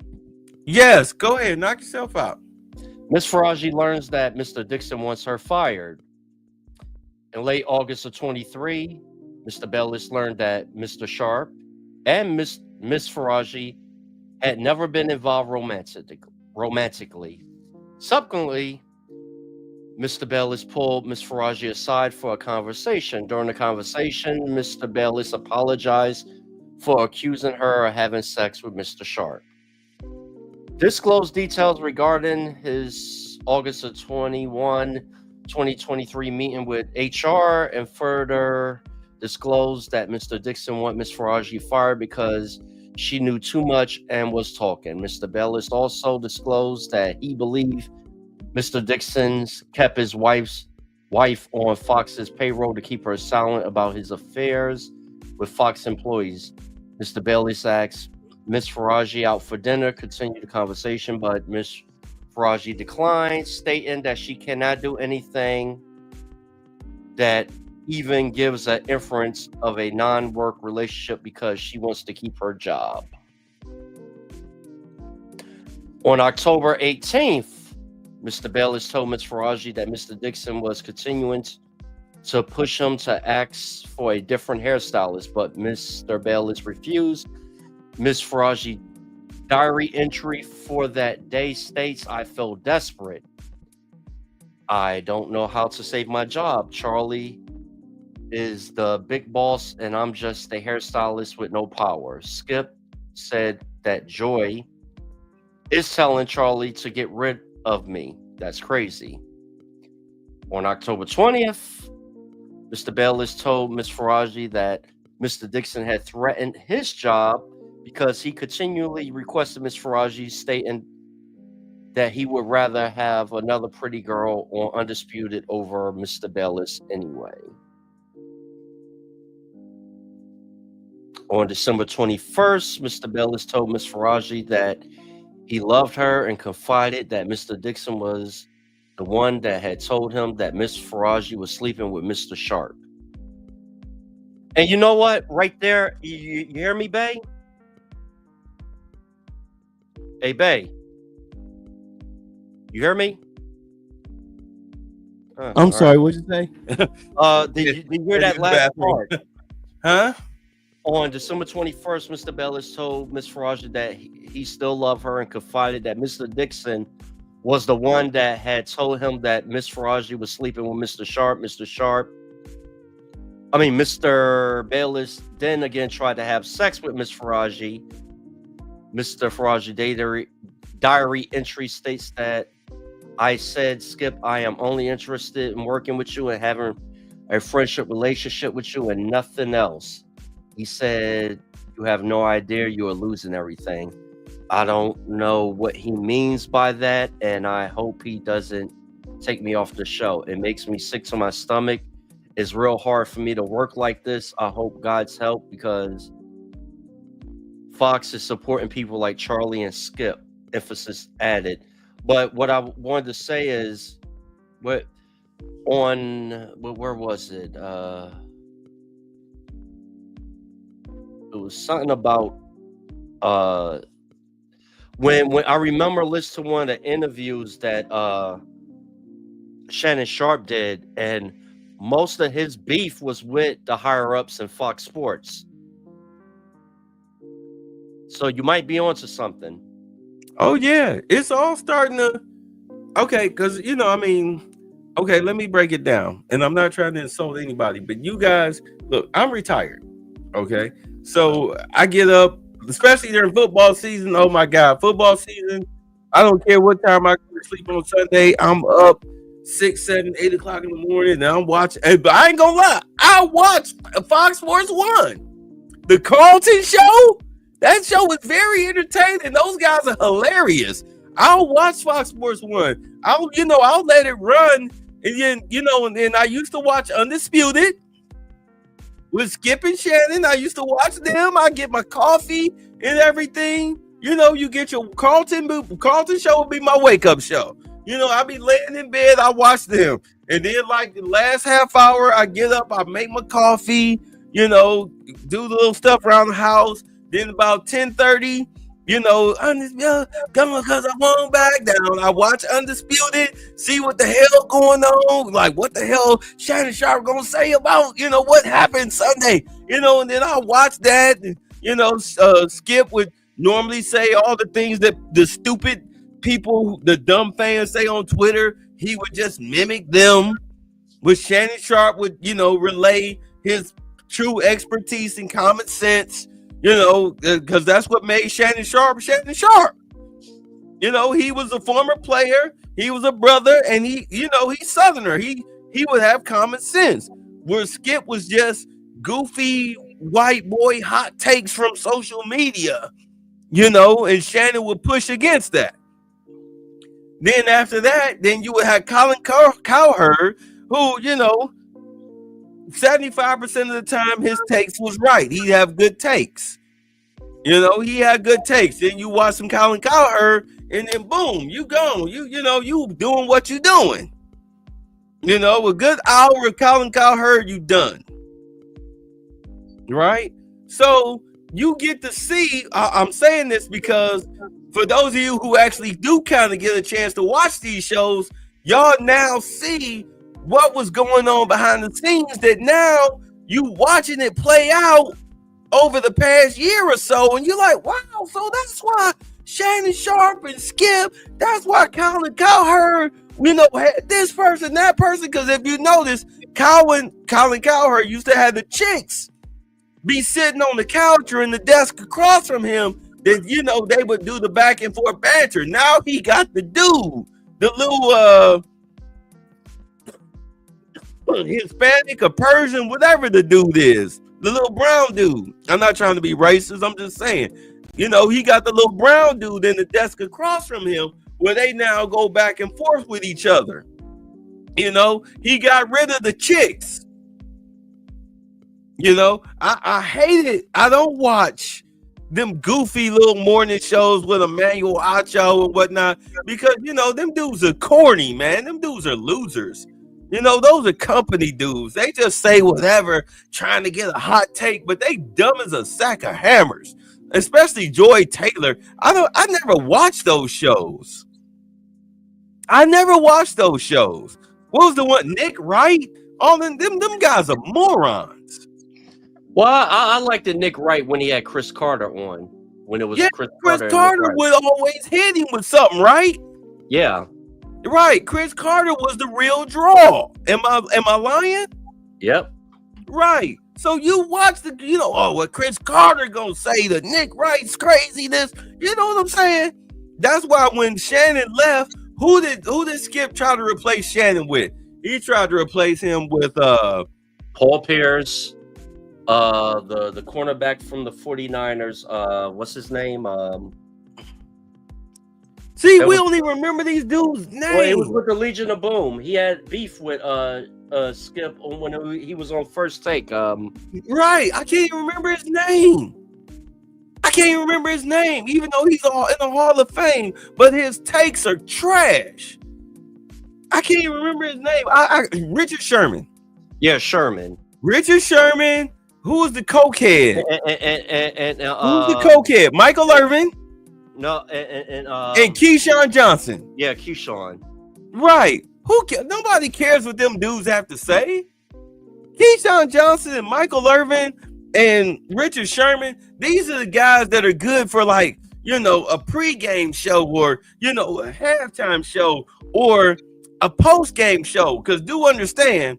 Yes, go ahead, knock yourself out. Miss Faraji learns that Mr. Dixon wants her fired. In late August of 23, Mr. Bayless learned that Mr. Sharpe and Miss Faraji had never been involved romantically. Subsequently, Mr. Bellis pulled Ms. Faraji aside for a conversation. During the conversation, Mr. Bellis apologized for accusing her of having sex with Mr. Sharp. Disclosed details regarding his August of 2023 meeting with HR, and further disclosed that Mr. Dixon wanted Ms. Faraji fired because she knew too much and was talking. Mr. Bellis also disclosed that he believed Mr. Dixon kept his wife on Fox's payroll to keep her silent about his affairs with Fox employees. Mr. Bellis asked Ms. Faraji out for dinner, continued the conversation, but Ms. Faraji declined, stating that she cannot do anything that even gives an inference of a non-work relationship because she wants to keep her job. On October 18th, Mr. Bellis told Ms. Faraji that Mr. Dixon was continuing to push him to ask for a different hairstylist, but Mr. Bellis refused. Ms. Faraji diary entry for that day states, "I feel desperate. I don't know how to save my job. Charlie is the big boss and I'm just a hairstylist with no power." Skip said that Joy is telling Charlie to get rid of me. That's crazy. On October 20th, Mr. Bellis told Ms. Faraji that Mr. Dixon had threatened his job because he continually requested Ms. Faraji, stating that he would rather have another pretty girl on Undisputed over Mr. Bellis anyway. On December 21st, Mr. Bellis told Ms. Faraji that he loved her and confided that Mr. Dixon was the one that had told him that Ms. Faraji was sleeping with Mr. Sharp. And you know what? Right there, you hear me, Bay? Hey, Bay. You hear me? I'm sorry, what'd you say? Did you hear that last part? Huh? On December 21st, Mr. Bellis told Ms. Faraji that he still loved her and confided that Mr. Dixon was the one that had told him that Ms. Faraji was sleeping with Mr. Sharp. Mr. Bellis then again tried to have sex with Ms. Faraji. Mr. Faraji diary entry states that, "I said, Skip, I am only interested in working with you and having a friendship relationship with you and nothing else." He said, "You have no idea, you are losing everything." I don't know what he means by that, and I hope he doesn't take me off the show. It makes me sick to my stomach. It's real hard for me to work like this. I hope God's help, because Fox is supporting people like Charlie and Skip, emphasis added. But what I wanted to say is, where was it? It was something about when I remember listening to one of the interviews that Shannon Sharp did, and most of his beef was with the higher ups in Fox Sports. So you might be onto something. Oh yeah, it's all starting to. Okay, because okay, let me break it down. And I'm not trying to insult anybody, but you guys, look, I'm retired. Okay, so I get up, especially during football season. Oh my God, football season. I don't care what time I go to sleep on Sunday. I'm up 6, 7, 8 o'clock in the morning, and I'm watching. But I ain't gonna lie, I watch Fox Sports 1, the Carlton show. That show was very entertaining. Those guys are hilarious. I'll watch Fox Sports 1. I'll let it run, and then and then I used to watch Undisputed with Skip and Shannon. I used to watch them. I get my coffee and everything. You get your Carlton show would be my wake up show. I be laying in bed, I watch them. And then like the last half hour, I get up, I make my coffee, do the little stuff around the house. Then about 10:30, come on, cause I won't back down. I watch Undisputed, see what the hell going on. Like, what the hell Shannon Sharp gonna say about, what happened Sunday, and then I watch that, Skip with normally say all the things that the stupid people, the dumb fans say on Twitter. He would just mimic them. With Shannon Sharpe would, relay his true expertise and common sense, because that's what made Shannon Sharpe Shannon Sharpe. He was a former player, he was a brother, and he's Southerner. He would have common sense. Where Skip was just goofy white boy hot takes from social media, and Shannon would push against that. Then after that, then you would have Colin Cowherd, who, 75% of the time his takes was right. He'd have good takes. He had good takes. Then you watch some Colin Cowherd, and then boom, you gone. You doing what you doing. A good hour of Colin Cowherd, you done. Right? So you get to see, I'm saying this because for those of you who actually do kind of get a chance to watch these shows, y'all now see what was going on behind the scenes that now you watching it play out over the past year or so, and you're like, wow, so that's why Shannon Sharpe and Skip, that's why Colin Cowherd, had this person, that person, because if you notice, Colin Cowherd used to have the chicks be sitting on the couch or in the desk across from him that, they would do the back and forth banter. Now he got the dude, the little, Hispanic or Persian, whatever the dude is, the little brown dude. I'm not trying to be racist. I'm just saying, he got the little brown dude in the desk across from him where they now go back and forth with each other. He got rid of the chicks. I hate it. I don't watch them goofy little morning shows with Emmanuel Acho and whatnot because, them dudes are corny, man. Them dudes are losers. Those are company dudes. They just say whatever, trying to get a hot take, but they dumb as a sack of hammers. Especially Joy Taylor. I never watched those shows. What was the one? Nick Wright? All them guys are morons. Well, I liked the Nick Wright when he had Chris Carter on. When it was Chris Carter would always hit him with something, right? Yeah. Right, Chris Carter was the real draw. Am I lying? Yep. Right. So you watch what Chris Carter gonna say to Nick Wright's craziness. You know what I'm saying? That's why when Shannon left, who did Skip try to replace Shannon with? He tried to replace him with Paul Pierce, the cornerback from the 49ers. What's his name? See, we don't even remember these dudes' names. Well, it was with the Legion of Boom. He had beef with Skip when he was on First Take. Right. I can't even remember his name. Even though he's in the Hall of Fame, but his takes are trash. I can't even remember his name. Richard Sherman. Yeah, Sherman. Richard Sherman. Who was the cokehead? Who's the cokehead? Michael Irvin. No, and Keyshawn Johnson. Yeah, Keyshawn. Right. Nobody cares what them dudes have to say. Keyshawn Johnson and Michael Irvin and Richard Sherman, these are the guys that are good for a pregame show or, a halftime show or a postgame show. Because do understand,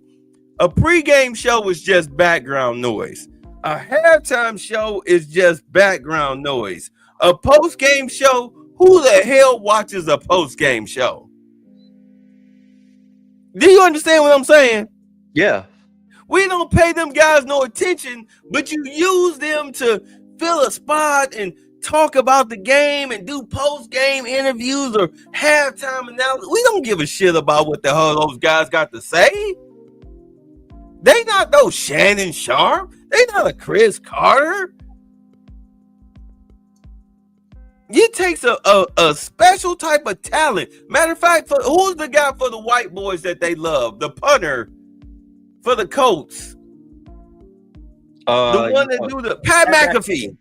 a pregame show is just background noise. A halftime show is just background noise. A post-game show, who the hell watches a post-game show? Do you understand what I'm saying? Yeah. We don't pay them guys no attention, but you use them to fill a spot and talk about the game and do post-game interviews or halftime analysis. We don't give a shit about what the hell those guys got to say. They not no Shannon Sharpe. They not a Chris Carter. It takes a special type of talent. Matter of fact, who's the guy for the white boys that they love? The punter for the Colts. The one that do the Pat McAfee.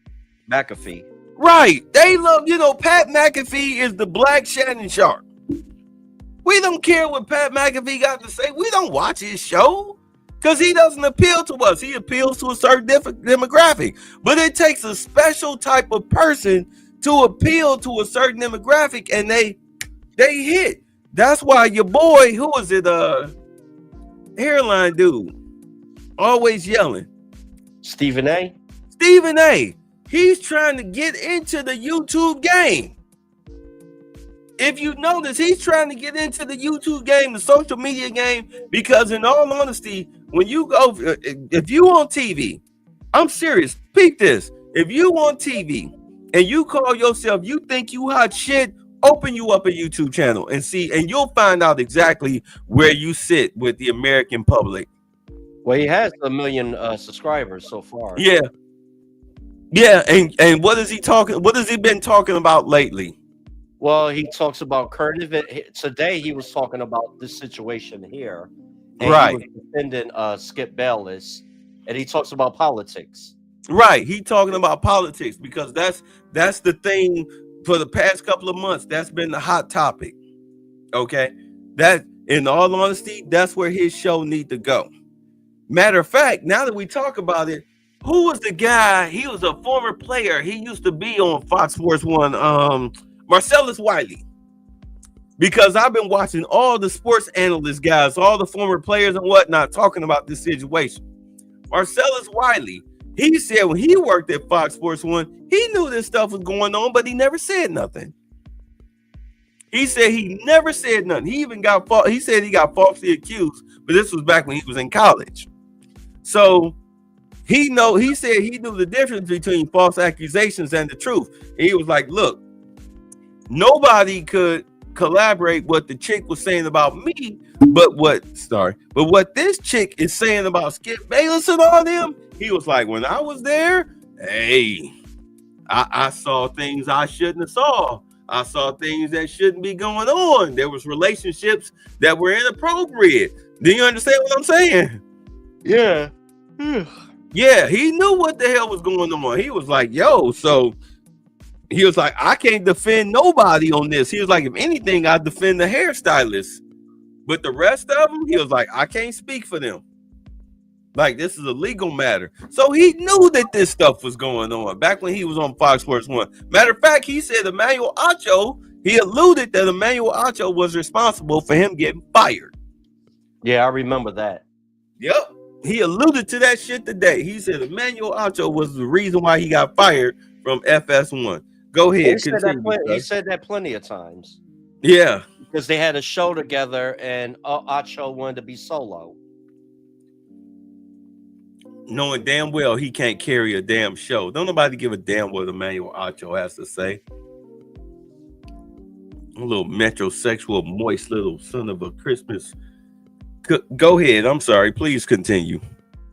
McAfee. Right. They love, Pat McAfee is the black Shannon Sharpe. We don't care what Pat McAfee got to say. We don't watch his show because he doesn't appeal to us. He appeals to a certain demographic. But it takes a special type of person to appeal to a certain demographic, and they hit. That's why your boy, who was it, hairline dude, always yelling, Stephen A. He's trying to get into the YouTube game. If you notice, he's trying to get into the YouTube game, the social media game, because in all honesty, when you go, if you on TV, I'm serious, peep this. If you on TV and you call yourself, you think you hot shit, open you up a YouTube channel and see, and you'll find out exactly where you sit with the American public. Well, he has 1 million subscribers so far. Yeah. And what is he talking? What has he been talking about lately? Well, he talks about current event. Today, he was talking about this situation here. And Right. He was defending Skip Bayless, and he talks about politics. Right. He talking about politics because that's the thing for the past couple of months. That's been the hot topic. Okay. That, in all honesty, that's where his show need to go. Matter of fact, now that we talk about it, who was the guy? He was a former player. He used to be on Fox Sports 1, Marcellus Wiley. Because I've been watching all the sports analyst guys, all the former players and whatnot, talking about this situation. Marcellus Wiley, he said when he worked at Fox Sports 1, he knew this stuff was going on, but he never said nothing. He said he never said nothing. He even got he said he got falsely accused, but this was back when he was in college. So he said he knew the difference between false accusations and the truth. And he was like, look, nobody could collaborate what the chick was saying about me, but what this chick is saying about Skip Bayless and all them. He was like, when I was there, hey, I saw things I shouldn't have saw. I saw things that shouldn't be going on. There was relationships that were inappropriate. Do you understand what I'm saying? Yeah. Yeah, he knew what the hell was going on. He was like, yo, so he was like, I can't defend nobody on this. He was like, if anything, I defend the hairstylist. But the rest of them, he was like, I can't speak for them. Like, this is a legal matter. So he knew that this stuff was going on back when he was on Fox Sports 1. Matter of fact, he said Emmanuel Acho, he alluded that Emmanuel Acho was responsible for him getting fired. Yeah, I remember that. Yep. He alluded to that shit today. He said Emmanuel Acho was the reason why he got fired from FS1. Go ahead. He said that plenty of times. Yeah. Because they had a show together and Acho wanted to be solo. Knowing damn well he can't carry a damn show. Don't nobody give a damn what Emmanuel Acho has to say. A little metrosexual, moist little son of a Christmas. Go ahead. I'm sorry. Please continue.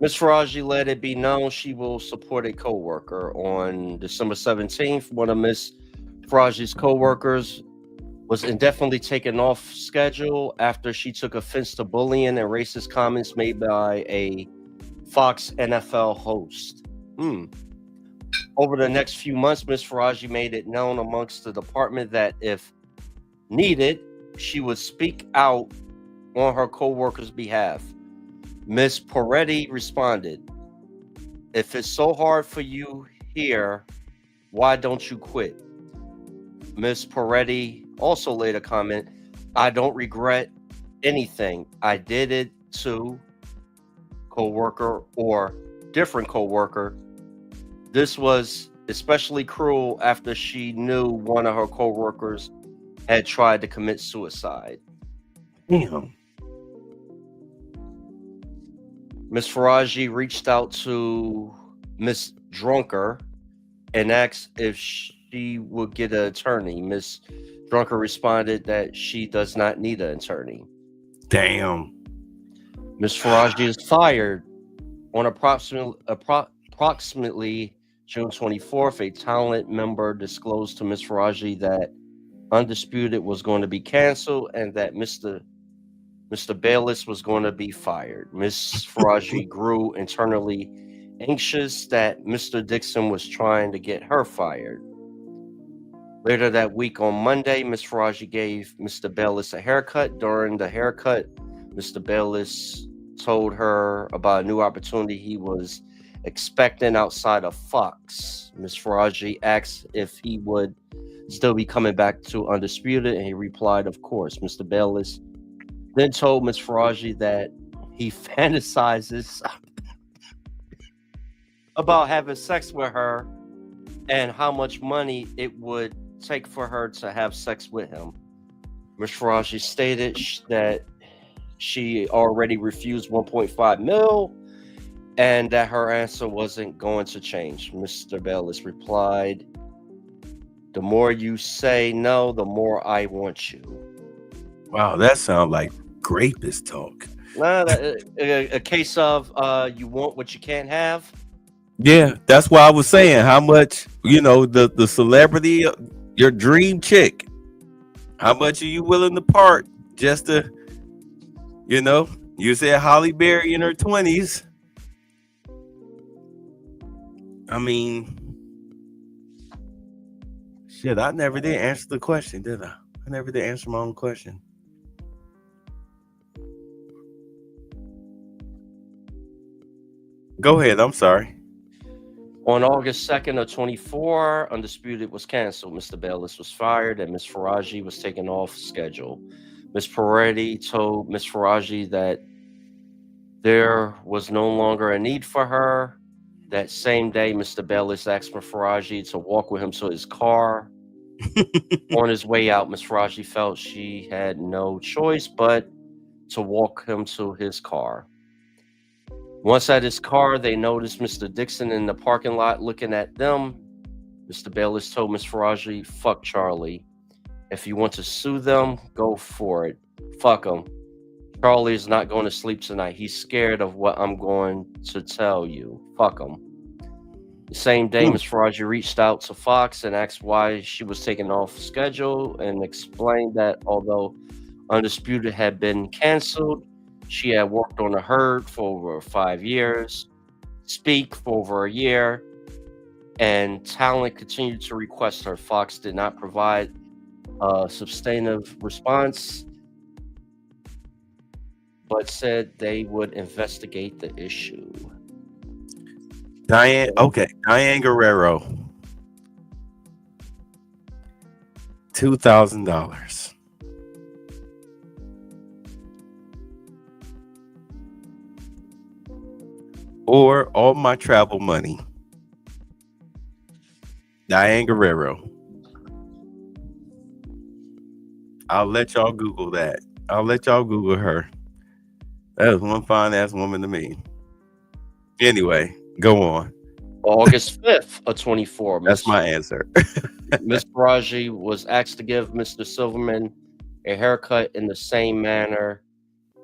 Ms. Faraji let it be known she will support a co-worker. On December 17th, one of Ms. Faraji's co-workers was indefinitely taken off schedule after she took offense to bullying and racist comments made by a Fox NFL host. Over the next few months, Ms. Faraji made it known amongst the department that if needed, she would speak out on her co-worker's behalf. Ms. Peretti responded, if it's so hard for you here, why don't you quit? Ms. Peretti also later comment, I don't regret anything. I did it to co-worker or different co-worker. This was especially cruel after she knew one of her co-workers had tried to commit suicide. Damn. Ms. Faraji reached out to Ms. Drunker and asked if she would get an attorney. Ms. Drunker responded that she does not need an attorney. Damn. Ms. Faraji is fired. On approximately June 24th, a talent member disclosed to Ms. Faraji that Undisputed was going to be canceled and that Mr. Bayless was going to be fired. Ms. Faraji grew internally anxious that Mr. Dixon was trying to get her fired. Later that week on Monday, Ms. Faraji gave Mr. Bayless a haircut. During the haircut, Mr. Bayless told her about a new opportunity he was expectant outside of Fox. Ms. Faraji asked if he would still be coming back to Undisputed, and he replied, of course. Mr. Bayless then told Ms. Faraji that he fantasizes about having sex with her and how much money it would take for her to have sex with him. Ms. Faraji stated that she already refused 1.5 mil and that her answer wasn't going to change. Mr. Bayless replied, the more you say no, the more I want you. Wow, that sounds like rapist talk. A case of you want what you can't have. Yeah, that's why I was saying how much, the celebrity, your dream chick, how much are you willing to part just to, you said Halle Berry in her 20s. I mean, shit, I never did answer the question, did I? I never did answer my own question. Go ahead, I'm sorry. On August 2nd of 24, Undisputed was canceled. Mr. Bayless was fired and Ms. Faraji was taken off schedule. Ms. Peretti told Ms. Faraji that there was no longer a need for her. That same day, Mr. Bayless asked Ms. Faraji to walk with him to his car. On his way out, Ms. Faraji felt she had no choice but to walk him to his car. Once at his car, they noticed Mr. Dixon in the parking lot looking at them. Mr. Bayless told Ms. Faraji, fuck Charlie. If you want to sue them, go for it. Fuck him. Charlie is not going to sleep tonight. He's scared of what I'm going to tell you. Fuck him. The same day, Ms. Faraji reached out to Fox and asked why she was taken off schedule and explained that although Undisputed had been canceled, she had worked on The Herd for over 5 years, Speak for over a year, and talent continued to request her. Fox did not provide a substantive response, but said they would investigate the issue. Diane Guerrero, $2,000. Or all my travel money. Diane Guerrero. I'll let y'all Google that. I'll let y'all Google her. That was one fine ass woman to me. Anyway, go on. August 5th of 24. That's my answer. Ms. Faraji was asked to give Mr. Silverman a haircut in the same manner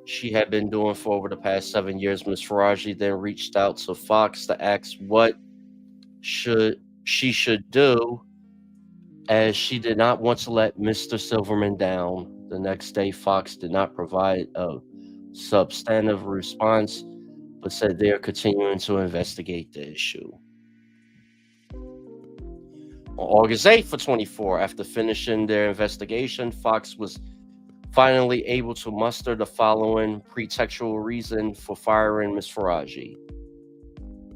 she had been doing for over the past 7 years. Ms. Faraji then reached out to Fox to ask what she should do, as she did not want to let Mr. Silverman down. The next day, Fox did not provide a substantive response, but said they are continuing to investigate the issue. On August 8th for 24, after finishing their investigation, Fox was finally able to muster the following pretextual reason for firing Ms. Faraji.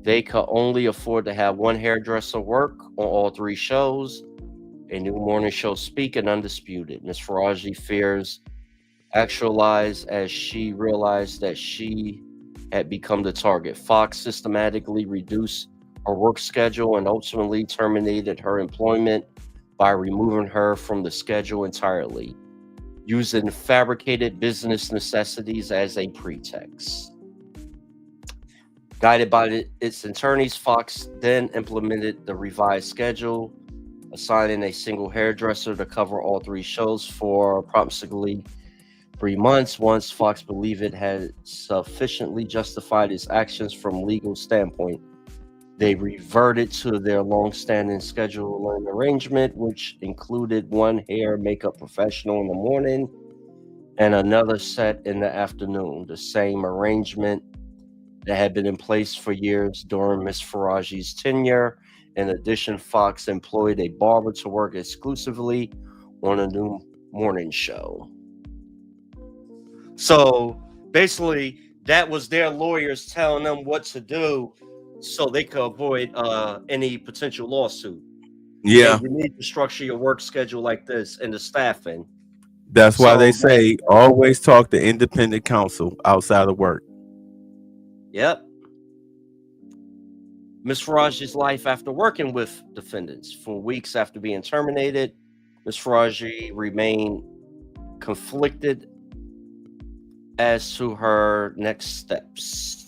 They could only afford to have one hairdresser work on all 3 shows, a new morning show, Speak, and Undisputed. Ms. Faraji fears actualized as she realized that she had become the target. Fox systematically reduced her work schedule and ultimately terminated her employment by removing her from the schedule entirely, using fabricated business necessities as a pretext. Guided by its attorneys, Fox then implemented the revised schedule, assigning a single hairdresser to cover all 3 shows for approximately 3 months. Once Fox believed it had sufficiently justified its actions from a legal standpoint, they reverted to their long-standing scheduling arrangement, which included one hair makeup professional in the morning and another set in the afternoon. The same arrangement that had been in place for years during Ms. Faraji's tenure. In addition, Fox employed a barber to work exclusively on a new morning show. So basically, that was their lawyers telling them what to do, so they could avoid any potential lawsuit. Yeah, And you need to structure your work schedule like this and the staffing. that's why they So say always talk to independent counsel outside of work. yep. Ms. Faraji's life after working with defendants for weeks after being terminated, Ms. Faraji remained conflicted as to her next steps.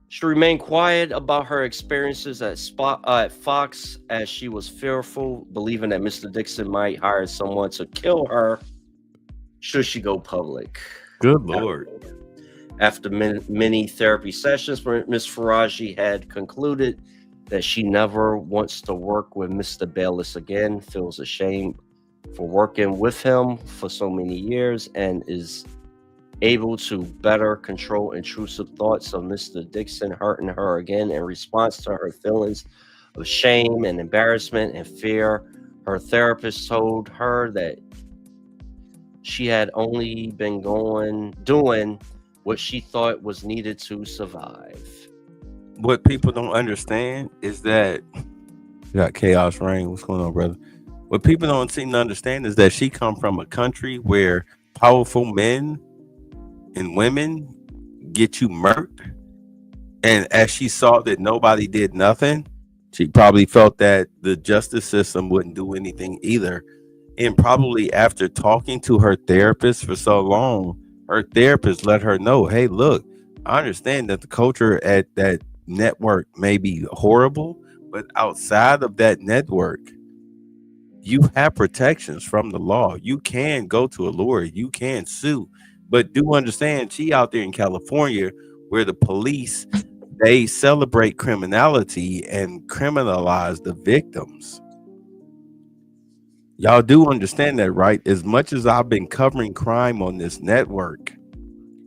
She remained quiet about her experiences at Fox, as she was fearful, believing that Mr. Dixon might hire someone to kill her should she go public. Good Lord. After many therapy sessions, Ms. Faraji had concluded that she never wants to work with Mr. Bayless again, feels ashamed for working with him for so many years, and is able to better control intrusive thoughts of Mr. Dixon hurting her again in response to her feelings of shame and embarrassment and fear. Her therapist told her that she had only been doing what she thought was needed to survive. What people don't understand is that you got Chaos Rain. What's going on, brother? What people don't seem to understand is that she come from a country where powerful men and women get you murked, and as she saw that nobody did nothing, she probably felt that the justice system wouldn't do anything either. And probably after talking to her therapist for so long, her therapist let her know, hey, look, I understand that the culture at that network may be horrible, but outside of that network, you have protections from the law. You can go to a lawyer, you can sue, but do understand she out there in California where the police, they celebrate criminality and criminalize the victims. Y'all do understand that, right? As much as I've been covering crime on this network,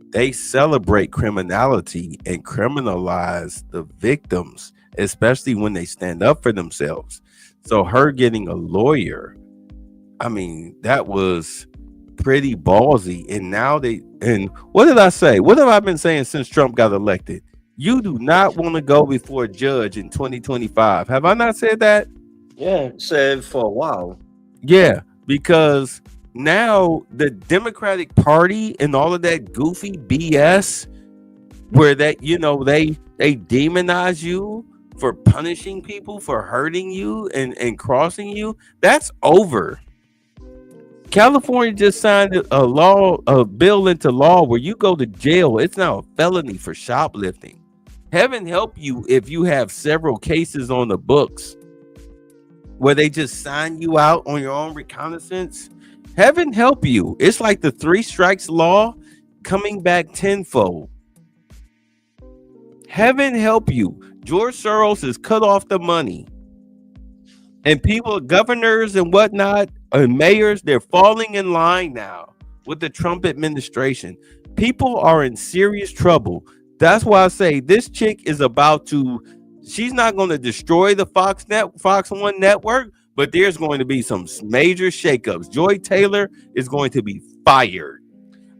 they celebrate criminality and criminalize the victims, especially when they stand up for themselves. So her getting a lawyer, I mean, that was pretty ballsy. And now and what did I say? What have I been saying since Trump got elected? You do not want to go before a judge in 2025. Have I not said that? Yeah, said for a while. Yeah, because now the Democratic Party and all of that goofy BS where that, you know, they demonize you for punishing people, for hurting you and crossing you, that's over. California just signed a bill into law where you go to jail. It's now a felony for shoplifting. Heaven help you if you have several cases on the books where they just sign you out on your own reconnaissance. Heaven help you. It's like the 3 strikes law coming back tenfold. Heaven help you. George Soros has cut off the money. And people, governors and whatnot, and mayors, they're falling in line now with the Trump administration. People are in serious trouble. That's why I say this chick is about to, she's not going to destroy the Fox 1 network, but there's going to be some major shakeups. Joy Taylor is going to be fired.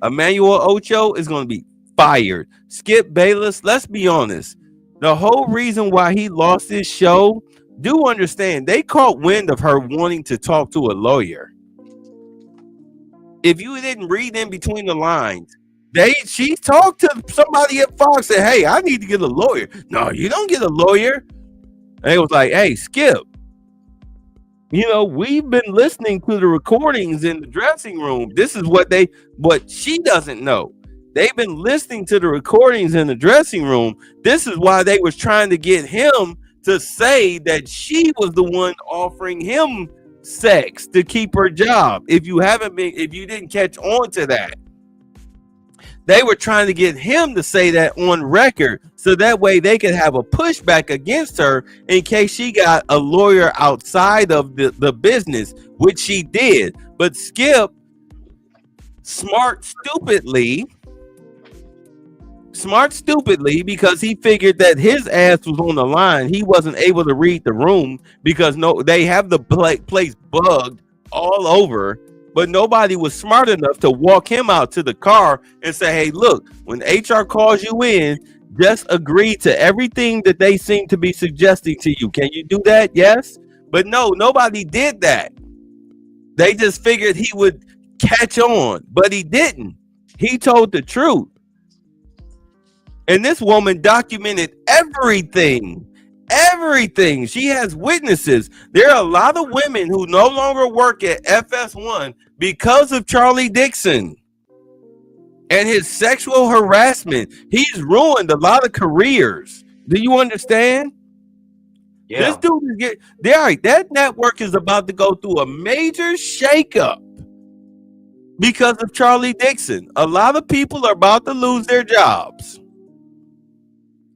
Emmanuel Ocho is going to be fired. Skip Bayless, let's be honest. The whole reason why he lost his show, do understand, they caught wind of her wanting to talk to a lawyer. If you didn't read in between the lines, she talked to somebody at Fox, said, hey, I need to get a lawyer. No, you don't get a lawyer. And it was like, hey, Skip, you know, we've been listening to the recordings in the dressing room. This is what she doesn't know. They've been listening to the recordings in the dressing room. This is why they was trying to get him to say that she was the one offering him sex to keep her job. If you didn't catch on to that, they were trying to get him to say that on record, so that way they could have a pushback against her in case she got a lawyer outside of the business, which she did. But Skip, smart stupidly, because he figured that his ass was on the line. He wasn't able to read the room because they have the place bugged all over. but nobody was smart enough to walk him out to the car and say, hey, look, when HR calls you in, just agree to everything that they seem to be suggesting to you. Can you do that? Yes. But no, nobody did that. They just figured he would catch on, but he didn't. He told the truth. And this woman documented everything. Everything. She has witnesses. There are a lot of women who no longer work at FS1 because of Charlie Dixon and his sexual harassment. He's ruined a lot of careers. Do you understand? Yeah. This dude is getting there. That network is about to go through a major shakeup because of Charlie Dixon. A lot of people are about to lose their jobs.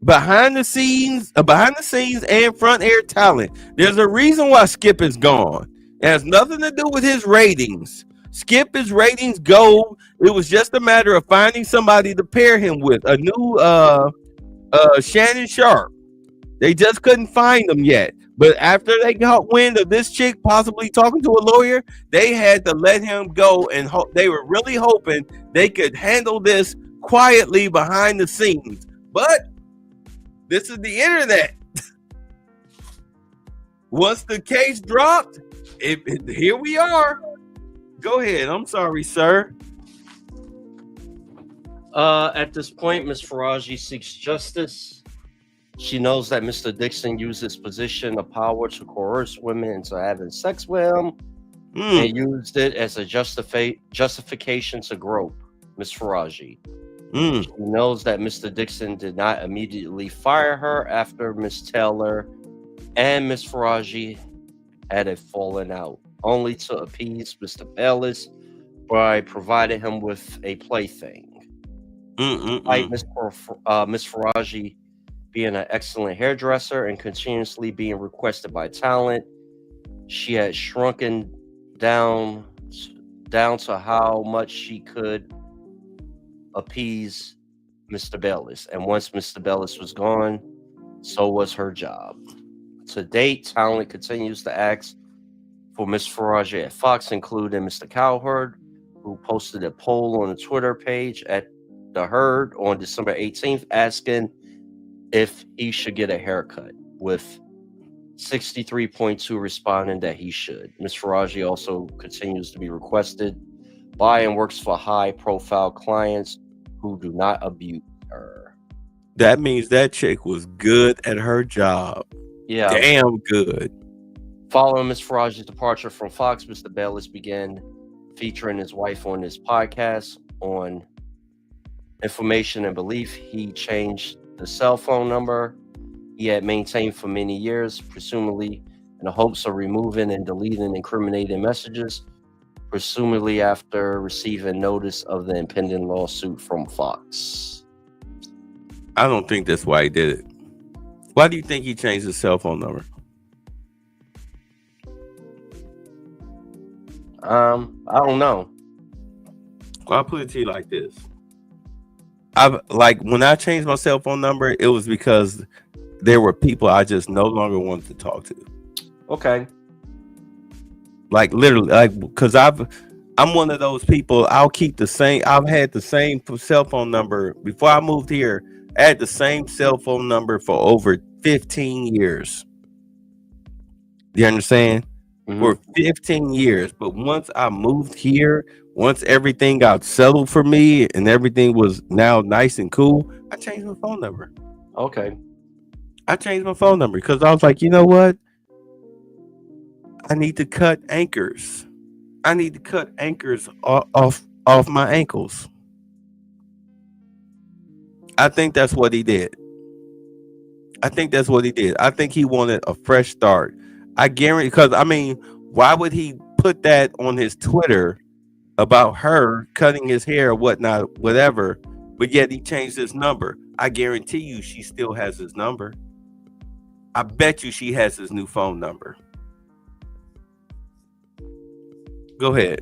Behind the scenes and front air talent. There's a reason why Skip is gone. It has nothing to do with his ratings. Skip's ratings go. It was just a matter of finding somebody to pair him with. A new Shannon Sharp. They just couldn't find him yet. But after they got wind of this chick possibly talking to a lawyer, they had to let him go, and they were really hoping they could handle this quietly behind the scenes. But this is the internet. Once the case dropped, here we are. Go ahead. I'm sorry, sir. At this point, Ms. Faraji seeks justice. She knows that Mr. Dixon used his position of power to coerce women into having sex with him and used it as a justification to grope Ms. Faraji. She knows that Mr. Dixon did not immediately fire her after Ms. Taylor and Ms. Faraji had a falling out, only to appease Mr. Bayless by providing him with a plaything. Like Ms. Faraji being an excellent hairdresser and continuously being requested by talent, she had shrunken down to how much she could appease Mr. Bayless. And once Mr. Bayless was gone, so was her job. To date, talent continues to ask for Ms. Faraji at Fox, including Mr. Cowherd, who posted a poll on the Twitter page at The Herd on December 18th asking if he should get a haircut, with 63.2 responding that he should. Ms. Faraji also continues to be requested by and works for high-profile clients who do not abuse her. That means that chick was good at her job. Yeah. Damn good. Following Ms. Faraji's departure from Fox, Mr. Bayless began featuring his wife on his podcast. On information and belief, he changed the cell phone number he had maintained for many years, presumably in the hopes of removing and deleting incriminating messages, presumably after receiving notice of the impending lawsuit from Fox. I don't think that's why he did it. Why do you think he changed his cell phone number? I don't know. Well, I'll put it to you like this. When I changed my cell phone number, it was because there were people I just no longer wanted to talk to. Okay. Like literally, because I'm one of those people. I've had the same cell phone number before I moved here. I had the same cell phone number for over 15 years. You understand? For 15 years. But once I moved here, once everything got settled for me and everything was now nice and cool, I changed my phone number. Okay. I changed my phone number because I was like, you know what? I need to cut anchors. I need to cut anchors off my ankles. I think that's what he did. I think he wanted a fresh start. I guarantee, because why would he put that on his Twitter about her cutting his hair or whatnot, whatever, but yet he changed his number? I guarantee you she still has his number. I bet you she has his new phone number. Go ahead.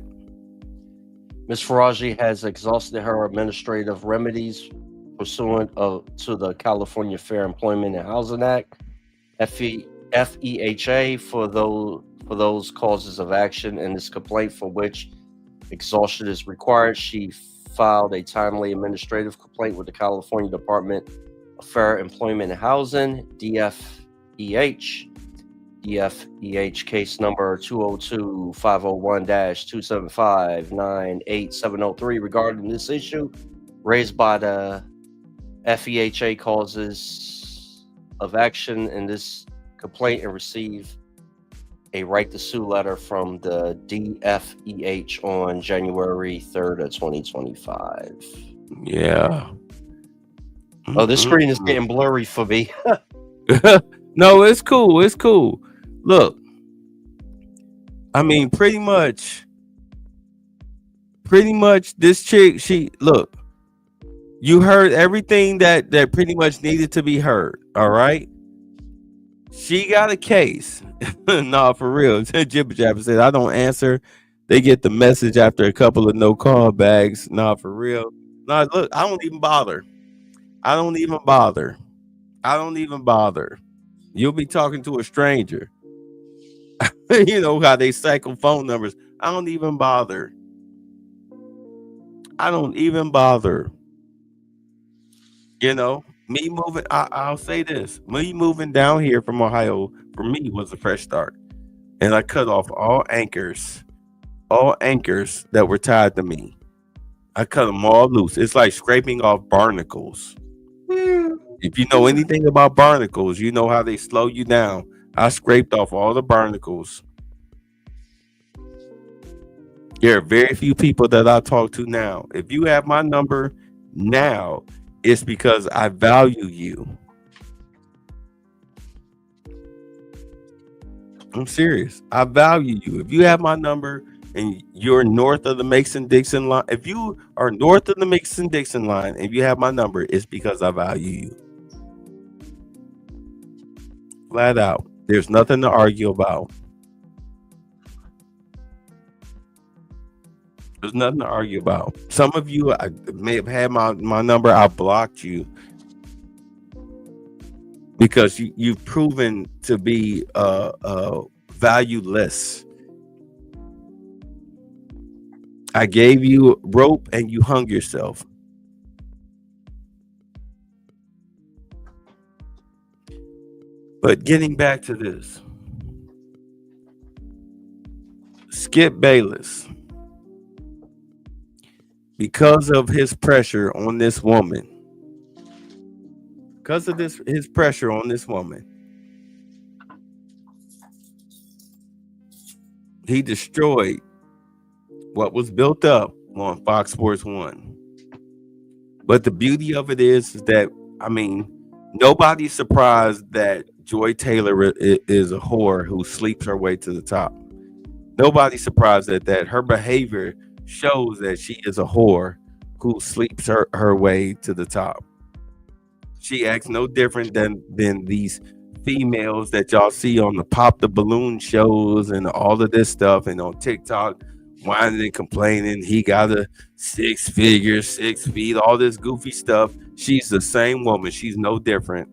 Ms. Faraji has exhausted her administrative remedies pursuant to the California Fair Employment and Housing Act, FEHA, for those causes of action in this complaint for which exhaustion is required, she filed a timely administrative complaint with the California Department of Fair Employment and Housing, DFEH. DFEH case number 202-501-275-98703 regarding this issue raised by the FEHA causes of action in this complaint and receive a right to sue letter from the DFEH on January 3rd of 2025. Yeah. Oh, this screen is getting blurry for me. No, it's cool. It's cool. Look, I mean, pretty much this chick, you heard everything that pretty much needed to be heard. All right. She got a case. Nah, for real. Jibber Jabber said, I don't answer. They get the message after a couple of no call bags. Nah, for real. Nah, look, I don't even bother. You'll be talking to a stranger. You know how they cycle phone numbers. I don't even bother. You know, me moving, I'll say this. Me moving down here from Ohio, for me, was a fresh start. And I cut off all anchors that were tied to me. I cut them all loose. It's like scraping off barnacles. If you know anything about barnacles, you know how they slow you down. I scraped off all the barnacles. There are very few people that I talk to now. If you have my number now, it's because I value you. I'm serious. I value you. If you have my number and you're north of the Mason-Dixon line, if you are north of the Mason-Dixon line and you have my number, it's because I value you. Flat out. There's nothing to argue about. There's nothing to argue about. Some of you I may have had my number. I blocked you because you've proven to be valueless. I gave you rope and you hung yourself. But getting back to this, Skip Bayless, because of his pressure on this woman, he destroyed what was built up on Fox Sports 1. But the beauty of it is that, I mean, nobody's surprised that Joy Taylor is a whore who sleeps her way to the top. Nobody's surprised that her behavior shows that she is a whore who sleeps her way to the top. She acts no different than these females that y'all see on the Pop the Balloon shows and all of this stuff, and on TikTok whining and complaining he got a 6 figures, 6 feet, all this goofy stuff. She's the same woman. She's no different.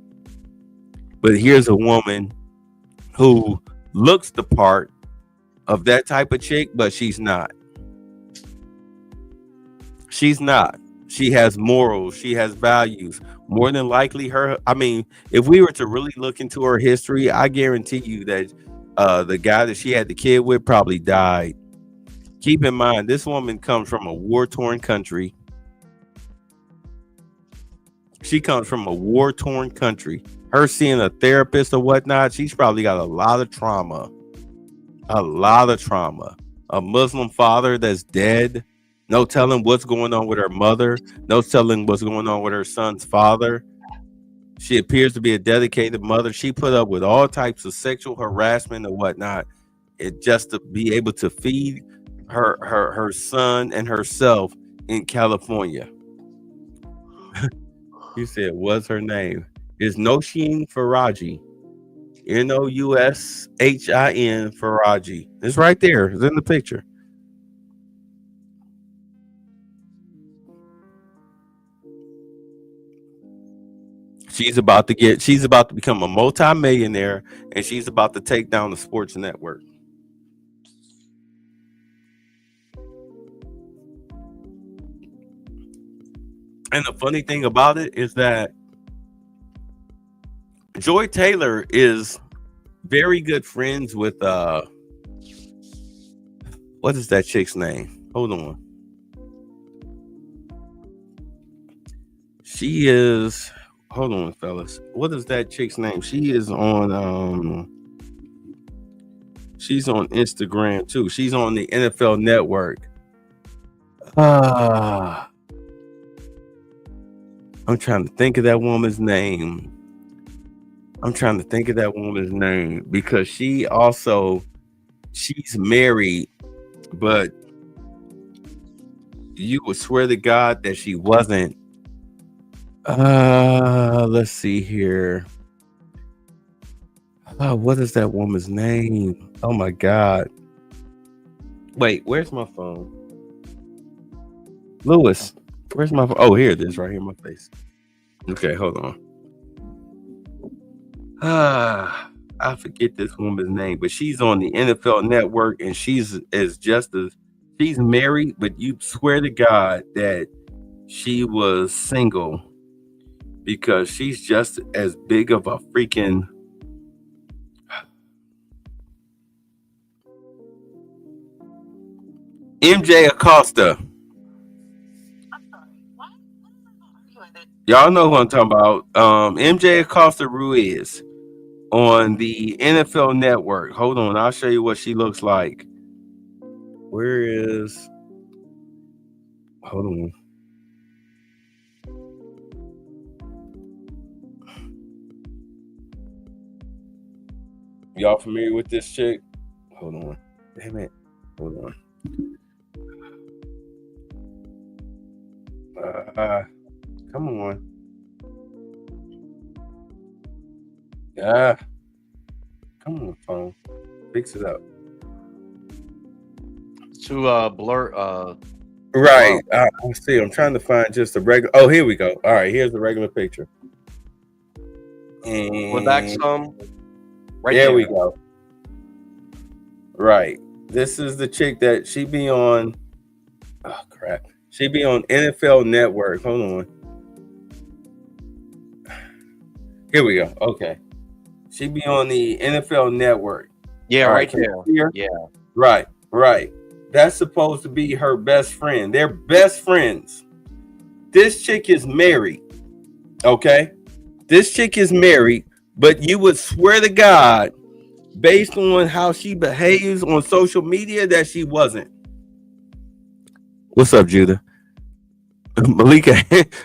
But here's a woman who looks the part of that type of chick, but she's not. She's not. She has morals. She has values. More than likely, if we were to really look into her history, I guarantee you that the guy that she had the kid with probably died. Keep in mind, this woman comes from a war-torn country. She comes from a war-torn country. Her seeing a therapist or whatnot, she's probably got a lot of trauma. A Muslim father that's dead. No telling what's going on with her mother. No telling what's going on with her son's father. She appears to be a dedicated mother. She put up with all types of sexual harassment and whatnot, just to be able to feed her son and herself in California. You said, what's her name? It's Noushin Faraji. Noushin Faraji. It's right there. It's in the picture. She's about to become a multi-millionaire, and she's about to take down the sports network. And the funny thing about it is that Joy Taylor is very good friends with what is that chick's name? Hold on. She is, hold on, fellas. What is that chick's name? She is on she's on Instagram too. She's on the NFL Network. I'm trying to think of that woman's name. Because she's married, but you would swear to God that she wasn't. Let's see here. What is that woman's name? Oh my God. Wait, where's my phone? Lewis, where's my phone? Oh, here it is, right here in my face. Okay, hold on. I forget this woman's name, but she's on the NFL Network, and she's married, but you swear to God that she was single, because she's just as big of a freaking MJ Acosta. Y'all know who I'm talking about. MJ Acosta Ruiz on the NFL Network. Hold on, I'll show you what she looks like. Hold on. Y'all familiar with this chick? Hold on. Damn it. Hold on. Come on. Come on, phone. Fix it up. To blur. Right. I see. I'm trying to find just a regular. Oh, here we go. All right. Here's the regular picture. And With that some. Right there we go. Right. This is the chick that she be on. Oh crap. She be on NFL Network. Hold on. Here we go. Okay. She be on the NFL Network. Yeah, All right can there. you see her? Yeah. Right. That's supposed to be her best friend. They're best friends. This chick is married. Okay. This chick is married, but you would swear to God, based on how she behaves on social media, that she wasn't. What's up, Judah? Malika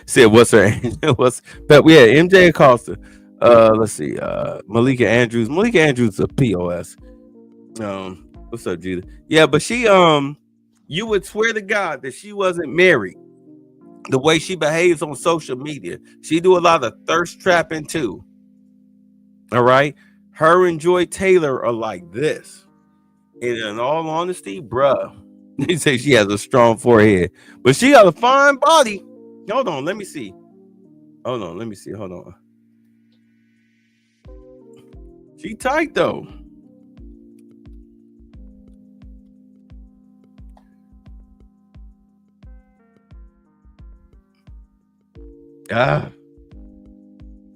said, "What's her? But yeah, MJ Acosta. Let's see. Malika Andrews. Malika Andrews is a POS. What's up, Judah? Yeah, but she you would swear to God that she wasn't married. The way she behaves on social media, she do a lot of thirst trapping too. All right, her and Joy Taylor are like this. And in all honesty, bruh, they say she has a strong forehead, but she got a fine body. Hold on, let me see. Hold on. She tight though. The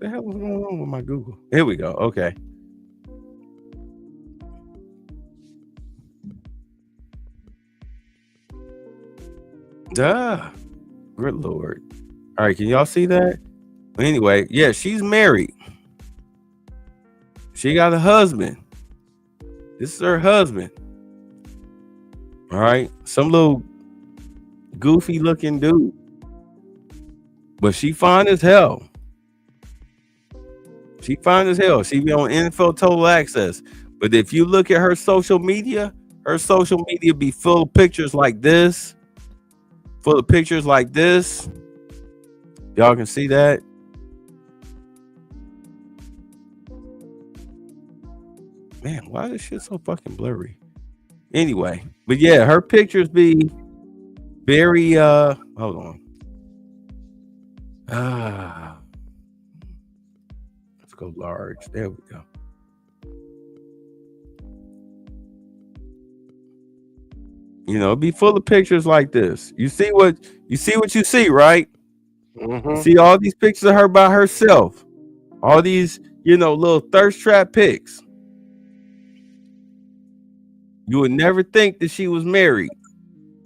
hell was going on with my Google? Here we go. Okay. Good Lord. All right, can y'all see that? Anyway, yeah, she's married. She got a husband. This is her husband. All right, some little goofy looking dude. But she fine as hell. She be on NFL Total Access. But if you look at her social media be full of pictures like this. Y'all can see that. Man, why is this shit so fucking blurry? Anyway, but yeah, her pictures be very hold on. Let's go large. There we go. You know, be full of pictures like this. You see what you see, right? See all these pictures of her by herself. All these, little thirst trap pics. You would never think that she was married.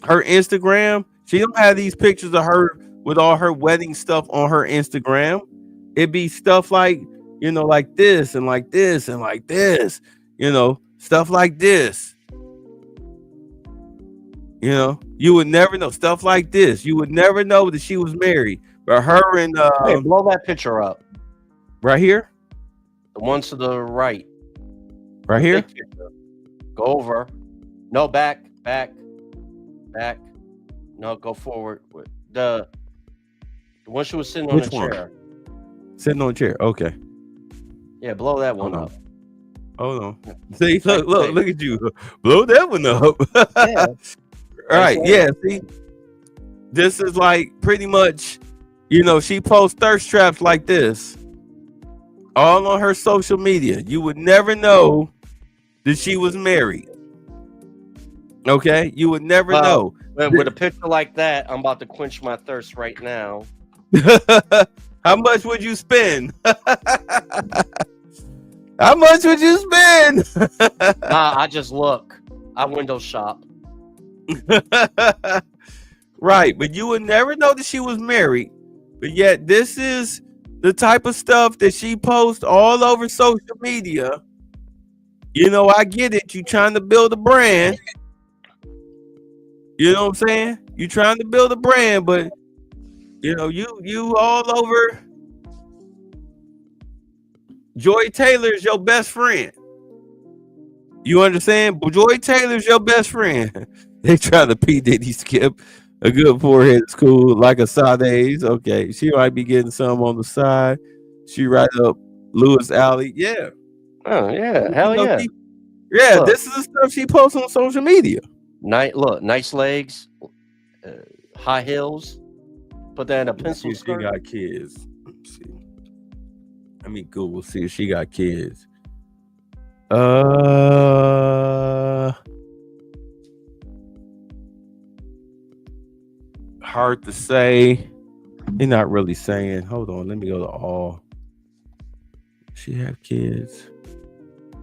Her Instagram, she don't have these pictures of her with all her wedding stuff on her Instagram. It'd be stuff like, like this and like this and like this, stuff like this. You would never know stuff like this. You would never know that she was married. But her and hey, blow that picture up. Right here? The ones to the right. Right here? Go over. No, back. No, go forward. The one she was sitting on the chair. Sitting on a chair. Okay. Yeah, blow that one up. Hold on. See, look at you. Blow that one up. Yeah. All right. Yeah. See, this is like pretty much, she posts thirst traps like this all on her social media. You would never know that she was married. Okay? You would never know. With a picture like that, I'm about to quench my thirst right now. How much would you spend? How much would you spend? I just look. I window shop. Right, but you would never know that she was married. But yet, this is the type of stuff that she posts all over social media. I get it. You trying to build a brand. You know what I'm saying? You trying to build a brand, but you all over. Joy Taylor's your best friend. You understand? Joy Taylor's your best friend. They try to P. Diddy skip a good forehead school like a Sade's. Okay, she might be getting some on the side. She right up Lewis Alley. Yeah. Oh yeah, hell yeah. Look, this is the stuff she posts on social media. Nice legs, high heels. Put that in a pencil skirt. She got kids. Let's see. Let me Google see if she got kids. Hard to say. They're not really saying. Hold on, let me go to all. She have kids. All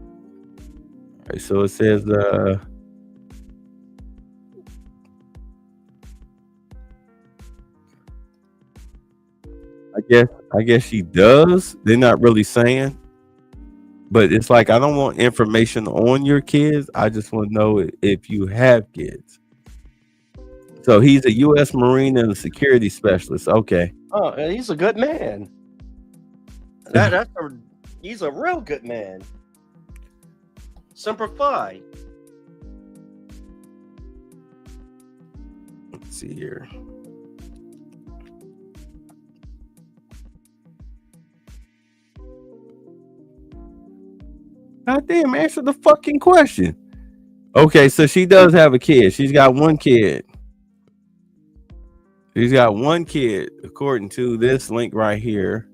right, so it says I guess she does. They're not really saying. But it's like I don't want information on your kids. I just want to know if you have kids. So he's a U.S. Marine and a security specialist. Okay. Oh, he's a good man. He's a real good man. Semper Fi. Let's see here. God damn, answer the fucking question. Okay, so she does have a kid. She's got one kid. She's got one kid, according to this link right here.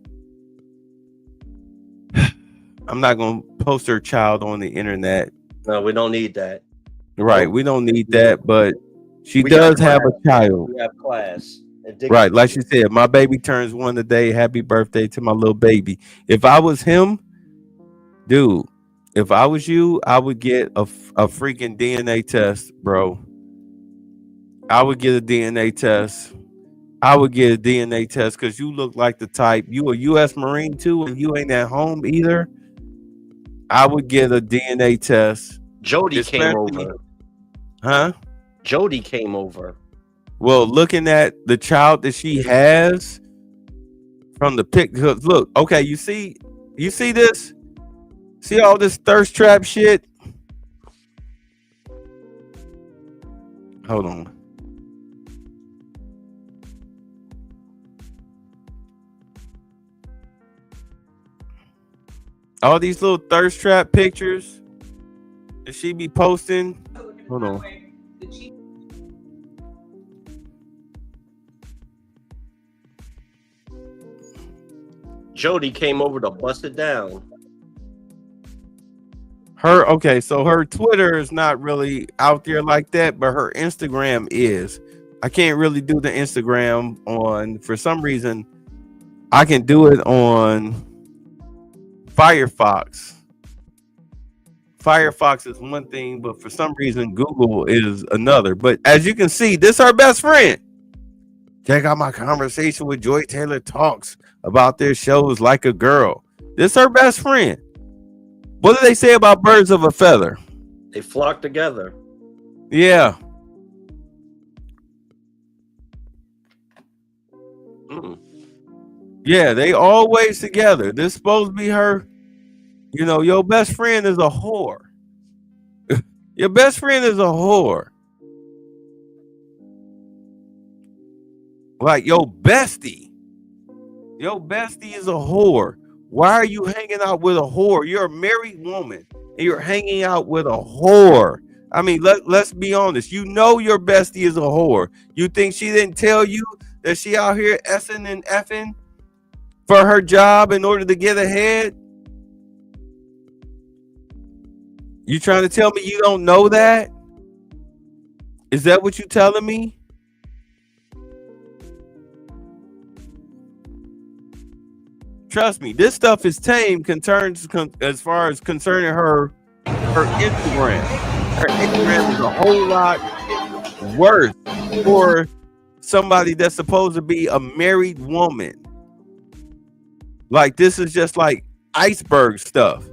I'm not going to post her child on the internet. No, we don't need that. Right, we don't need that, but she does have a child. We have class. Right, like she said, my baby turns 1 today. Happy birthday to my little baby. If I was him, dude, if I was you, I would get a freaking DNA test, bro. I would get a DNA test. I would get a DNA test because you look like the type. You a U.S. Marine too, and you ain't at home either. I would get a DNA test. Jody came over. Huh? Jody came over. Well, looking at the child that she has from the pic, look, okay, you see this? See all this thirst trap shit? Hold on. All these little thirst trap pictures that she be posting. Hold on. Jody came over to bust it down. So her Twitter is not really out there like that, but her Instagram is. I can't really do the Instagram on, for some reason, I can do it on Firefox. Firefox is one thing, but for some reason, Google is another. But as you can see, this is our best friend. Check out my conversation with Joy Taylor Talks about their shows Like a Girl. This is her best friend. What do they say about birds of a feather? They flock together. Yeah. Yeah, they always together. This supposed to be her. You know, your best friend is a whore. Your best friend is a whore. Like your bestie. Your bestie is a whore. Why are you hanging out with a whore? You're a married woman and you're hanging out with a whore. I mean, let's be honest. You know your bestie is a whore. You think she didn't tell you that she out here S-ing and effing for her job in order to get ahead? You trying to tell me you don't know that? Is that what you telling me? Trust me, this stuff is tame as far as concerning her Instagram. Her Instagram is a whole lot worse for somebody that's supposed to be a married woman. Like, this is just like iceberg stuff.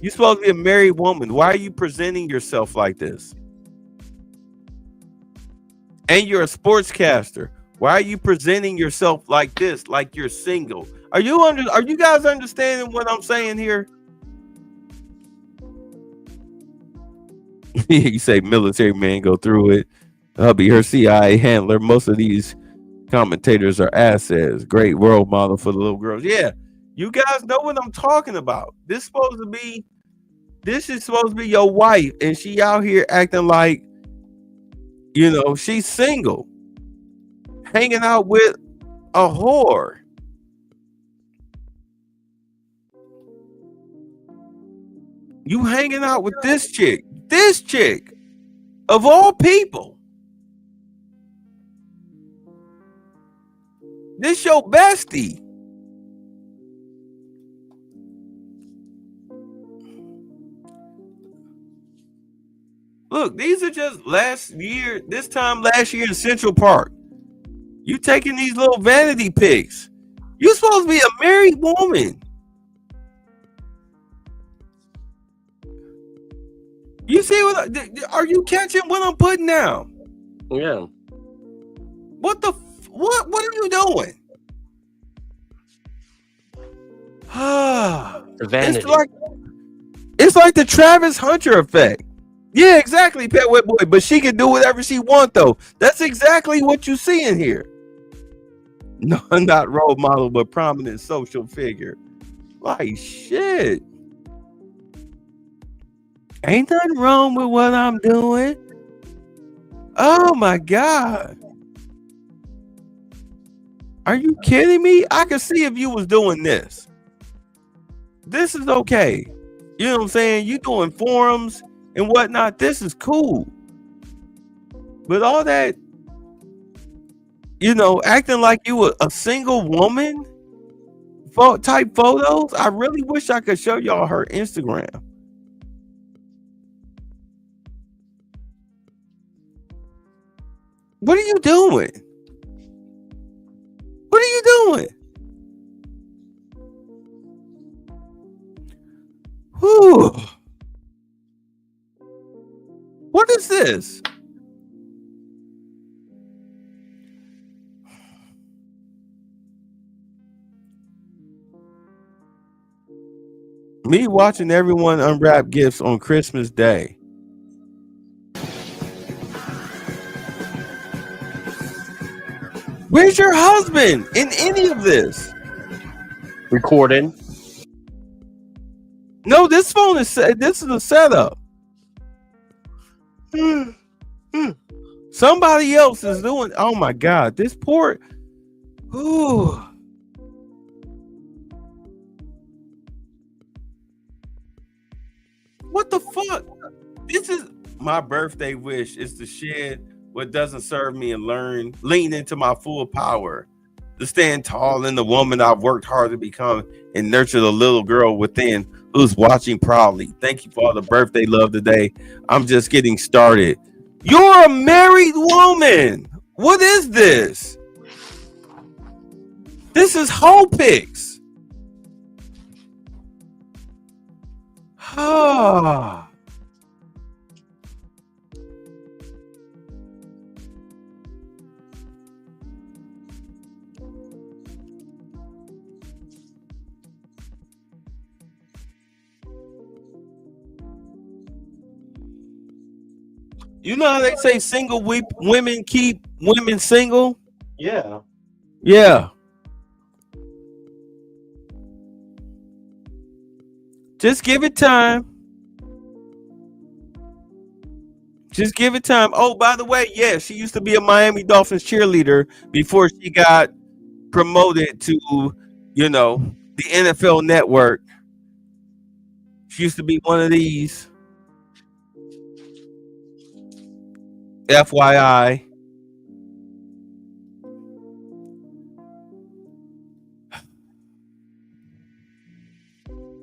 You're supposed to be a married woman. Why are you presenting yourself like this? And you're a sportscaster. Why are you presenting yourself like this, like you're single? Are you guys understanding what I'm saying here? You say military man go through it. Hubby, her CIA handler. Most of these commentators are assets. Great role model for the little girls. Yeah, you guys know what I'm talking about. This is supposed to be your wife, and she out here acting like, you know, she's single, hanging out with a whore. You hanging out with this chick of all people. This your bestie. Look, these are just this time last year in Central Park. You taking these little vanity pics. You're supposed to be a married woman. You see are you catching what I'm putting down? Yeah. What are you doing? The vanity. It's like the Travis Hunter effect. Yeah, exactly, Pet Wet Boy. But she can do whatever she wants, though. That's exactly what you see in here. No, not role model, but prominent social figure. Like, shit. Ain't nothing wrong with what I'm doing. Oh my God. Are you kidding me? I could see if you was doing this. This is okay. You know what I'm saying? You doing forums and whatnot. This is cool. But all that, you know, acting like you were a single woman type photos. I really wish I could show y'all her Instagram. What are you doing? What are you doing? Whew. What is this? Me watching everyone unwrap gifts on Christmas Day. Where's your husband in any of this? Recording. No, this phone is this is a setup. Somebody else is doing. Oh my God, this poor. Ooh. What the fuck? This is my birthday wish is to shed what doesn't serve me and lean into my full power. To stand tall in the woman I've worked hard to become and nurture the little girl within who's watching proudly. Thank you for all the birthday love today. I'm just getting started. You're a married woman. What is this? This is whole pics. Ah. You know how they say single women keep women single? Yeah. Yeah. Just give it time. Just give it time. Oh, by the way, yeah, she used to be a Miami Dolphins cheerleader before she got promoted to, you know, the NFL Network. She used to be one of these. FYI.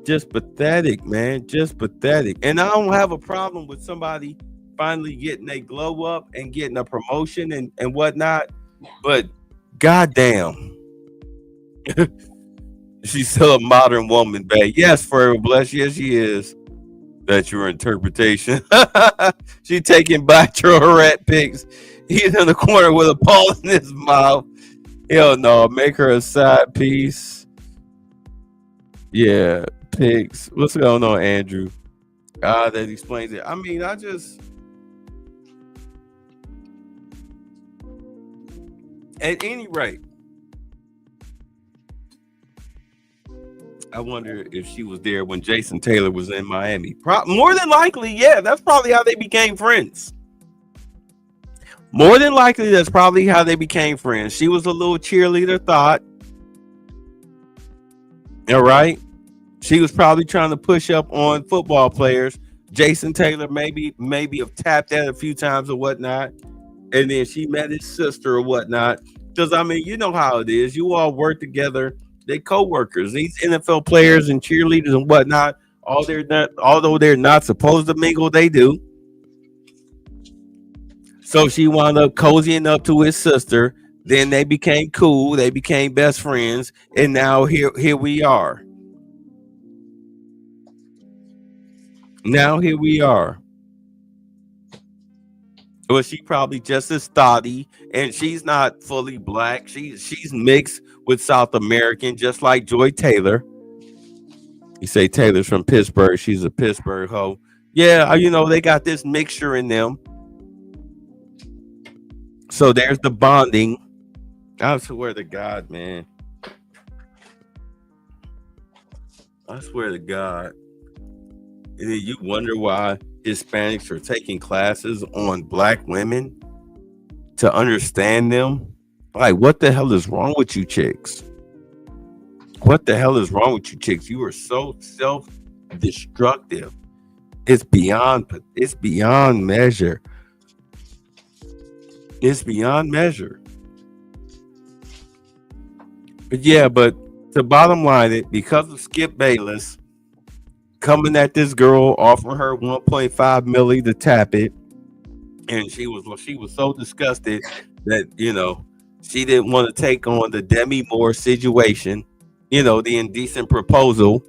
Just pathetic, man. Just pathetic. And I don't have a problem with somebody finally getting a glow up and getting a promotion and whatnot. But goddamn. She's still a modern woman, babe. Yes, Forever Blessed. Yes, she is. That's your interpretation. She taking bachelorette pics. He's in the corner with a ball in his mouth. Hell no, make her a side piece. Yeah, pics. What's going on, Andrew? That explains it. I mean, at any rate, I wonder if she was there when Jason Taylor was in Miami. More than likely, yeah, that's probably how they became friends. More than likely, that's probably how they became friends. She was a little cheerleader thought. All right. She was probably trying to push up on football players. Jason Taylor maybe have tapped that a few times or whatnot. And then she met his sister or whatnot. Because, I mean, you know how it is. You all work together. They co-workers. These NFL players and cheerleaders and whatnot, although they're not supposed to mingle, they do. So she wound up cozying up to his sister. Then they became cool. They became best friends. And now here we are. Now here we are. Well, she probably just as thotty, and she's not fully black. She's mixed with South American, just like Joy Taylor. You say Taylor's from Pittsburgh. She's a Pittsburgh hoe. Yeah, you know, they got this mixture in them. So there's the bonding. I swear to God, man. I swear to God. And then you wonder why Hispanics are taking classes on black women to understand them. Like, what the hell is wrong with you chicks? What the hell is wrong with you chicks? You are so self-destructive. It's beyond measure. It's beyond measure. But yeah, but the bottom line, it because of Skip Bayless coming at this girl, offering her 1.5 million to tap it, and she was so disgusted that, you know, she didn't want to take on the Demi Moore situation, you know, the indecent proposal.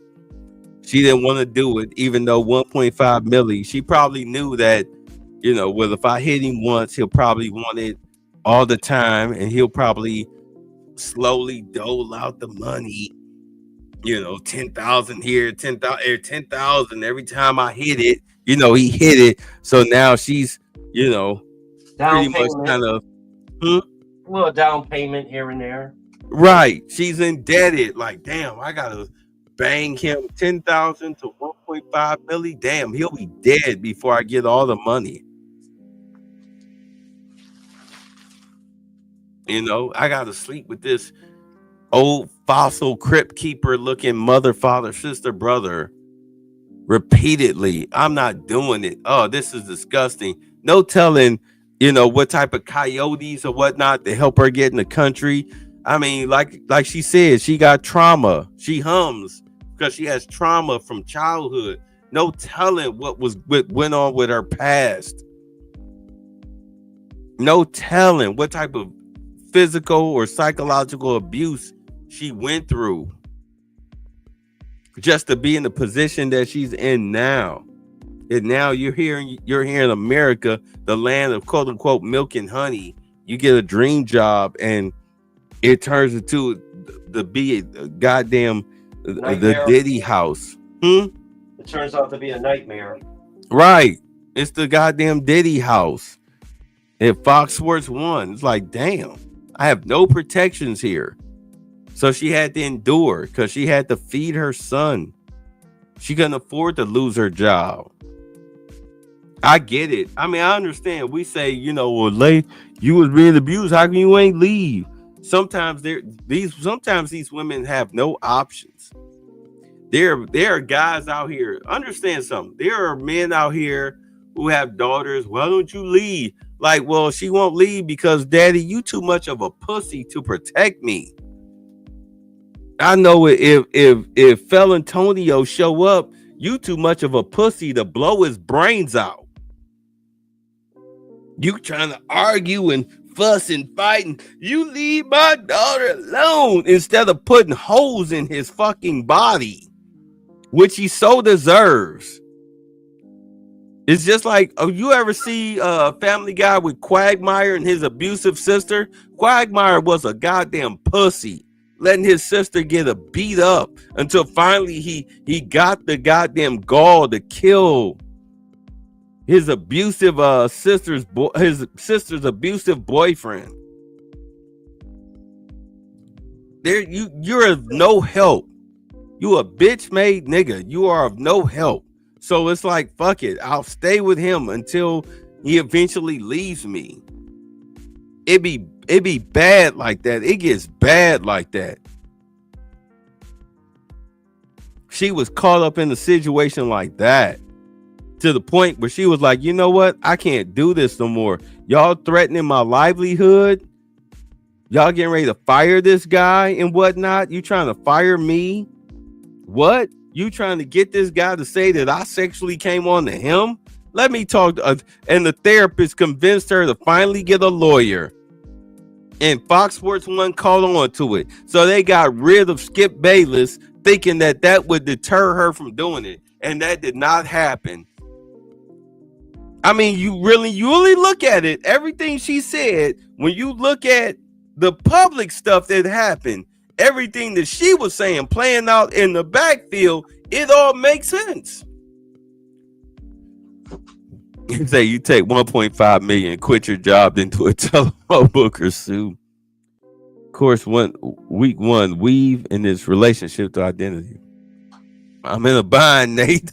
She didn't want to do it, even though 1.5 million. She probably knew that, you know, well, if I hit him once, he'll probably want it all the time, and he'll probably slowly dole out the money. You know, 10,000 here, 10,000 every time I hit it. You know, he hit it. So now she's, you know, Down pretty payment. much kind of A little down payment here and there. right. She's indebted. Like, damn, I gotta bang him 10,000 to 1.5 million. Damn, he'll be dead before I get all the money. You know, I gotta sleep with this old fossil crypt keeper looking mother, father, sister, brother repeatedly. I'm not doing it. Oh, this is disgusting. No telling you know, what type of coyotes or whatnot to help her get in the country. I mean, like she said, she got trauma. She hums because she has trauma from childhood. No telling what went on with her past. No telling what type of physical or psychological abuse she went through just to be in the position that she's in now. And now you're here in America, the land of quote unquote milk and honey. You get a dream job and it turns into the be a goddamn the Diddy house. It turns out to be a nightmare. Right. It's the goddamn Diddy house. At Fox Sports 1. It's like, damn, I have no protections here. So she had to endure because she had to feed her son. She couldn't afford to lose her job. I get it. I mean, I understand. We say, you know, well, you was being abused. How come you ain't leave? Sometimes these women have no options. There are guys out here. Understand something. There are men out here who have daughters. Why don't you leave? Like, well, she won't leave because, Daddy, you too much of a pussy to protect me. I know if Fel Antonio show up, you too much of a pussy to blow his brains out. You trying to argue and fuss and fight, and you leave my daughter alone instead of putting holes in his fucking body, which he so deserves. It's just like, oh, you ever see Family Guy with Quagmire and his abusive sister? Quagmire was a goddamn pussy, letting his sister get a beat up until finally he got the goddamn gall to kill his abusive his sister's abusive boyfriend. You're of no help. You a bitch made nigga. You are of no help. So it's like, fuck it. I'll stay with him until he eventually leaves me. It be bad like that. It gets bad like that. She was caught up in a situation like that to the point where she was like, you know what? I can't do this no more. Y'all threatening my livelihood. Y'all getting ready to fire this guy and whatnot. You trying to fire me? What? You trying to get this guy to say that I sexually came on to him? Let me talk. And the therapist convinced her to finally get a lawyer. And Fox Sports 1 called on to it. So they got rid of Skip Bayless, thinking that would deter her from doing it. And that did not happen. I mean, you really look at it. Everything she said, when you look at the public stuff that happened, everything that she was saying, playing out in the backfield, it all makes sense. You say you take 1.5 million, quit your job, then do a telephone book or sue. Of course, week one, weave in this relationship to identity. I'm in a bind, Nate.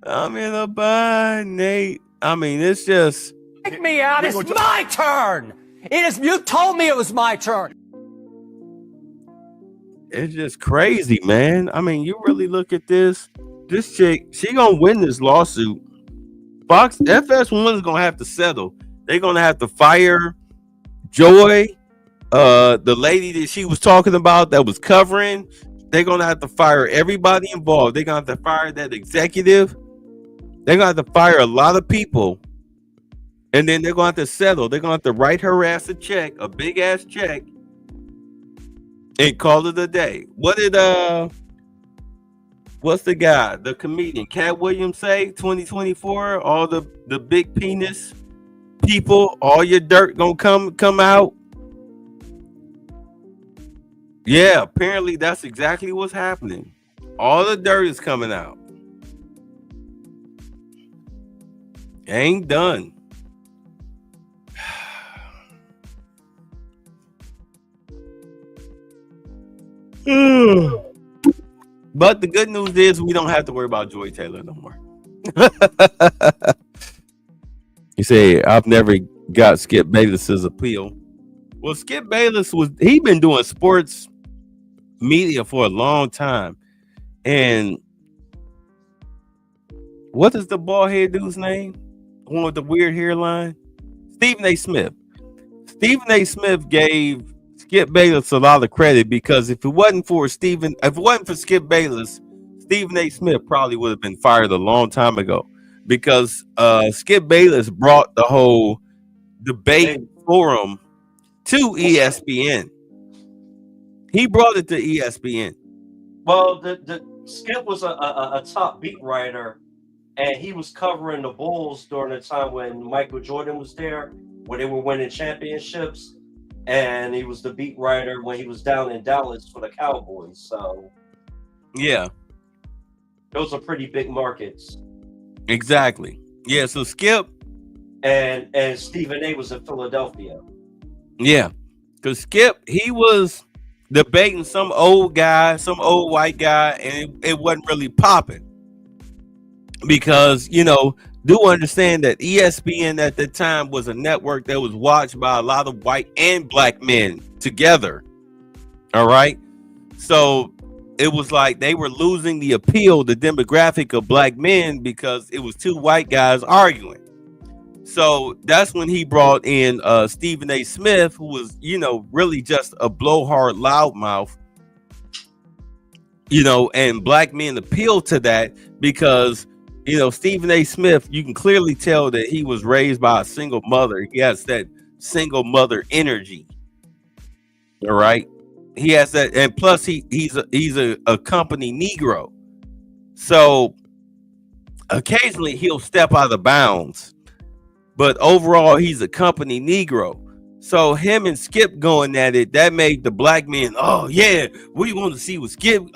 I'm in a bind, Nate. I mean, it's just... Take me out. It's my turn. You told me it was my turn. It's just crazy, man. I mean, you really look at this chick, she gonna win this lawsuit. FS1 is gonna have to settle. They're gonna have to fire Joy, the lady that she was talking about that was covering. They're gonna have to fire everybody involved. They're gonna have to fire that executive. They're gonna have to fire a lot of people, and then they're gonna have to settle. They're gonna have to write her ass a check, a big ass check, and call it a day. What did what's the guy, the comedian Cat Williams say? 2024, all the big penis people, all your dirt gonna come out. Yeah, apparently that's exactly what's happening. All the dirt is coming out. Ain't done. But the good news is we don't have to worry about Joy Taylor no more. You say, I've never got Skip Bayless's appeal. Well, Skip Bayless he been doing sports media for a long time. And what is the bald head dude's name? one with the weird hairline? Stephen A. Smith. Stephen A. Smith gave Skip Bayless a lot of credit because if it wasn't for Skip Bayless, Stephen A. Smith probably would have been fired a long time ago because Skip Bayless brought the whole debate forum to ESPN. He brought it to ESPN. Well, the Skip was a top beat writer, and he was covering the Bulls during the time when Michael Jordan was there, when they were winning championships, and he was the beat writer when he was down in Dallas for the Cowboys. So, yeah, those are pretty big markets. Exactly. Yeah. So Skip and Stephen A. was in Philadelphia. Yeah, because Skip, he was debating some old white guy, and it wasn't really popping because, do understand that ESPN at the time was a network that was watched by a lot of white and black men together. All right. So it was like they were losing the appeal, the demographic of black men because it was two white guys arguing. So that's when he brought in Stephen A. Smith, who was, really just a blowhard loudmouth, and black men appealed to that because, Stephen A. Smith, you can clearly tell that he was raised by a single mother. He has that single mother energy. All right. He has that. And plus he's a company Negro. So occasionally he'll step out of bounds. But overall, he's a company Negro. So him and Skip going at it, that made the black men, oh yeah, we want to see what Stephen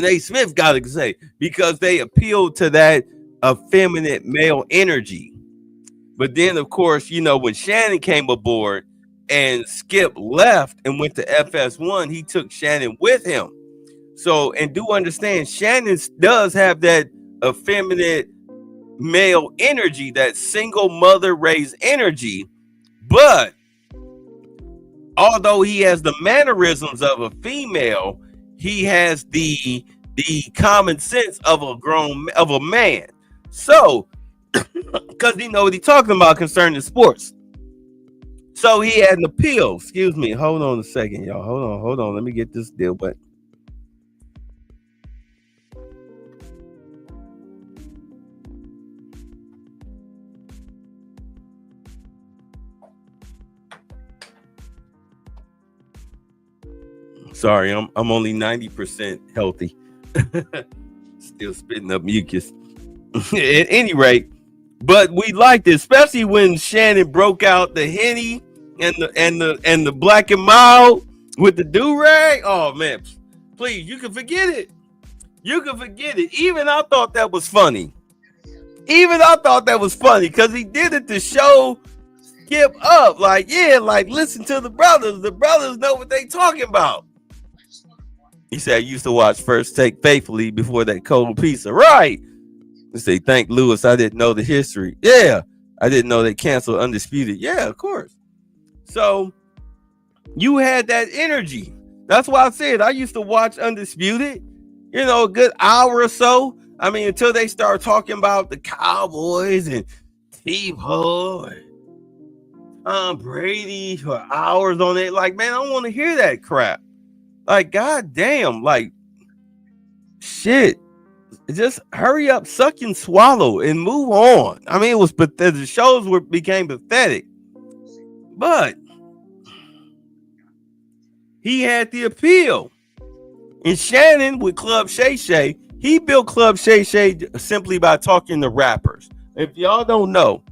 A. Smith got to say, because they appealed to that effeminate male energy. But then, of course, when Shannon came aboard and Skip left and went to FS1, he took Shannon with him. So, and do understand, Shannon does have that effeminate male energy, that single mother raised energy, but although he has the mannerisms of a female, he has the common sense of a man. So because he know what he's talking about concerning sports, so he had an appeal. Excuse me, hold on a second, y'all. Hold on, let me get this deal. But sorry, I'm only 90% healthy. Still spitting up mucus. At any rate, but we liked it, especially when Shannon broke out the Henny and the Black and Mild with the do-rag. Oh man, please, you can forget it. Even I thought that was funny. Because he did it to show Skip up. Like, yeah, like listen to the brothers. The brothers know what they talking about. He said, I used to watch First Take faithfully before that cold pizza. Right. They say, thank Lewis, I didn't know the history. Yeah. I didn't know they canceled Undisputed. Yeah, of course. So you had that energy. That's why I said I used to watch Undisputed, a good hour or so. I mean, until they start talking about the Cowboys and Tebow and Tom Brady for hours on it. Like, man, I don't want to hear that crap. Like, goddamn, like, shit. Just hurry up, suck and swallow, and move on. I mean, it was pathetic. The shows became pathetic, but he had the appeal. And Shannon with Club Shay Shay, he built Club Shay Shay simply by talking to rappers. If y'all don't know,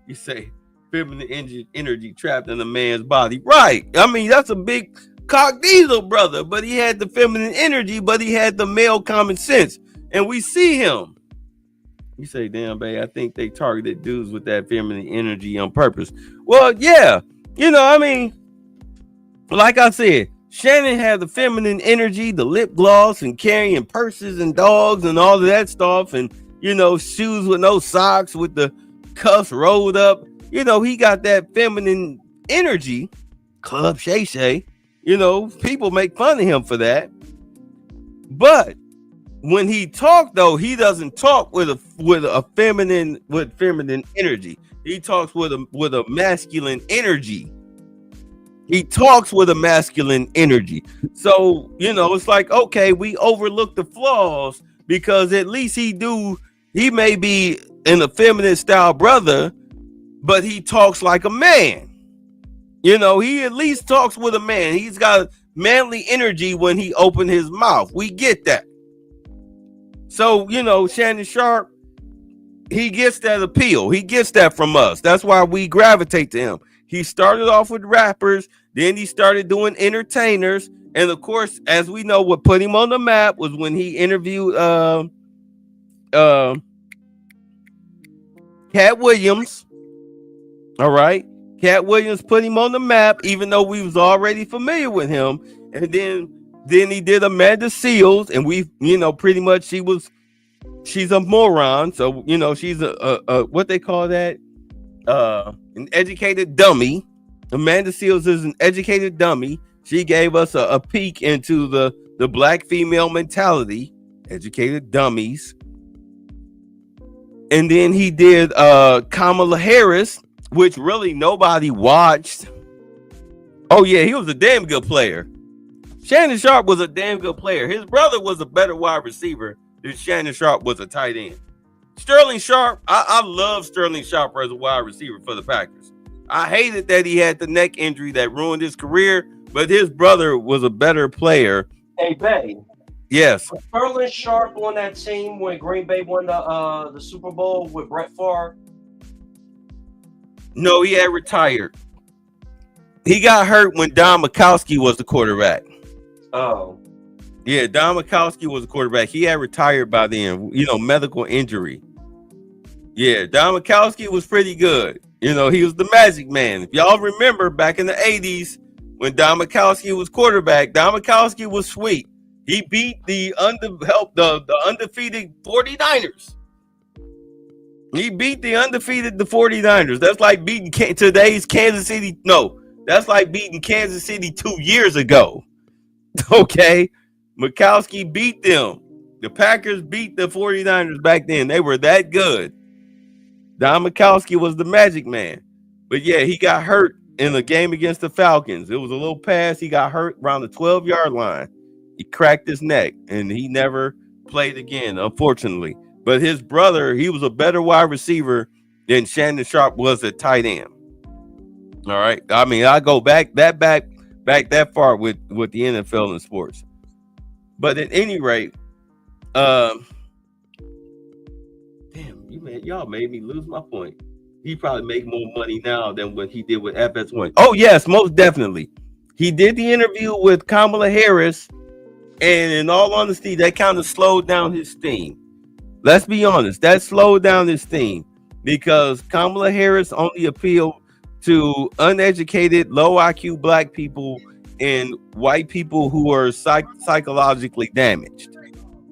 you say feminine energy trapped in a man's body, right? I mean, that's a big cock diesel brother, but he had the feminine energy, but he had the male common sense. And we see him. You say, damn, babe, I think they targeted dudes with that feminine energy on purpose. Well, yeah. I mean, like I said, Shannon had the feminine energy, the lip gloss and carrying purses and dogs and all of that stuff. And, shoes with no socks with the cuffs rolled up. He got that feminine energy. Club Shay Shay. People make fun of him for that. But when he talk though, he doesn't talk with a feminine energy. He talks with a masculine energy. He talks with a masculine energy. So, it's like, okay, we overlook the flaws because at least he may be an effeminate style brother, but he talks like a man. He at least talks with a man. He's got manly energy when he opened his mouth. We get that. So, Shannon Sharpe, he gets that appeal. He gets that from us. That's why we gravitate to him. He started off with rappers, then he started doing entertainers. And of course, as we know, what put him on the map was when he interviewed Cat Williams. All right. Cat Williams put him on the map, even though we was already familiar with him. And then he did Amanda Seales, and we, pretty much she's a moron. So, she's a what they call that? An educated dummy. Amanda Seales is an educated dummy. She gave us a peek into the black female mentality, educated dummies. And then he did Kamala Harris, which really nobody watched. Oh yeah, he was a damn good player. Shannon Sharpe was a damn good player. His brother was a better wide receiver than Shannon Sharpe was a tight end. Sterling Sharpe, I love Sterling Sharpe as a wide receiver for the Packers. I hated that he had the neck injury that ruined his career, but his brother was a better player. Hey, Bay. Yes. Was Sterling Sharpe on that team when Green Bay won the Super Bowl with Brett Favre? No, he had retired. He got hurt when Don Majkowski was the quarterback. Oh. Yeah, Don Majkowski was the quarterback. He had retired by then, medical injury. Yeah, Don Majkowski was pretty good. He was the Magic Man. If y'all remember back in the 80s when Don Majkowski was quarterback, Don Majkowski was sweet. He beat the undefeated 49ers. He beat the 49ers. That's like beating today's Kansas City. No, that's like beating Kansas City 2 years ago. Okay. Majkowski beat them. The Packers beat the 49ers back then. They were that good. Don Majkowski was the Magic Man. But yeah, he got hurt in the game against the Falcons. It was a little pass. He got hurt around the 12-yard line. He cracked his neck, and he never played again, unfortunately. But his brother, he was a better wide receiver than Shannon Sharpe was at tight end. All right. I mean, I go back that far with the NFL and sports. But at any rate, damn, y'all made me lose my point. He probably make more money now than what he did with FS1. Oh yes, most definitely. He did the interview with Kamala Harris, and in all honesty, that kind of slowed down his steam. Let's be honest, that slowed down his steam because Kamala Harris only appealed to uneducated, low IQ black people and white people who are psychologically damaged.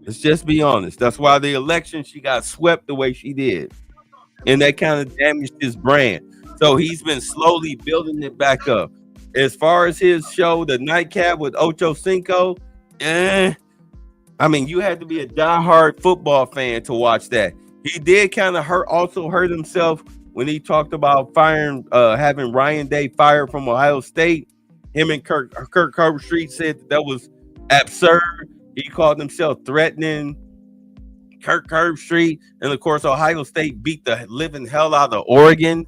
Let's just be honest. That's why the election, she got swept the way she did. And that kind of damaged his brand. So he's been slowly building it back up. As far as his show, The Nightcap with Ocho Cinco, I mean, you had to be a diehard football fan to watch that. He did kind of hurt himself when he talked about having Ryan Day fired from Ohio State. Him and Kirk Herbstreit said that was absurd. He called himself threatening Kirk Herbstreit. And of course, Ohio State beat the living hell out of Oregon,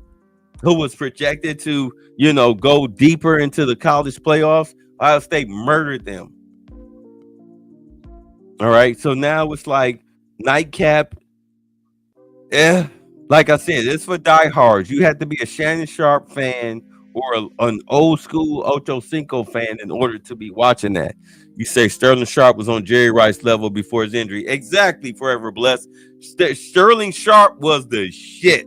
who was projected to, go deeper into the college playoffs. Ohio State murdered them. All right. So now it's like Nightcap. Like I said, it's for diehards. You have to be a Shannon Sharpe fan or an old school Ocho Cinco fan in order to be watching that. You say Sterling Sharpe was on Jerry Rice level before his injury. Exactly, Forever Blessed. Sterling Sharpe was the shit.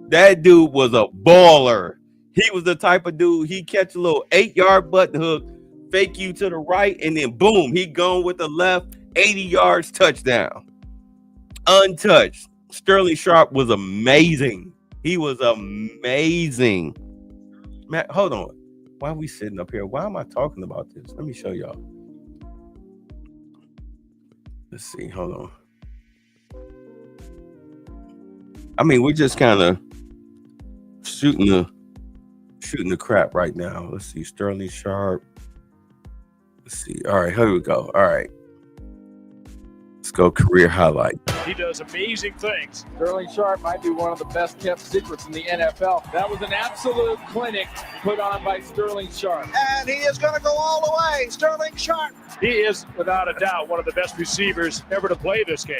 That dude was a baller. He was the type of dude, he catch a little 8-yard button hook, fake you to the right, and then boom, he gone with the left, 80 yards, touchdown. Untouched. Sterling Sharpe was amazing. He was amazing. Matt, hold on. Why are we sitting up here? Why am I talking about this? Let me show y'all. Let's see. Hold on. I mean, we're just kind of shooting the crap right now. Let's see. Sterling Sharp. Let's see. All right, here we go. All right. Let's go career highlight. He does amazing things. Sterling Sharp might be one of the best kept secrets in the NFL. That was an absolute clinic put on by Sterling Sharp. And he is going to go all the way. Sterling Sharp. He is, without a doubt, one of the best receivers ever to play this game.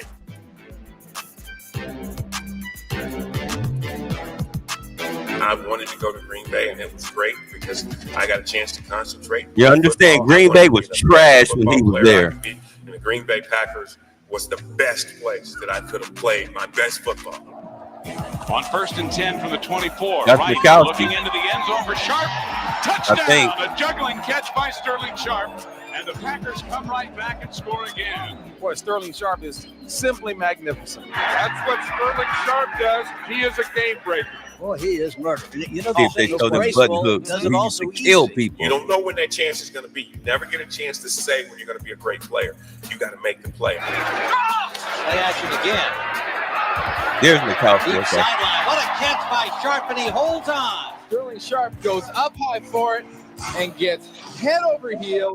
I wanted to go to Green Bay, and it was great because I got a chance to concentrate. You understand? Green Bay was trash when he was there. And the Green Bay Packers was the best place that I could have played my best football. On 1st and 10 from the 24. That's Right, Mikowski. looking into the end zone for Sharp. Touchdown! I think. A juggling catch by Sterling Sharp. And the Packers come right back and score again. Boy, Sterling Sharp is simply magnificent. That's what Sterling Sharp does. He is a game breaker. Well, he is murder. You know, See if they show them button hooks. does We it used also to kill easy. people. You don't know when that chance is going to be. You never get a chance to say when you're going to be a great player. You got to make the play. Play action again. There's Mikowski. Deep Okay. sideline. What a catch by Sharp, and he holds on. Sterling Sharp goes up high for it and gets head over heel.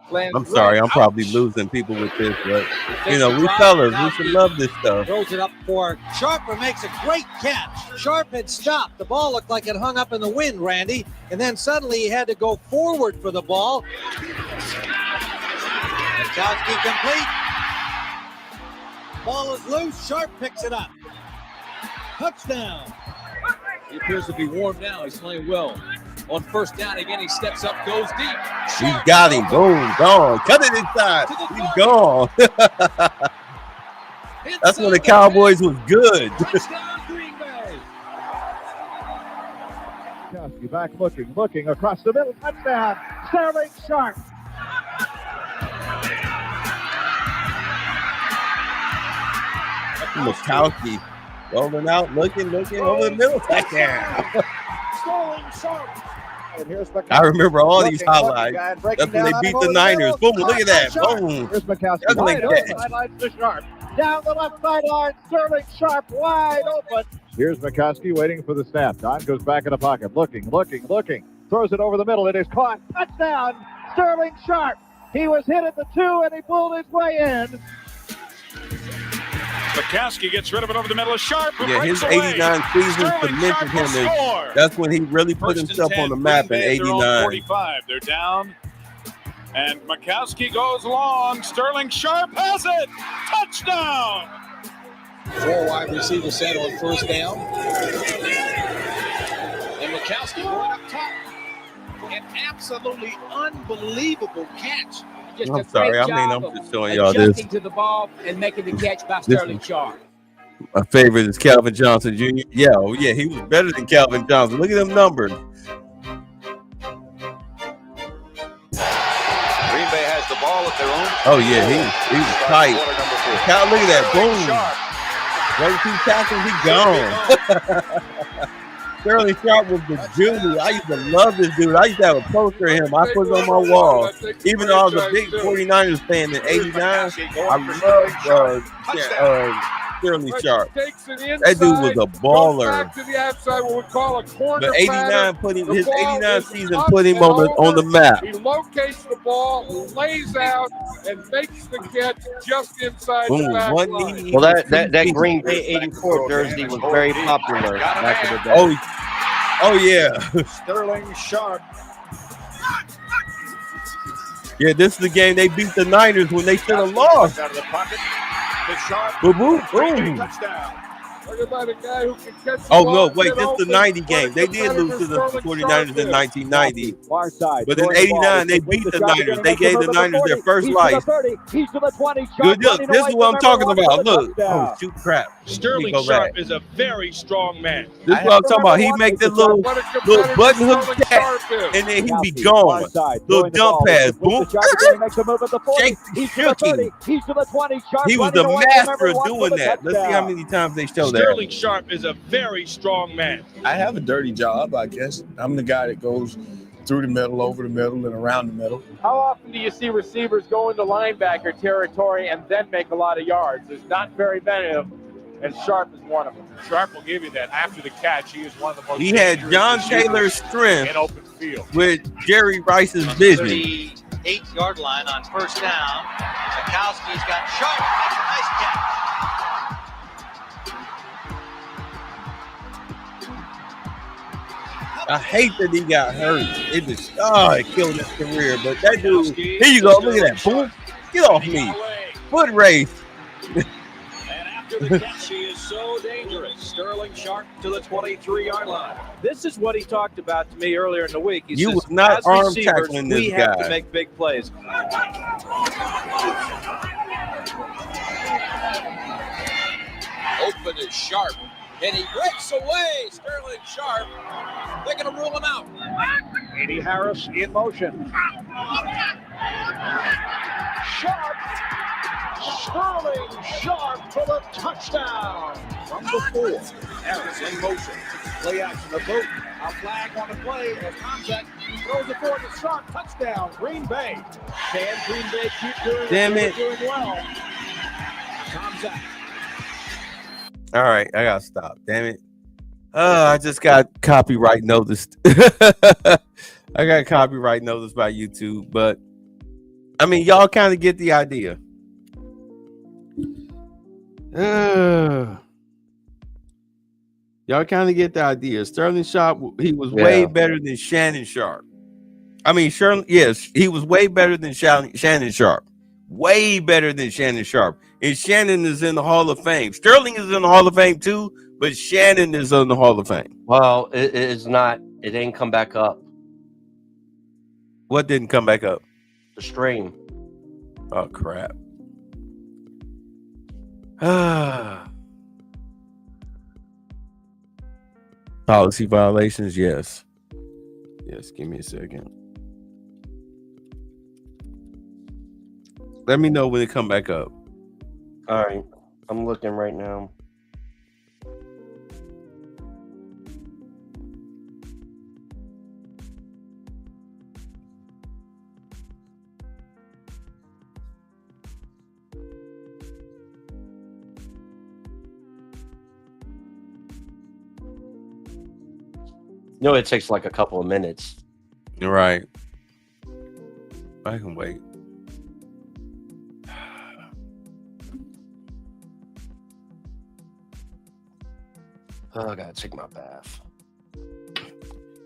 I'm sorry, I'm probably losing people with this, but you know, we fellas, we should love this stuff. Throws it up for Sharp, and makes a great catch. Sharp had stopped. The ball looked like it hung up in the wind, Randy, and then suddenly he had to go forward for the ball. Mikowski complete. Ball is loose. Sharp picks it up. Touchdown. He appears to be warm now. He's playing well. On 1st down again, he steps up, goes deep. He got him. Boom, gone. Cut it inside. He's gone. That's when the Cowboys was good. Touchdown, Green Bay. Mikowski back looking across the middle. Touchdown, Sterling Sharp. Mikowski rolling out, looking over the middle. Touchdown. Sterling Sharp. And here's Mikowski. I remember all these highlights. That's That's when they beat the Niners. Boom, look at that. Boom. Here's Mikowski. That's Wide like open. that. Sidelines to Sharp. Down the left sideline. Sterling Sharp wide open. Here's Mikowski waiting for the snap. Don goes back in the pocket. Looking. Throws it over the middle. It is caught. Touchdown. Sterling Sharp. He was hit at the 2 and he pulled his way in. Mikowski gets rid of it over the middle of Sharp. Yeah, his 89 season cemented him. That's when he really put himself on the map in 89. 45. They're down. And Mikowski goes long. Sterling Sharp has it. Touchdown. 4 wide receivers set on 1st down. And Mikowski going up top. An absolutely unbelievable catch. Just I'm a sorry. great I mean, job I'm of just showing y'all this. adjusting to the ball and making the catch by Sterling Sharp. My favorite is Calvin Johnson Jr. Yeah, oh yeah, he was better than Calvin Johnson. Look at them numbers. Green Bay has the ball at their own. Oh yeah, he was tight. Cal, look at that. Boom. 32 tackles, he gone. Sterling Sharp was the dude. I used to love this dude. I used to have a poster of him. I put it on my wall. Even though I was a big 49ers fan in 89, I loved Sterling Sharp. That dude was a baller. But 89 put him, his 89 season put him on the map. He locates the ball, lays out, and makes the catch just inside Boom, the back one line. knee. Well, that Green Bay 84 jersey was very popular back in the day. Oh yeah. Sterling Sharp. Yeah, this is the game they beat the Niners when they should have lost. Out of the pocket. To Sharp. Boom, boom, boom. Touchdown. Talk about a guy who can catch the Oh, ball, no, wait, get this is the open, 90 what game. a They did lose to the competitor 49ers in Sterling 1990. Far side. But in 89, they beat the Niners. They gave the Niners their first life. He's to the 20. Good, look, this is what I'm talking about. Look. Oh, shoot, crap. Sterling Let me go back. Sharp is a very strong man. This is what I'm talking about. He make that little button hook catch, and then he be gone. Little dump pass. Boom. Shake, shooking. He's to the 20. He was the master of doing that. Let's see how many times they show that. Sterling Sharp is a very strong man. I have a dirty job, I guess. I'm the guy that goes through the middle, over the middle, and around the middle. How often do you see receivers go into linebacker territory and then make a lot of yards? There's not very many of them, and Sharp is one of them. Sharp will give you that. After the catch, he is one of the most. He had John Taylor's strength with Jerry Rice's vision. 38-yard line on first down. Mikowski's got Sharp. Makes a nice catch. I hate that he got hurt. It killed his career. But that dude, here you go. Look at that. Boom. Get off me. Foot race. After the catch, he is so dangerous. Sterling Sharp to the 23-yard line. This is what he talked about to me earlier in the week. He You says, was not as arm receivers, tackling this we have guy. to make big plays. Open is Sharp, and he breaks away. Sterling Sharp. They're going to rule him out. Eddie Harris in motion. Sharp. Sterling Sharp for the touchdown. From the 4. Harris in motion. Play action of both. A flag on the play. A contact. Throws it forward to Sharp. Touchdown. Green Bay. Can Green Bay keep doing Damn it. doing well? Contact. All right, I gotta stop. Damn it. I just got copyright noticed. I got copyright noticed by YouTube, but I mean, y'all kind of get the idea. Y'all kind of get the idea. Sterling Sharp, he was way better than Shannon Sharp. I mean, yes, he was way better than Shannon Sharp. Way better than Shannon Sharp. And Shannon is in the Hall of Fame. Sterling is in the Hall of Fame too, but Shannon is in the Hall of Fame. Well, it is not. It ain't come back up. What didn't come back up? The stream. Oh, crap. Policy violations, yes. Yes, give me a second. Let me know when it come back up. All right, I'm looking right now. No, it takes like a couple of minutes. You're right. I can wait. Oh, I gotta take my bath.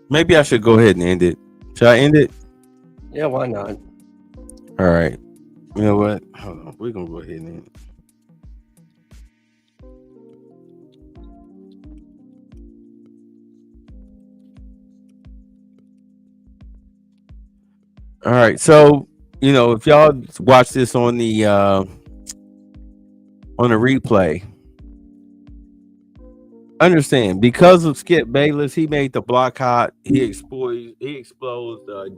Maybe I should go ahead and end it. Should I end it? Yeah, why not? All right. You know what? Hold on. We're gonna go ahead and end it. All right. So, you know, if y'all watch this on the replay, understand, because of Skip Bayless, he made the block hot. He exposed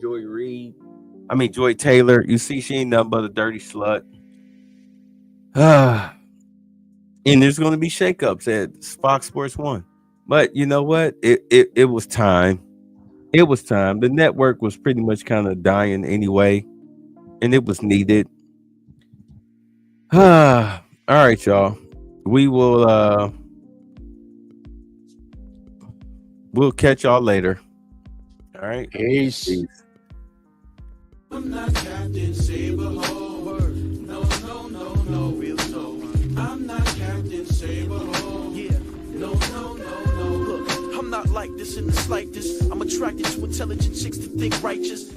Joy Taylor. You see, she ain't nothing but a dirty slut. And there's going to be shakeups at Fox Sports 1. But you know what? It was time. It was time. The network was pretty much kind of dying anyway, and it was needed. All right, y'all. We will we'll catch y'all later. All right. Peace. I'm not Captain Saberhole. No, real soul. I'm not Captain Saberhole. Yeah, no. Look, I'm not like this in the slightest. I'm attracted to intelligent chicks to think righteous.